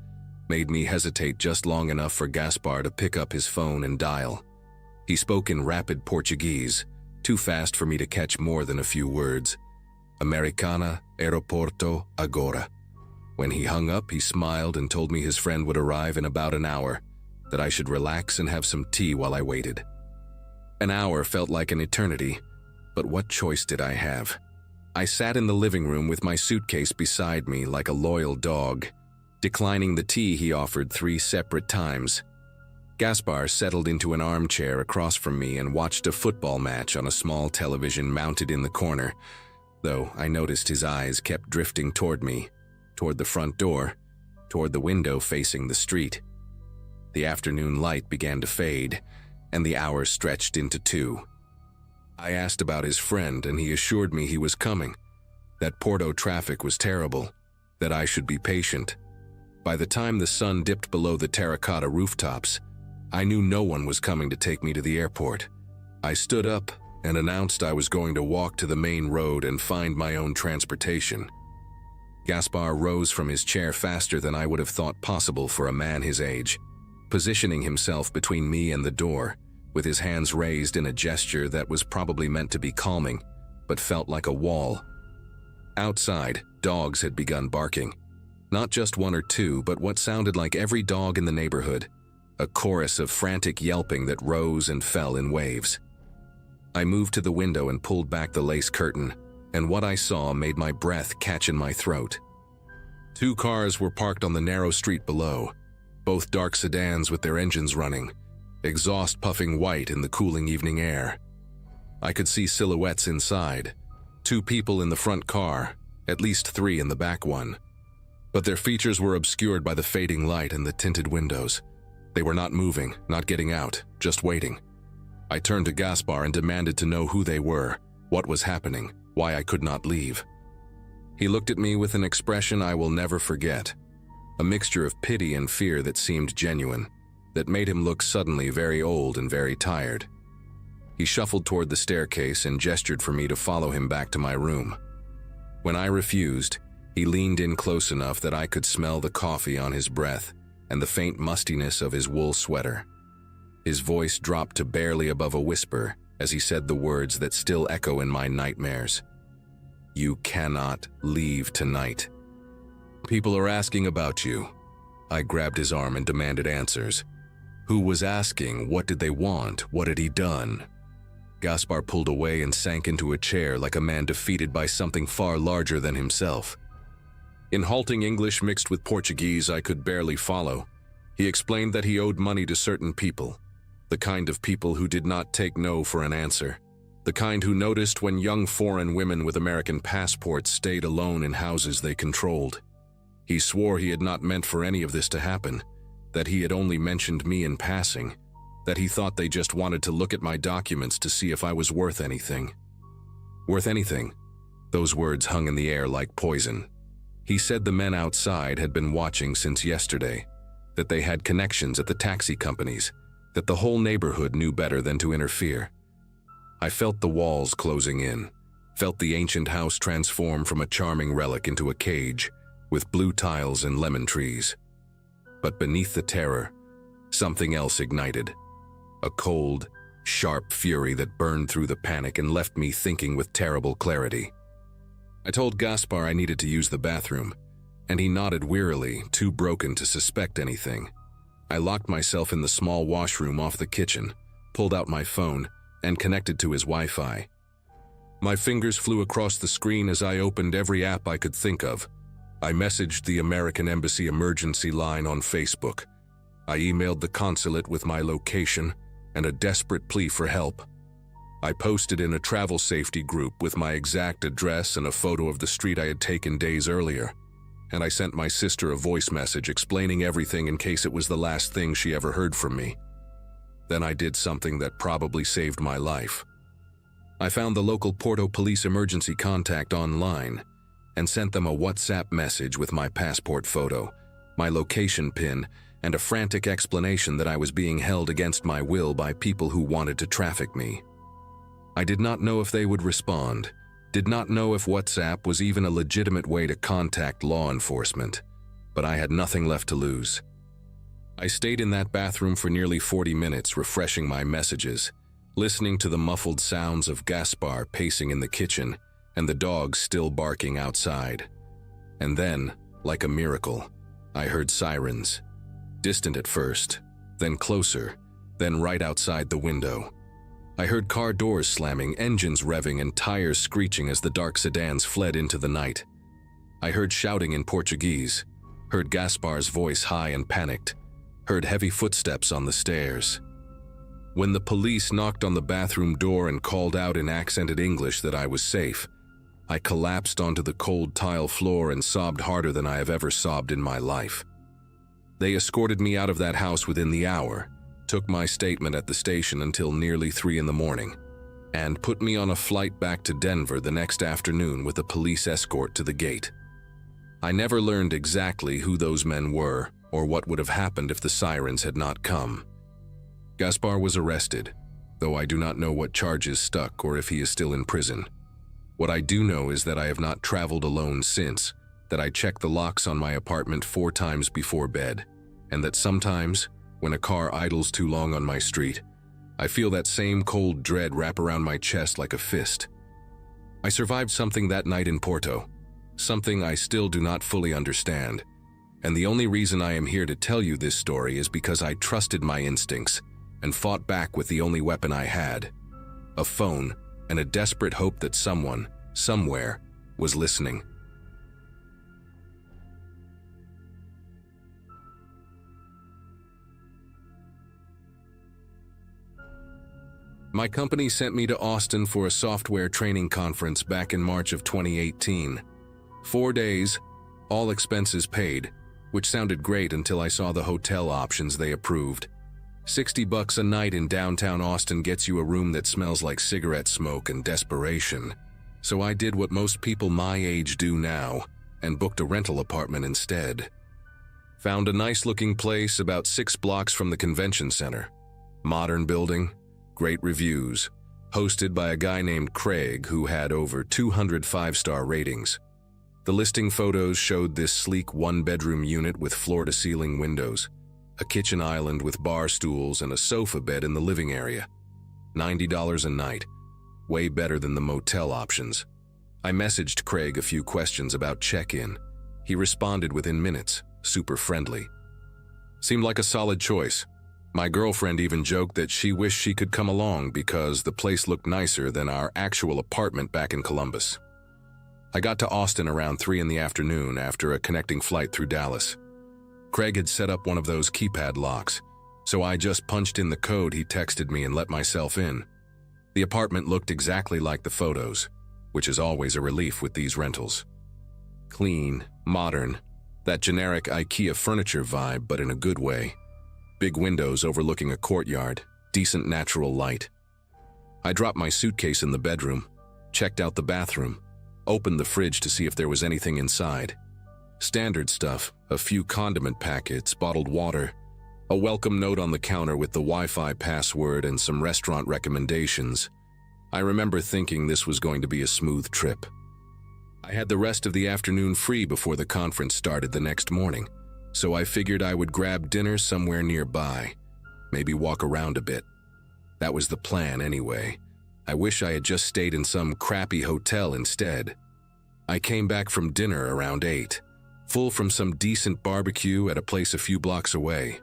made me hesitate just long enough for Gaspar to pick up his phone and dial. He spoke in rapid Portuguese, too fast for me to catch more than a few words. Americana, aeroporto, agora. When he hung up, he smiled and told me his friend would arrive in about an hour, that I should relax and have some tea while I waited. An hour felt like an eternity, but what choice did I have? I sat in the living room with my suitcase beside me like a loyal dog, declining the tea he offered 3 separate times. Gaspar settled into an armchair across from me and watched a football match on a small television mounted in the corner, though I noticed his eyes kept drifting toward me, toward the front door, toward the window facing the street. The afternoon light began to fade, and the hours stretched into 2. I asked about his friend, and he assured me he was coming, that Porto traffic was terrible, that I should be patient. By the time the sun dipped below the terracotta rooftops, I knew no one was coming to take me to the airport. I stood up and announced I was going to walk to the main road and find my own transportation. Gaspar rose from his chair faster than I would have thought possible for a man his age, positioning himself between me and the door, with his hands raised in a gesture that was probably meant to be calming, but felt like a wall. Outside, dogs had begun barking. Not just 1 or 2, but what sounded like every dog in the neighborhood, a chorus of frantic yelping that rose and fell in waves. I moved to the window and pulled back the lace curtain, and what I saw made my breath catch in my throat. 2 cars were parked on the narrow street below, both dark sedans with their engines running, exhaust puffing white in the cooling evening air. I could see silhouettes inside, 2 people in the front car, at least 3 in the back one. But their features were obscured by the fading light and the tinted windows. They were not moving, not getting out, just waiting. I turned to Gaspar and demanded to know who they were, what was happening, why I could not leave. He looked at me with an expression I will never forget, a mixture of pity and fear that seemed genuine, that made him look suddenly very old and very tired. He shuffled toward the staircase and gestured for me to follow him back to my room. When I refused, he leaned in close enough that I could smell the coffee on his breath and the faint mustiness of his wool sweater. His voice dropped to barely above a whisper as he said the words that still echo in my nightmares. "You cannot leave tonight. People are asking about you." I grabbed his arm and demanded answers. Who was asking? What did they want? What had he done? Gaspar pulled away and sank into a chair like a man defeated by something far larger than himself. In halting English mixed with Portuguese I could barely follow, he explained that he owed money to certain people, the kind of people who did not take no for an answer, the kind who noticed when young foreign women with American passports stayed alone in houses they controlled. He swore he had not meant for any of this to happen, that he had only mentioned me in passing, that he thought they just wanted to look at my documents to see if I was worth anything. Worth anything? Those words hung in the air like poison. He said the men outside had been watching since yesterday, that they had connections at the taxi companies, that the whole neighborhood knew better than to interfere. I felt the walls closing in, felt the ancient house transform from a charming relic into a cage with blue tiles and lemon trees. But beneath the terror, something else ignited. A cold, sharp fury that burned through the panic and left me thinking with terrible clarity. I told Gaspar I needed to use the bathroom, and he nodded wearily, too broken to suspect anything. I locked myself in the small washroom off the kitchen, pulled out my phone, and connected to his Wi-Fi. My fingers flew across the screen as I opened every app I could think of. I messaged the American Embassy emergency line on Facebook. I emailed the consulate with my location and a desperate plea for help. I posted in a travel safety group with my exact address and a photo of the street I had taken days earlier. And I sent my sister a voice message explaining everything in case it was the last thing she ever heard from me. Then I did something that probably saved my life. I found the local Porto police emergency contact online and sent them a WhatsApp message with my passport photo, my location pin, and a frantic explanation that I was being held against my will by people who wanted to traffic me. I did not know if they would respond, did not know if WhatsApp was even a legitimate way to contact law enforcement, but I had nothing left to lose. I stayed in that bathroom for nearly 40 minutes, refreshing my messages, listening to the muffled sounds of Gaspar pacing in the kitchen and the dogs still barking outside. And then, like a miracle, I heard sirens. Distant at first, then closer, then right outside the window. I heard car doors slamming, engines revving, and tires screeching as the dark sedans fled into the night. I heard shouting in Portuguese, heard Gaspar's voice high and panicked, heard heavy footsteps on the stairs. When the police knocked on the bathroom door and called out in accented English that I was safe, I collapsed onto the cold tile floor and sobbed harder than I have ever sobbed in my life. They escorted me out of that house within the hour, took my statement at the station until nearly 3 in the morning, and put me on a flight back to Denver the next afternoon with a police escort to the gate. I never learned exactly who those men were or what would have happened if the sirens had not come. Gaspar was arrested, though I do not know what charges stuck or if he is still in prison. What I do know is that I have not traveled alone since, that I check the locks on my apartment 4 times before bed, and that sometimes, when a car idles too long on my street, I feel that same cold dread wrap around my chest like a fist. I survived something that night in Porto, something I still do not fully understand, and the only reason I am here to tell you this story is because I trusted my instincts and fought back with the only weapon I had, a phone and a desperate hope that someone, somewhere, was listening. My company sent me to Austin for a software training conference back in March of 2018. 4 days, all expenses paid, which sounded great until I saw the hotel options they approved. $60 a night in downtown Austin gets you a room that smells like cigarette smoke and desperation. So I did what most people my age do now and booked a rental apartment instead. Found a nice-looking place about 6 blocks from the convention center. Modern building, great reviews, hosted by a guy named Craig who had over 200 5-star ratings. The listing photos showed this sleek 1-bedroom unit with floor-to-ceiling windows, a kitchen island with bar stools and a sofa bed in the living area. $90 a night, way better than the motel options. I messaged Craig a few questions about check-in. He responded within minutes, super friendly. Seemed like a solid choice. My girlfriend even joked that she wished she could come along because the place looked nicer than our actual apartment back in Columbus. I got to Austin around 3 in the afternoon after a connecting flight through Dallas. Craig had set up one of those keypad locks, so I just punched in the code he texted me and let myself in. The apartment looked exactly like the photos, which is always a relief with these rentals. Clean, modern, that generic IKEA furniture vibe, but in a good way. Big windows overlooking a courtyard, decent natural light. I dropped my suitcase in the bedroom, checked out the bathroom, opened the fridge to see if there was anything inside. Standard stuff, a few condiment packets, bottled water, A welcome note on the counter with the Wi-Fi password and some restaurant recommendations. I remember thinking this was going to be a smooth trip. I had the rest of the afternoon free before the conference started the next morning, so I figured I would grab dinner somewhere nearby, maybe walk around a bit. That was the plan anyway. I wish I had just stayed in some crappy hotel instead. I came back from dinner around 8, full from some decent barbecue at a place a few blocks away.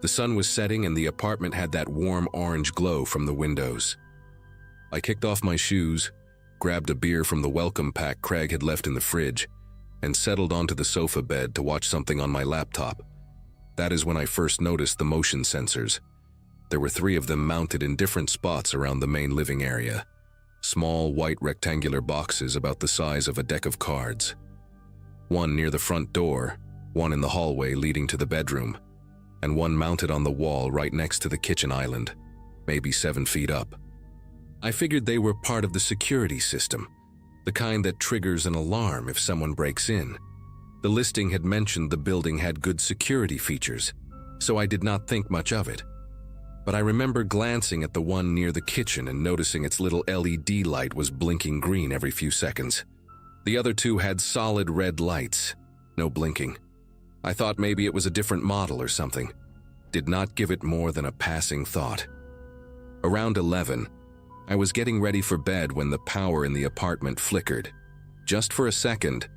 The sun was setting and the apartment had that warm orange glow from the windows. I kicked off my shoes, grabbed a beer from the welcome pack Craig had left in the fridge, and settled onto the sofa bed to watch something on my laptop. That is when I first noticed the motion sensors. There were 3 of them mounted in different spots around the main living area. Small, white rectangular boxes about the size of a deck of cards. One near the front door, one in the hallway leading to the bedroom, and one mounted on the wall right next to the kitchen island, maybe 7 feet up. I figured they were part of the security system, the kind that triggers an alarm if someone breaks in. The listing had mentioned the building had good security features, so I did not think much of it. But I remember glancing at the one near the kitchen and noticing its little LED light was blinking green every few seconds. The other 2 had solid red lights, no blinking. I thought maybe it was a different model or something. Did not give it more than a passing thought. Around 11, I was getting ready for bed when the power in the apartment flickered. Just for a second,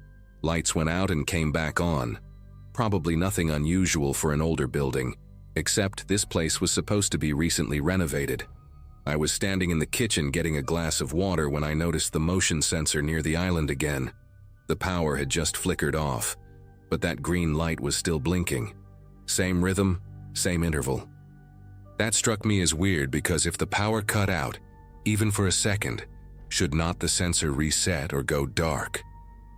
lights went out and came back on. Probably nothing unusual for an older building, except this place was supposed to be recently renovated. I was standing in the kitchen getting a glass of water when I noticed the motion sensor near the island again. The power had just flickered off, but that green light was still blinking. Same rhythm, same interval. That struck me as weird because if the power cut out, even for a second, should not the sensor reset or go dark?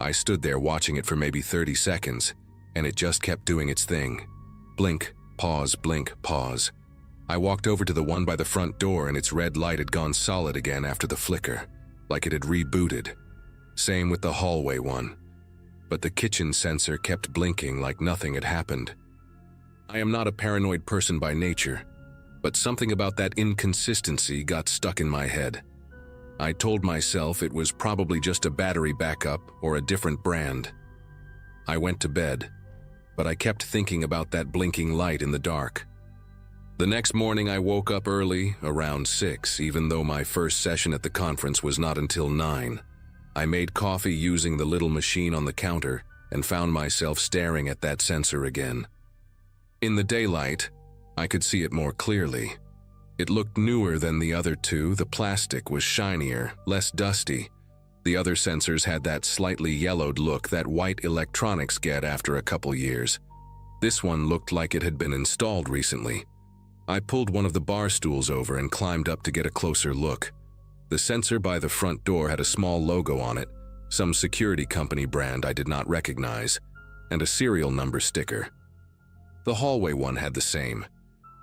I stood there watching it for maybe 30 seconds, and it just kept doing its thing. Blink, pause, blink, pause. I walked over to the one by the front door and its red light had gone solid again after the flicker, like it had rebooted. Same with the hallway one. But the kitchen sensor kept blinking like nothing had happened. I am not a paranoid person by nature, but something about that inconsistency got stuck in my head. I told myself it was probably just a battery backup or a different brand. I went to bed, but I kept thinking about that blinking light in the dark. The next morning I woke up early, around 6, even though my first session at the conference was not until 9. I made coffee using the little machine on the counter and found myself staring at that sensor again. In the daylight, I could see it more clearly. It looked newer than the other 2. The plastic was shinier, less dusty. The other sensors had that slightly yellowed look that white electronics get after a couple years. This one looked like it had been installed recently. I pulled one of the bar stools over and climbed up to get a closer look. The sensor by the front door had a small logo on it, some security company brand I did not recognize, and a serial number sticker. The hallway one had the same,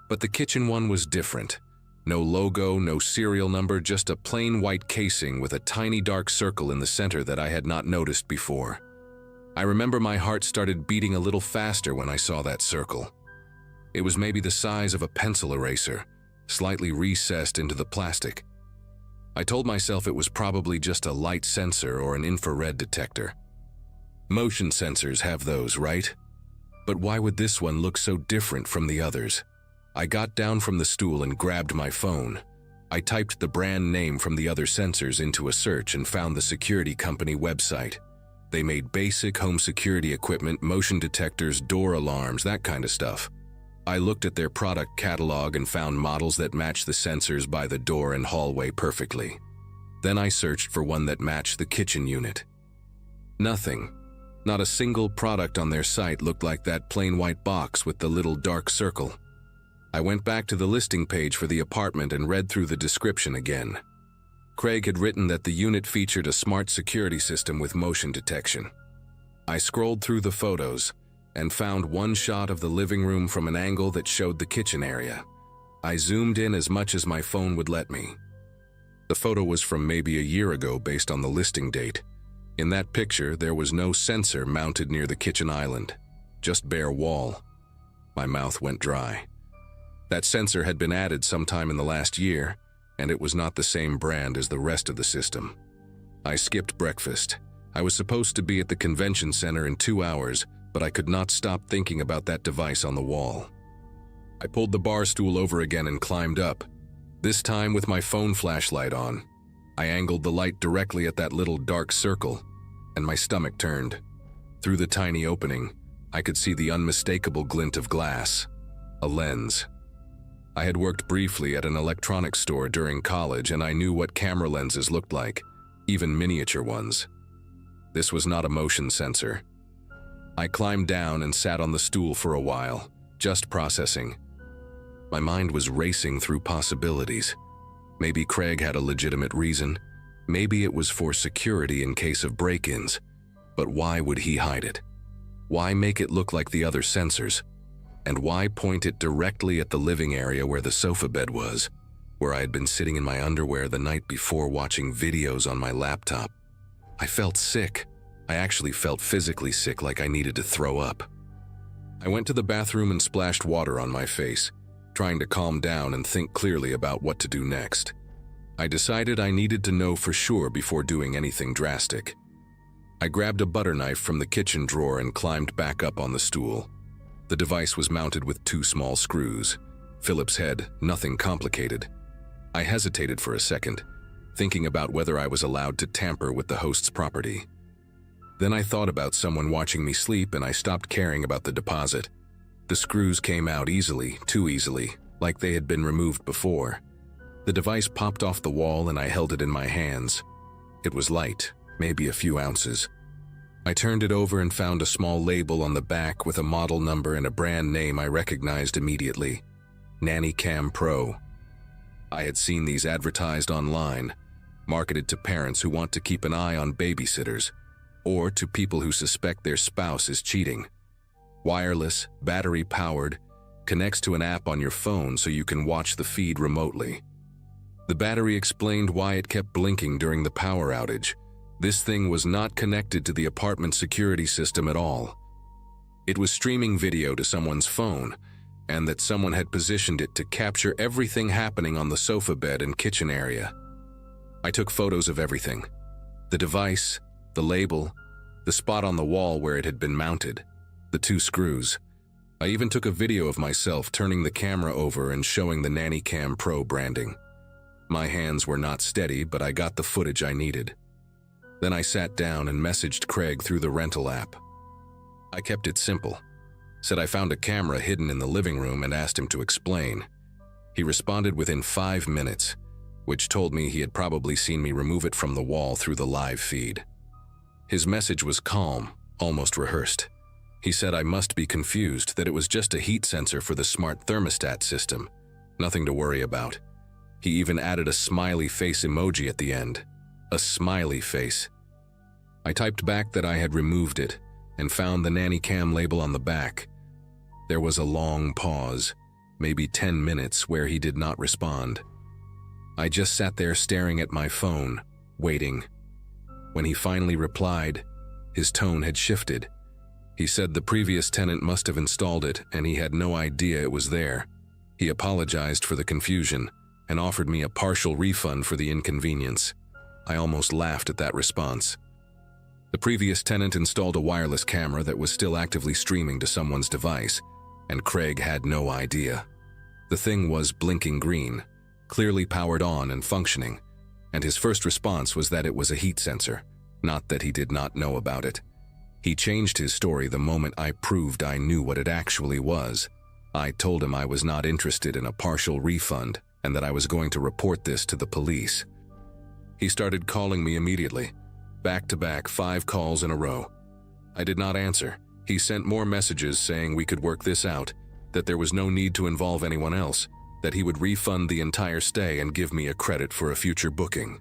but the kitchen one was different. No logo, no serial number, just a plain white casing with a tiny dark circle in the center that I had not noticed before. I remember my heart started beating a little faster when I saw that circle. It was maybe the size of a pencil eraser, slightly recessed into the plastic. I told myself it was probably just a light sensor or an infrared detector. Motion sensors have those, right? But why would this one look so different from the others? I got down from the stool and grabbed my phone. I typed the brand name from the other sensors into a search and found the security company website. They made basic home security equipment, motion detectors, door alarms, that kind of stuff. I looked at their product catalog and found models that matched the sensors by the door and hallway perfectly. Then I searched for one that matched the kitchen unit. Nothing. Not a single product on their site looked like that plain white box with the little dark circle. I went back to the listing page for the apartment and read through the description again. Craig had written that the unit featured a smart security system with motion detection. I scrolled through the photos and found one shot of the living room from an angle that showed the kitchen area. I zoomed in as much as my phone would let me. The photo was from maybe a year ago based on the listing date. In that picture, there was no sensor mounted near the kitchen island, just bare wall. My mouth went dry. That sensor had been added sometime in the last year, and it was not the same brand as the rest of the system. I skipped breakfast. I was supposed to be at the convention center in 2 hours, but I could not stop thinking about that device on the wall. I pulled the bar stool over again and climbed up, this time with my phone flashlight on. I angled the light directly at that little dark circle, and my stomach turned. Through the tiny opening, I could see the unmistakable glint of glass, a lens. I had worked briefly at an electronics store during college, and I knew what camera lenses looked like, even miniature ones. This was not a motion sensor. I climbed down and sat on the stool for a while, just processing. My mind was racing through possibilities. Maybe Craig had a legitimate reason. Maybe it was for security in case of break-ins. But why would he hide it? Why make it look like the other sensors? And why point it directly at the living area where the sofa bed was, where I had been sitting in my underwear the night before watching videos on my laptop? I felt sick. I actually felt physically sick, like I needed to throw up. I went to the bathroom and splashed water on my face, trying to calm down and think clearly about what to do next. I decided I needed to know for sure before doing anything drastic. I grabbed a butter knife from the kitchen drawer and climbed back up on the stool. The device was mounted with 2 small screws. Phillips head, nothing complicated. I hesitated for a second, thinking about whether I was allowed to tamper with the host's property. Then I thought about someone watching me sleep, and I stopped caring about the deposit. The screws came out easily, too easily, like they had been removed before. The device popped off the wall and I held it in my hands. It was light, maybe a few ounces. I turned it over and found a small label on the back with a model number and a brand name I recognized immediately: Nanny Cam Pro. I had seen these advertised online, marketed to parents who want to keep an eye on babysitters, or to people who suspect their spouse is cheating. Wireless, battery-powered, connects to an app on your phone so you can watch the feed remotely. The battery explained why it kept blinking during the power outage. This thing was not connected to the apartment security system at all. It was streaming video to someone's phone, and that someone had positioned it to capture everything happening on the sofa bed and kitchen area. I took photos of everything: the device, the label, the spot on the wall where it had been mounted, the 2 screws. I even took a video of myself turning the camera over and showing the Nanny Cam Pro branding. My hands were not steady, but I got the footage I needed. Then I sat down and messaged Craig through the rental app. I kept it simple. Said I found a camera hidden in the living room and asked him to explain. He responded within 5 minutes, which told me he had probably seen me remove it from the wall through the live feed. His message was calm, almost rehearsed. He said I must be confused, that it was just a heat sensor for the smart thermostat system. Nothing to worry about. He even added a smiley face emoji at the end. A smiley face. I typed back that I had removed it and found the Nanny Cam label on the back. There was a long pause, maybe 10 minutes, where he did not respond. I just sat there staring at my phone, waiting. When he finally replied, his tone had shifted. He said the previous tenant must have installed it and he had no idea it was there. He apologized for the confusion and offered me a partial refund for the inconvenience. I almost laughed at that response. The previous tenant installed a wireless camera that was still actively streaming to someone's device, and Craig had no idea. The thing was blinking green, clearly powered on and functioning, and his first response was that it was a heat sensor, not that he did not know about it. He changed his story the moment I proved I knew what it actually was. I told him I was not interested in a partial refund and that I was going to report this to the police. He started calling me immediately, back-to-back 5 calls in a row. I did not answer. He sent more messages saying we could work this out, that there was no need to involve anyone else, that he would refund the entire stay and give me a credit for a future booking.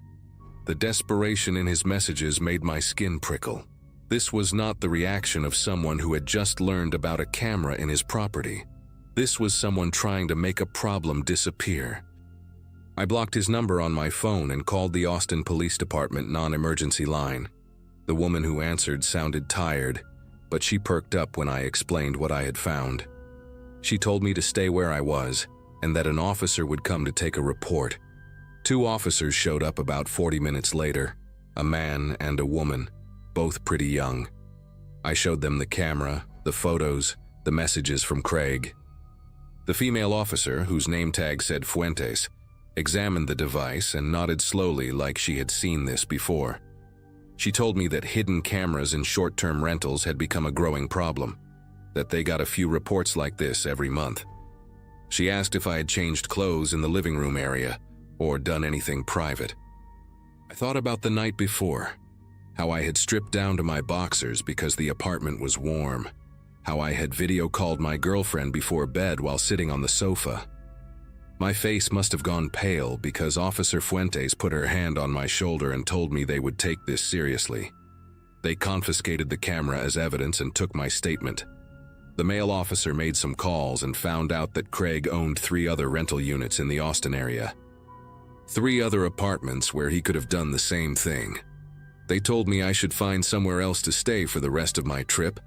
The desperation in his messages made my skin prickle. This was not the reaction of someone who had just learned about a camera in his property. This was someone trying to make a problem disappear. I blocked his number on my phone and called the Austin Police Department non-emergency line. The woman who answered sounded tired, but she perked up when I explained what I had found. She told me to stay where I was and that an officer would come to take a report. 2 officers showed up about 40 minutes later, a man and a woman, both pretty young. I showed them the camera, the photos, the messages from Craig. The female officer, whose name tag said Fuentes, examined the device and nodded slowly like she had seen this before. She told me that hidden cameras in short-term rentals had become a growing problem, that they got a few reports like this every month. She asked if I had changed clothes in the living room area or done anything private. I thought about the night before, how I had stripped down to my boxers because the apartment was warm, how I had video called my girlfriend before bed while sitting on the sofa. My face must have gone pale because Officer Fuentes put her hand on my shoulder and told me they would take this seriously. They confiscated the camera as evidence and took my statement. The male officer made some calls and found out that Craig owned 3 other rental units in the Austin area. 3 other apartments where he could have done the same thing. They told me I should find somewhere else to stay for the rest of my trip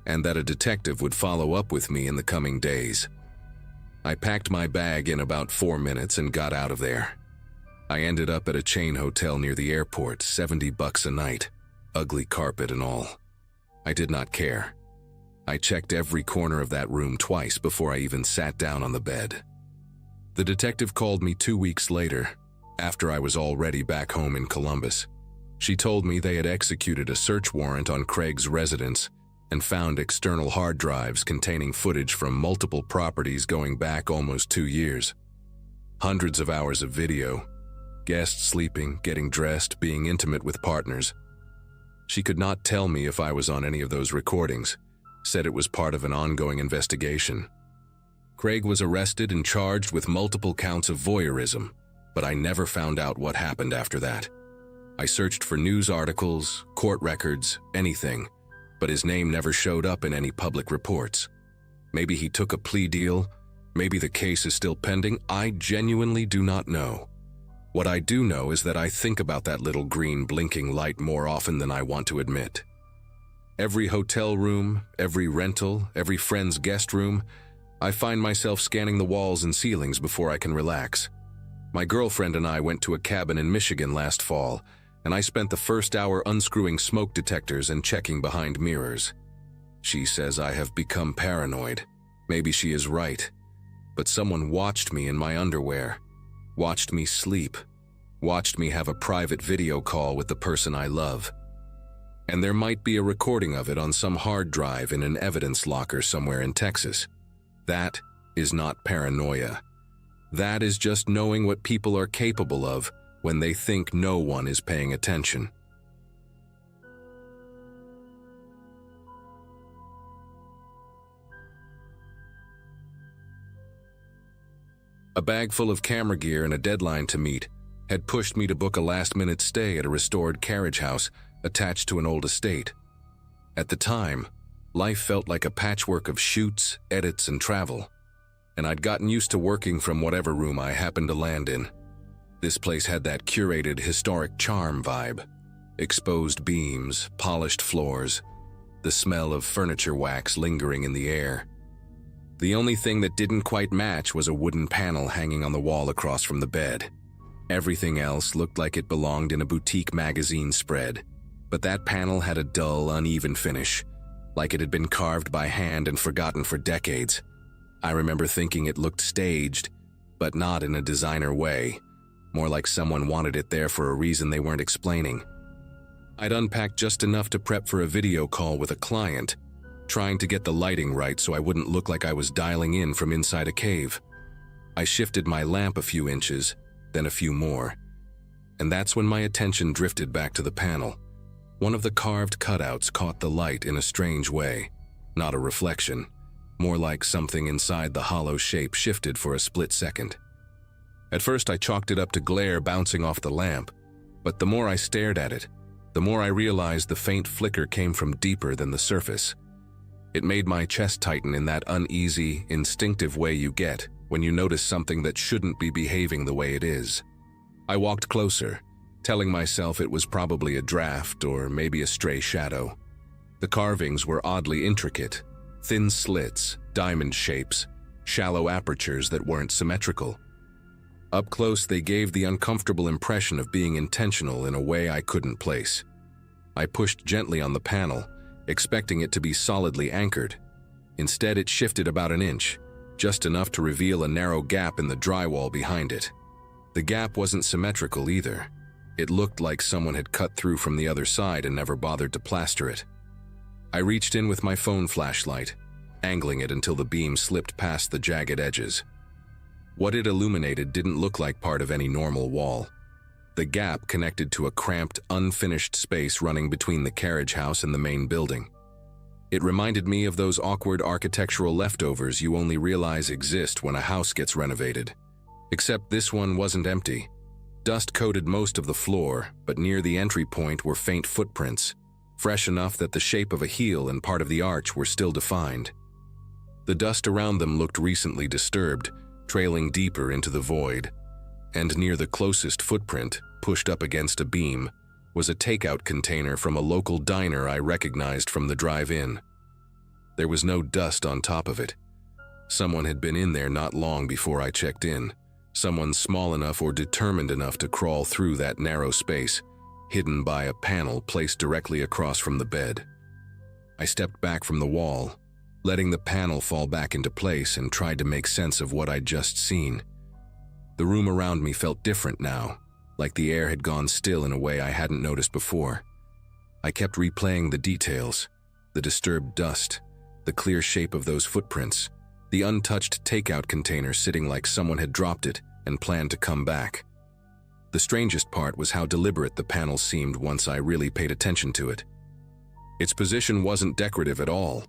and that a detective would follow up with me in the coming days. I packed my bag in about 4 minutes and got out of there. I ended up at a chain hotel near the airport, $70 a night, ugly carpet and all. I did not care. I checked every corner of that room twice before I even sat down on the bed. The detective called me 2 weeks later, after I was already back home in Columbus. She told me they had executed a search warrant on Craig's residence and found external hard drives containing footage from multiple properties going back almost 2 years. Hundreds of hours of video, guests sleeping, getting dressed, being intimate with partners. She could not tell me if I was on any of those recordings, said it was part of an ongoing investigation. Craig was arrested and charged with multiple counts of voyeurism, but I never found out what happened after that. I searched for news articles, court records, anything, but his name never showed up in any public reports. Maybe he took a plea deal, maybe the case is still pending. I genuinely do not know. What I do know is that I think about that little green blinking light more often than I want to admit. Every hotel room, every rental, every friend's guest room, I find myself scanning the walls and ceilings before I can relax. My girlfriend and I went to a cabin in Michigan last fall, and I spent the first hour unscrewing smoke detectors and checking behind mirrors. She says I have become paranoid. Maybe she is right. But someone watched me in my underwear, watched me sleep, watched me have a private video call with the person I love. And there might be a recording of it on some hard drive in an evidence locker somewhere in Texas. That is not paranoia. That is just knowing what people are capable of when they think no one is paying attention. A bag full of camera gear and a deadline to meet had pushed me to book a last-minute stay at a restored carriage house attached to an old estate. At the time, life felt like a patchwork of shoots, edits, and travel, and I'd gotten used to working from whatever room I happened to land in. This place had that curated historic charm vibe. Exposed beams, polished floors, the smell of furniture wax lingering in the air. The only thing that didn't quite match was a wooden panel hanging on the wall across from the bed. Everything else looked like it belonged in a boutique magazine spread, but that panel had a dull, uneven finish, like it had been carved by hand and forgotten for decades. I remember thinking it looked staged, but not in a designer way. More like someone wanted it there for a reason they weren't explaining. I'd unpacked just enough to prep for a video call with a client, trying to get the lighting right so I wouldn't look like I was dialing in from inside a cave. I shifted my lamp a few inches, then a few more, and that's when my attention drifted back to the panel. One of the carved cutouts caught the light in a strange way, not a reflection, more like something inside the hollow shape shifted for a split second. At first I chalked it up to glare bouncing off the lamp, but the more I stared at it, the more I realized the faint flicker came from deeper than the surface. It made my chest tighten in that uneasy, instinctive way you get when you notice something that shouldn't be behaving the way it is. I walked closer, telling myself it was probably a draft or maybe a stray shadow. The carvings were oddly intricate, thin slits, diamond shapes, shallow apertures that weren't symmetrical. Up close, they gave the uncomfortable impression of being intentional in a way I couldn't place. I pushed gently on the panel, expecting it to be solidly anchored. Instead, it shifted about an inch, just enough to reveal a narrow gap in the drywall behind it. The gap wasn't symmetrical either. It looked like someone had cut through from the other side and never bothered to plaster it. I reached in with my phone flashlight, angling it until the beam slipped past the jagged edges. What it illuminated didn't look like part of any normal wall. The gap connected to a cramped, unfinished space running between the carriage house and the main building. It reminded me of those awkward architectural leftovers you only realize exist when a house gets renovated. Except this one wasn't empty. Dust coated most of the floor, but near the entry point were faint footprints, fresh enough that the shape of a heel and part of the arch were still defined. The dust around them looked recently disturbed, trailing deeper into the void. And near the closest footprint, pushed up against a beam, was a takeout container from a local diner I recognized from the drive-in. There was no dust on top of it. Someone had been in there not long before I checked in. Someone small enough or determined enough to crawl through that narrow space, hidden by a panel placed directly across from the bed. I stepped back from the wall, letting the panel fall back into place, and tried to make sense of what I'd just seen. The room around me felt different now, like the air had gone still in a way I hadn't noticed before. I kept replaying the details, the disturbed dust, the clear shape of those footprints, the untouched takeout container sitting like someone had dropped it and planned to come back. The strangest part was how deliberate the panel seemed once I really paid attention to it. Its position wasn't decorative at all.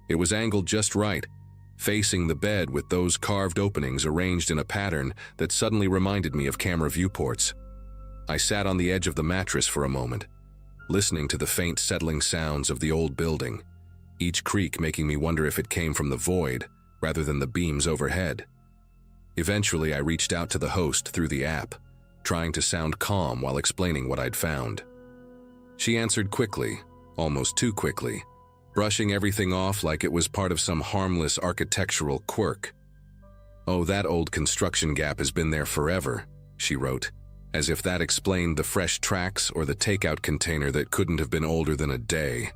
It was angled just right, facing the bed with those carved openings arranged in a pattern that suddenly reminded me of camera viewports. I sat on the edge of the mattress for a moment, listening to the faint settling sounds of the old building, each creak making me wonder if it came from the void rather than the beams overhead. Eventually, I reached out to the host through the app, trying to sound calm while explaining what I'd found. She answered quickly, almost too quickly, brushing everything off like it was part of some harmless architectural quirk. "Oh, that old construction gap has been there forever," she wrote, as if that explained the fresh tracks or the takeout container that couldn't have been older than a day.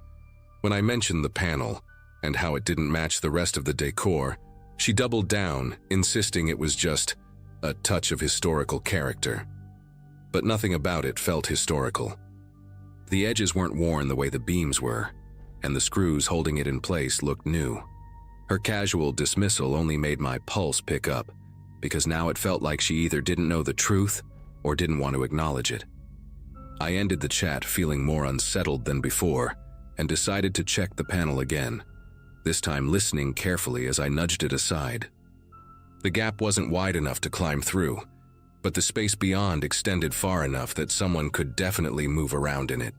When I mentioned the panel and how it didn't match the rest of the decor, she doubled down, insisting it was just a touch of historical character. But nothing about it felt historical. The edges weren't worn the way the beams were, and the screws holding it in place looked new. Her casual dismissal only made my pulse pick up, because now it felt like she either didn't know the truth or didn't want to acknowledge it. I ended the chat feeling more unsettled than before, and decided to check the panel again, this time listening carefully as I nudged it aside. The gap wasn't wide enough to climb through, but the space beyond extended far enough that someone could definitely move around in it.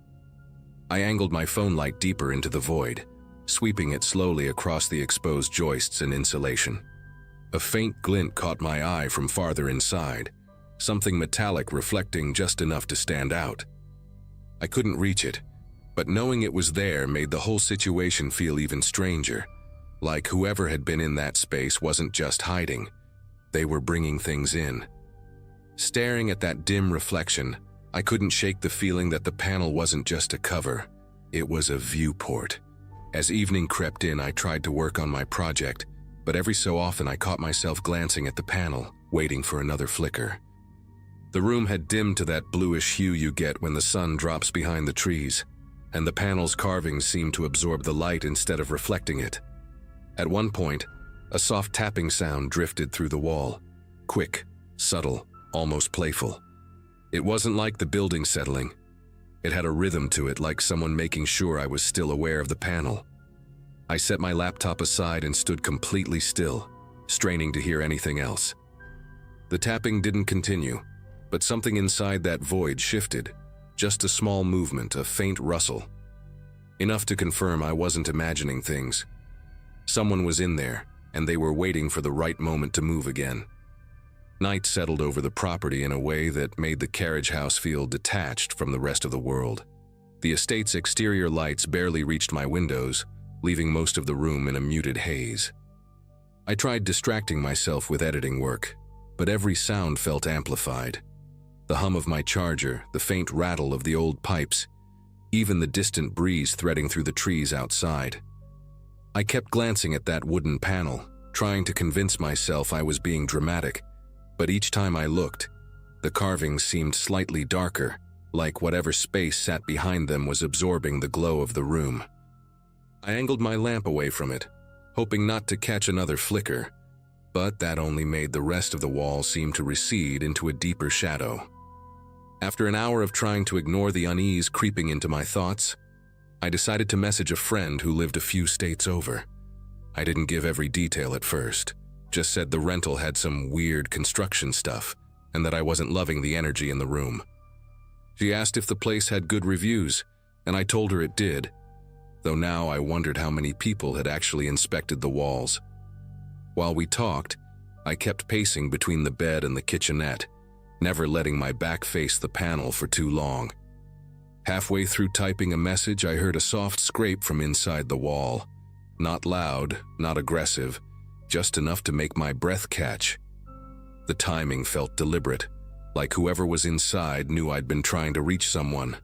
I angled my phone light deeper into the void, sweeping it slowly across the exposed joists and insulation. A faint glint caught my eye from farther inside, something metallic reflecting just enough to stand out. I couldn't reach it, but knowing it was there made the whole situation feel even stranger, like whoever had been in that space wasn't just hiding, they were bringing things in. Staring at that dim reflection, I couldn't shake the feeling that the panel wasn't just a cover, it was a viewport. As evening crept in, I tried to work on my project, but every so often I caught myself glancing at the panel, waiting for another flicker. The room had dimmed to that bluish hue you get when the sun drops behind the trees, and the panel's carvings seemed to absorb the light instead of reflecting it. At one point, a soft tapping sound drifted through the wall, quick, subtle, almost playful. It wasn't like the building settling. It had a rhythm to it, like someone making sure I was still aware of the panel. I set my laptop aside and stood completely still, straining to hear anything else. The tapping didn't continue, but something inside that void shifted, just a small movement, a faint rustle. Enough to confirm I wasn't imagining things. Someone was in there, and they were waiting for the right moment to move again. Night settled over the property in a way that made the carriage house feel detached from the rest of the world. The estate's exterior lights barely reached my windows, leaving most of the room in a muted haze. I tried distracting myself with editing work, but every sound felt amplified. The hum of my charger, the faint rattle of the old pipes, even the distant breeze threading through the trees outside. I kept glancing at that wooden panel, trying to convince myself I was being dramatic, but each time I looked, the carvings seemed slightly darker, like whatever space sat behind them was absorbing the glow of the room. I angled my lamp away from it, hoping not to catch another flicker, but that only made the rest of the wall seem to recede into a deeper shadow. After an hour of trying to ignore the unease creeping into my thoughts, I decided to message a friend who lived a few states over. I didn't give every detail at first, just said the rental had some weird construction stuff and that I wasn't loving the energy in the room. She asked if the place had good reviews, and I told her it did, though now I wondered how many people had actually inspected the walls. While we talked, I kept pacing between the bed and the kitchenette, never letting my back face the panel for too long. Halfway through typing a message, I heard a soft scrape from inside the wall. Not loud, not aggressive, just enough to make my breath catch. The timing felt deliberate, like whoever was inside knew I'd been trying to reach someone.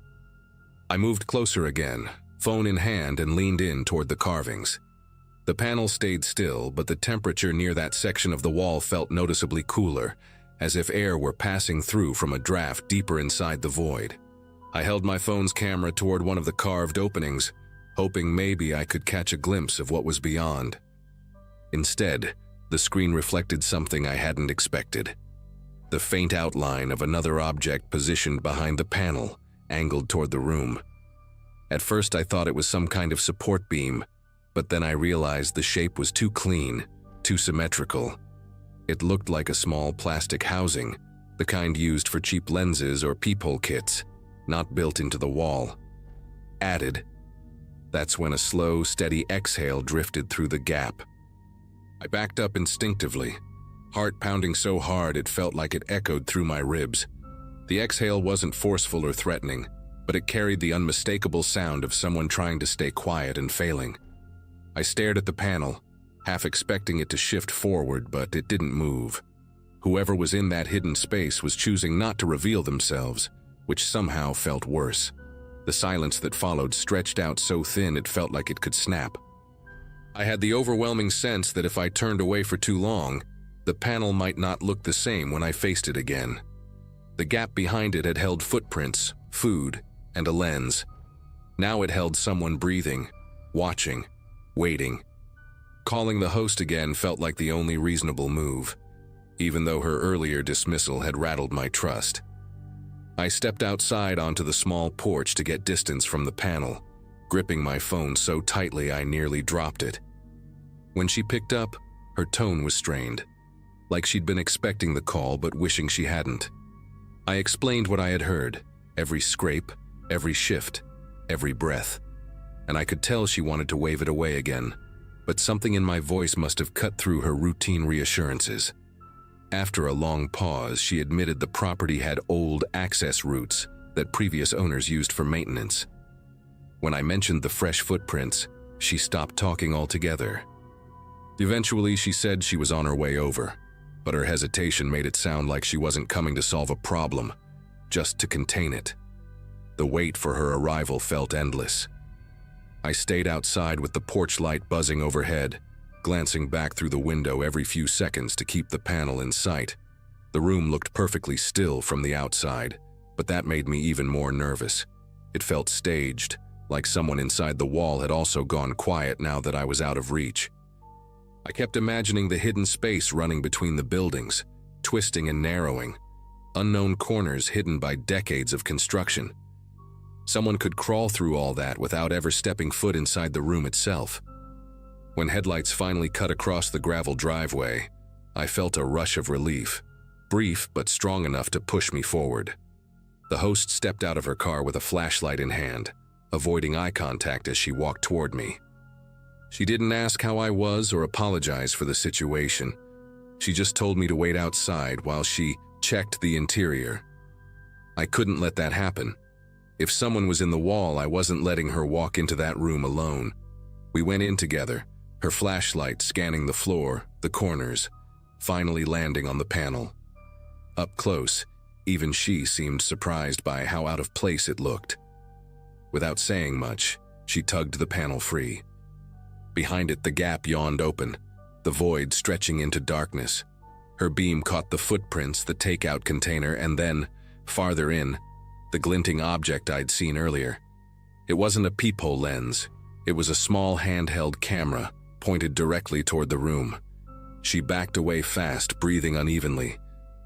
I moved closer again, phone in hand, and leaned in toward the carvings. The panel stayed still, but the temperature near that section of the wall felt noticeably cooler, as if air were passing through from a draft deeper inside the void. I held my phone's camera toward one of the carved openings, hoping maybe I could catch a glimpse of what was beyond. Instead, the screen reflected something I hadn't expected. The faint outline of another object positioned behind the panel, angled toward the room. At first I thought it was some kind of support beam, but then I realized the shape was too clean, too symmetrical. It looked like a small plastic housing, the kind used for cheap lenses or peephole kits, not built into the wall. Added. That's when a slow, steady exhale drifted through the gap. I backed up instinctively, heart pounding so hard it felt like it echoed through my ribs. The exhale wasn't forceful or threatening, but it carried the unmistakable sound of someone trying to stay quiet and failing. I stared at the panel, half expecting it to shift forward, but it didn't move. Whoever was in that hidden space was choosing not to reveal themselves, which somehow felt worse. The silence that followed stretched out so thin it felt like it could snap. I had the overwhelming sense that if I turned away for too long, the panel might not look the same when I faced it again. The gap behind it had held footprints, food, and a lens. Now it held someone breathing, watching, waiting. Calling the host again felt like the only reasonable move, even though her earlier dismissal had rattled my trust. I stepped outside onto the small porch to get distance from the panel, gripping my phone so tightly I nearly dropped it. When she picked up, her tone was strained, like she'd been expecting the call but wishing she hadn't. I explained what I had heard, every scrape, every shift, every breath, and I could tell she wanted to wave it away again, but something in my voice must have cut through her routine reassurances. After a long pause, she admitted the property had old access routes that previous owners used for maintenance. When I mentioned the fresh footprints, she stopped talking altogether. Eventually, she said she was on her way over, but her hesitation made it sound like she wasn't coming to solve a problem, just to contain it. The wait for her arrival felt endless. I stayed outside with the porch light buzzing overhead, glancing back through the window every few seconds to keep the panel in sight. The room looked perfectly still from the outside, but that made me even more nervous. It felt staged, like someone inside the wall had also gone quiet now that I was out of reach. I kept imagining the hidden space running between the buildings, twisting and narrowing, unknown corners hidden by decades of construction. Someone could crawl through all that without ever stepping foot inside the room itself. When headlights finally cut across the gravel driveway, I felt a rush of relief, brief but strong enough to push me forward. The host stepped out of her car with a flashlight in hand, avoiding eye contact as she walked toward me. She didn't ask how I was or apologize for the situation. She just told me to wait outside while she checked the interior. I couldn't let that happen. If someone was in the wall, I wasn't letting her walk into that room alone. We went in together, her flashlight scanning the floor, the corners, finally landing on the panel. Up close, even she seemed surprised by how out of place it looked. Without saying much, she tugged the panel free. Behind it, the gap yawned open, the void stretching into darkness. Her beam caught the footprints, the takeout container, and then, farther in, the glinting object I'd seen earlier. It wasn't a peephole lens. It was a small handheld camera, pointed directly toward the room. She backed away fast, breathing unevenly,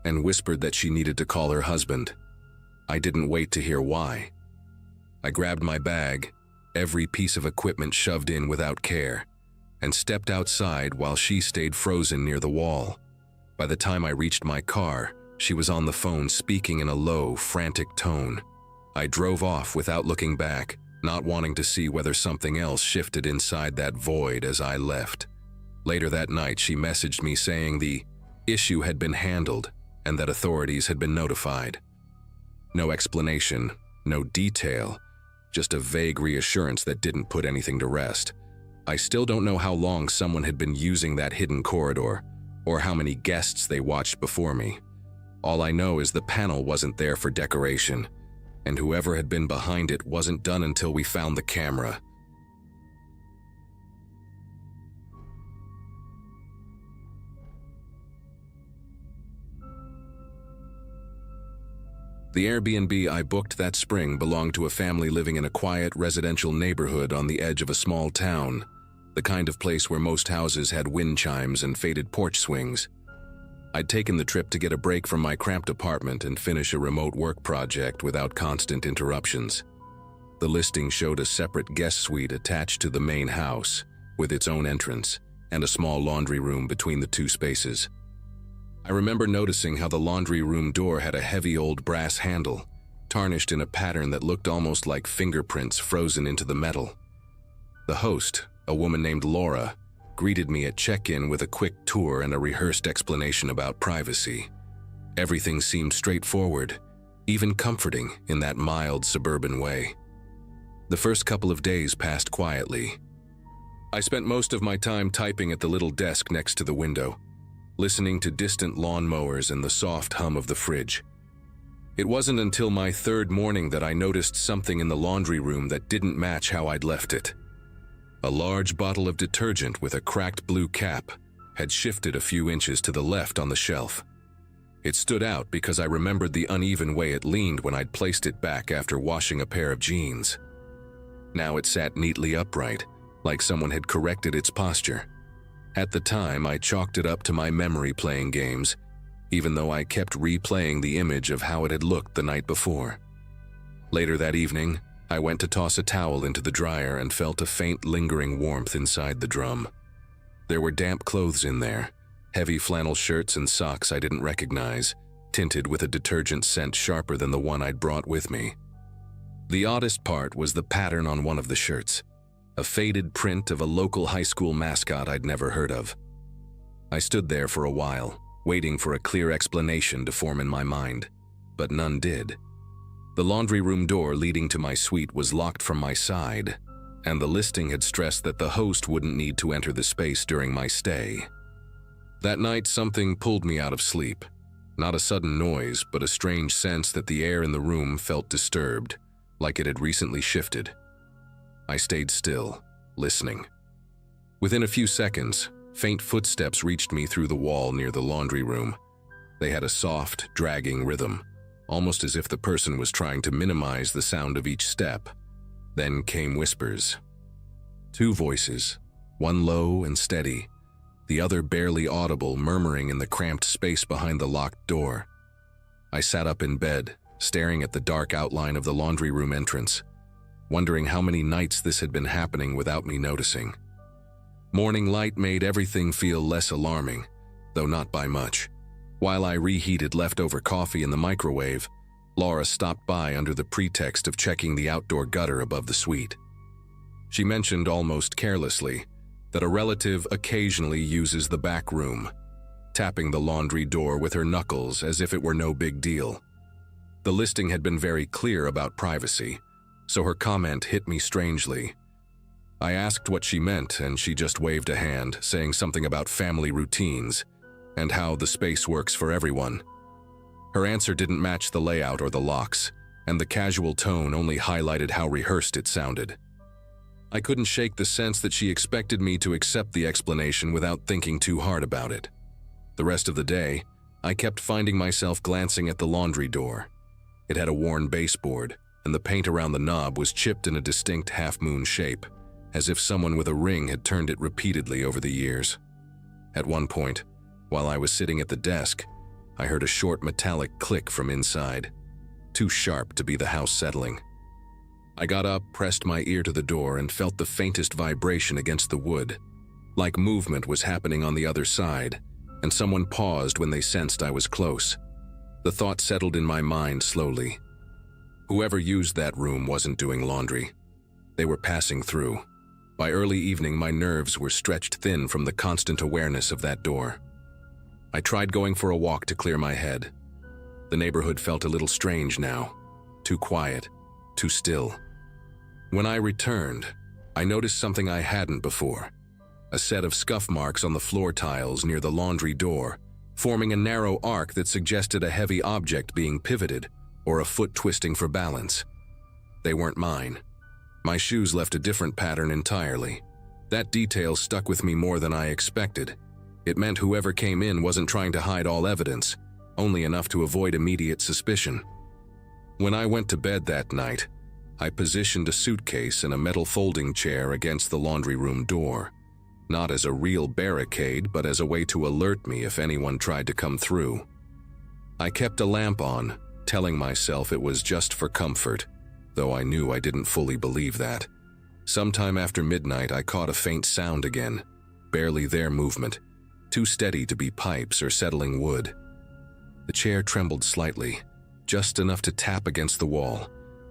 and whispered that she needed to call her husband. I didn't wait to hear why. I grabbed my bag, every piece of equipment shoved in without care, and stepped outside while she stayed frozen near the wall. By the time I reached my car, she was on the phone speaking in a low, frantic tone. I drove off without looking back, not wanting to see whether something else shifted inside that void as I left. Later that night, she messaged me saying the issue had been handled and that authorities had been notified. No explanation, no detail, just a vague reassurance that didn't put anything to rest. I still don't know how long someone had been using that hidden corridor, or how many guests they watched before me. All I know is the panel wasn't there for decoration, and whoever had been behind it wasn't done until we found the camera. The Airbnb I booked that spring belonged to a family living in a quiet residential neighborhood on the edge of a small town, the kind of place where most houses had wind chimes and faded porch swings. I'd taken the trip to get a break from my cramped apartment and finish a remote work project without constant interruptions. The listing showed a separate guest suite attached to the main house, with its own entrance, and a small laundry room between the two spaces. I remember noticing how the laundry room door had a heavy old brass handle, tarnished in a pattern that looked almost like fingerprints frozen into the metal. The host, a woman named Laura, greeted me at check-in with a quick tour and a rehearsed explanation about privacy. Everything seemed straightforward, even comforting in that mild suburban way. The first couple of days passed quietly. I spent most of my time typing at the little desk next to the window, listening to distant lawnmowers and the soft hum of the fridge. It wasn't until my third morning that I noticed something in the laundry room that didn't match how I'd left it. A large bottle of detergent with a cracked blue cap had shifted a few inches to the left on the shelf. It stood out because I remembered the uneven way it leaned when I'd placed it back after washing a pair of jeans. Now it sat neatly upright, like someone had corrected its posture. At the time, I chalked it up to my memory playing games, even though I kept replaying the image of how it had looked the night before. Later that evening, I went to toss a towel into the dryer and felt a faint lingering warmth inside the drum. There were damp clothes in there, heavy flannel shirts and socks I didn't recognize, tinted with a detergent scent sharper than the one I'd brought with me. The oddest part was the pattern on one of the shirts, a faded print of a local high school mascot I'd never heard of. I stood there for a while, waiting for a clear explanation to form in my mind, but none did. The laundry room door leading to my suite was locked from my side, and the listing had stressed that the host wouldn't need to enter the space during my stay. That night, something pulled me out of sleep. Not a sudden noise, but a strange sense that the air in the room felt disturbed, like it had recently shifted. I stayed still, listening. Within a few seconds, faint footsteps reached me through the wall near the laundry room. They had a soft, dragging rhythm, almost as if the person was trying to minimize the sound of each step. Then came whispers. Two voices, one low and steady, the other barely audible, murmuring in the cramped space behind the locked door. I sat up in bed, staring at the dark outline of the laundry room entrance, wondering how many nights this had been happening without me noticing. Morning light made everything feel less alarming, though not by much. While I reheated leftover coffee in the microwave, Laura stopped by under the pretext of checking the outdoor gutter above the suite. She mentioned almost carelessly that a relative occasionally uses the back room, tapping the laundry door with her knuckles as if it were no big deal. The listing had been very clear about privacy, so her comment hit me strangely. I asked what she meant, and she just waved a hand, saying something about family routines and how the space works for everyone. Her answer didn't match the layout or the locks, and the casual tone only highlighted how rehearsed it sounded. I couldn't shake the sense that she expected me to accept the explanation without thinking too hard about it. The rest of the day, I kept finding myself glancing at the laundry door. It had a worn baseboard, and the paint around the knob was chipped in a distinct half-moon shape, as if someone with a ring had turned it repeatedly over the years. At one point, while I was sitting at the desk, I heard a short metallic click from inside, too sharp to be the house settling. I got up, pressed my ear to the door, and felt the faintest vibration against the wood, like movement was happening on the other side, and someone paused when they sensed I was close. The thought settled in my mind slowly. Whoever used that room wasn't doing laundry. They were passing through. By early evening, my nerves were stretched thin from the constant awareness of that door. I tried going for a walk to clear my head. The neighborhood felt a little strange now, too quiet, too still. When I returned, I noticed something I hadn't before. A set of scuff marks on the floor tiles near the laundry door, forming a narrow arc that suggested a heavy object being pivoted or a foot twisting for balance. They weren't mine. My shoes left a different pattern entirely. That detail stuck with me more than I expected. It meant whoever came in wasn't trying to hide all evidence, only enough to avoid immediate suspicion. When I went to bed that night, I positioned a suitcase and a metal folding chair against the laundry room door, not as a real barricade, but as a way to alert me if anyone tried to come through. I kept a lamp on, telling myself it was just for comfort, though I knew I didn't fully believe that. Sometime after midnight, I caught a faint sound again, barely their movement, too steady to be pipes or settling wood. The chair trembled slightly, just enough to tap against the wall,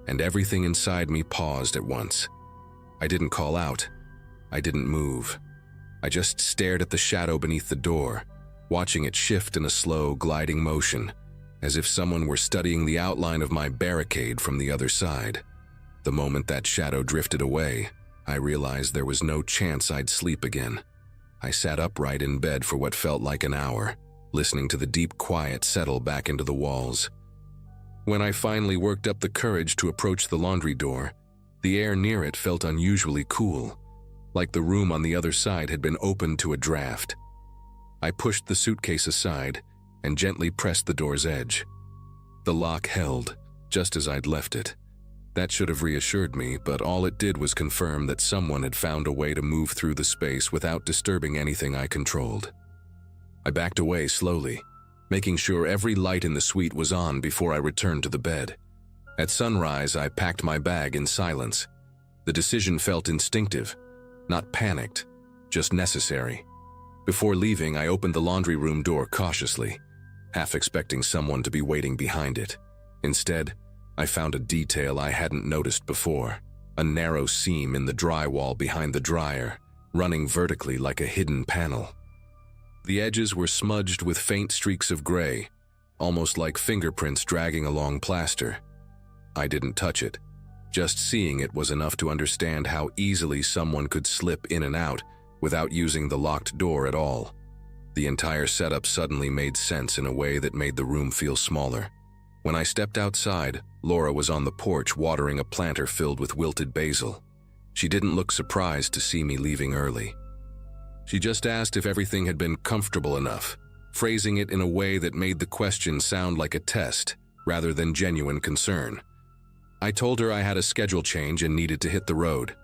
and everything inside me paused at once. I didn't call out. I didn't move. I just stared at the shadow beneath the door, watching it shift in a slow, gliding motion, as if someone were studying the outline of my barricade from the other side. The moment that shadow drifted away, I realized there was no chance I'd sleep again. I sat upright in bed for what felt like an hour, listening to the deep quiet settle back into the walls. When I finally worked up the courage to approach the laundry door, the air near it felt unusually cool, like the room on the other side had been opened to a draft. I pushed the suitcase aside and gently pressed the door's edge. The lock held, just as I'd left it. That should have reassured me, but all it did was confirm that someone had found a way to move through the space without disturbing anything I controlled. I backed away slowly, making sure every light in the suite was on before I returned to the bed. At sunrise, I packed my bag in silence. The decision felt instinctive, not panicked, just necessary. Before leaving, I opened the laundry room door cautiously, half expecting someone to be waiting behind it. Instead, I found a detail I hadn't noticed before, a narrow seam in the drywall behind the dryer, running vertically like a hidden panel. The edges were smudged with faint streaks of gray, almost like fingerprints dragging along plaster. I didn't touch it. Just seeing it was enough to understand how easily someone could slip in and out without using the locked door at all. The entire setup suddenly made sense in a way that made the room feel smaller. When I stepped outside, Laura was on the porch watering a planter filled with wilted basil. She didn't look surprised to see me leaving early. She just asked if everything had been comfortable enough, phrasing it in a way that made the question sound like a test rather than genuine concern. I told her I had a schedule change and needed to hit the road.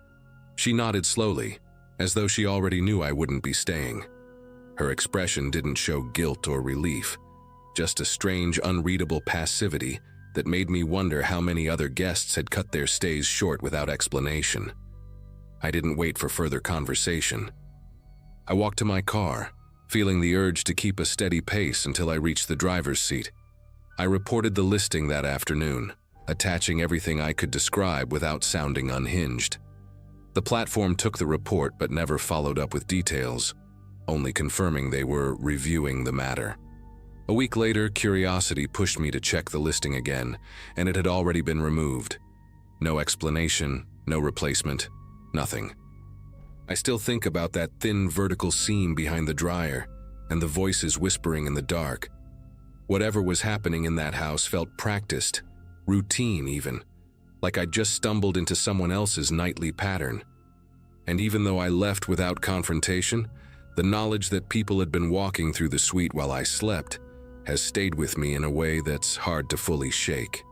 She nodded slowly, as though she already knew I wouldn't be staying. Her expression didn't show guilt or relief, just a strange, unreadable passivity that made me wonder how many other guests had cut their stays short without explanation. I didn't wait for further conversation. I walked to my car, feeling the urge to keep a steady pace until I reached the driver's seat. I reported the listing that afternoon, attaching everything I could describe without sounding unhinged. The platform took the report but never followed up with details, only confirming they were reviewing the matter. A week later, curiosity pushed me to check the listing again, and it had already been removed. No explanation, no replacement, nothing. I still think about that thin vertical seam behind the dryer and the voices whispering in the dark. Whatever was happening in that house felt practiced, routine even, like I'd just stumbled into someone else's nightly pattern. And even though I left without confrontation, the knowledge that people had been walking through the suite while I slept has stayed with me in a way that's hard to fully shake.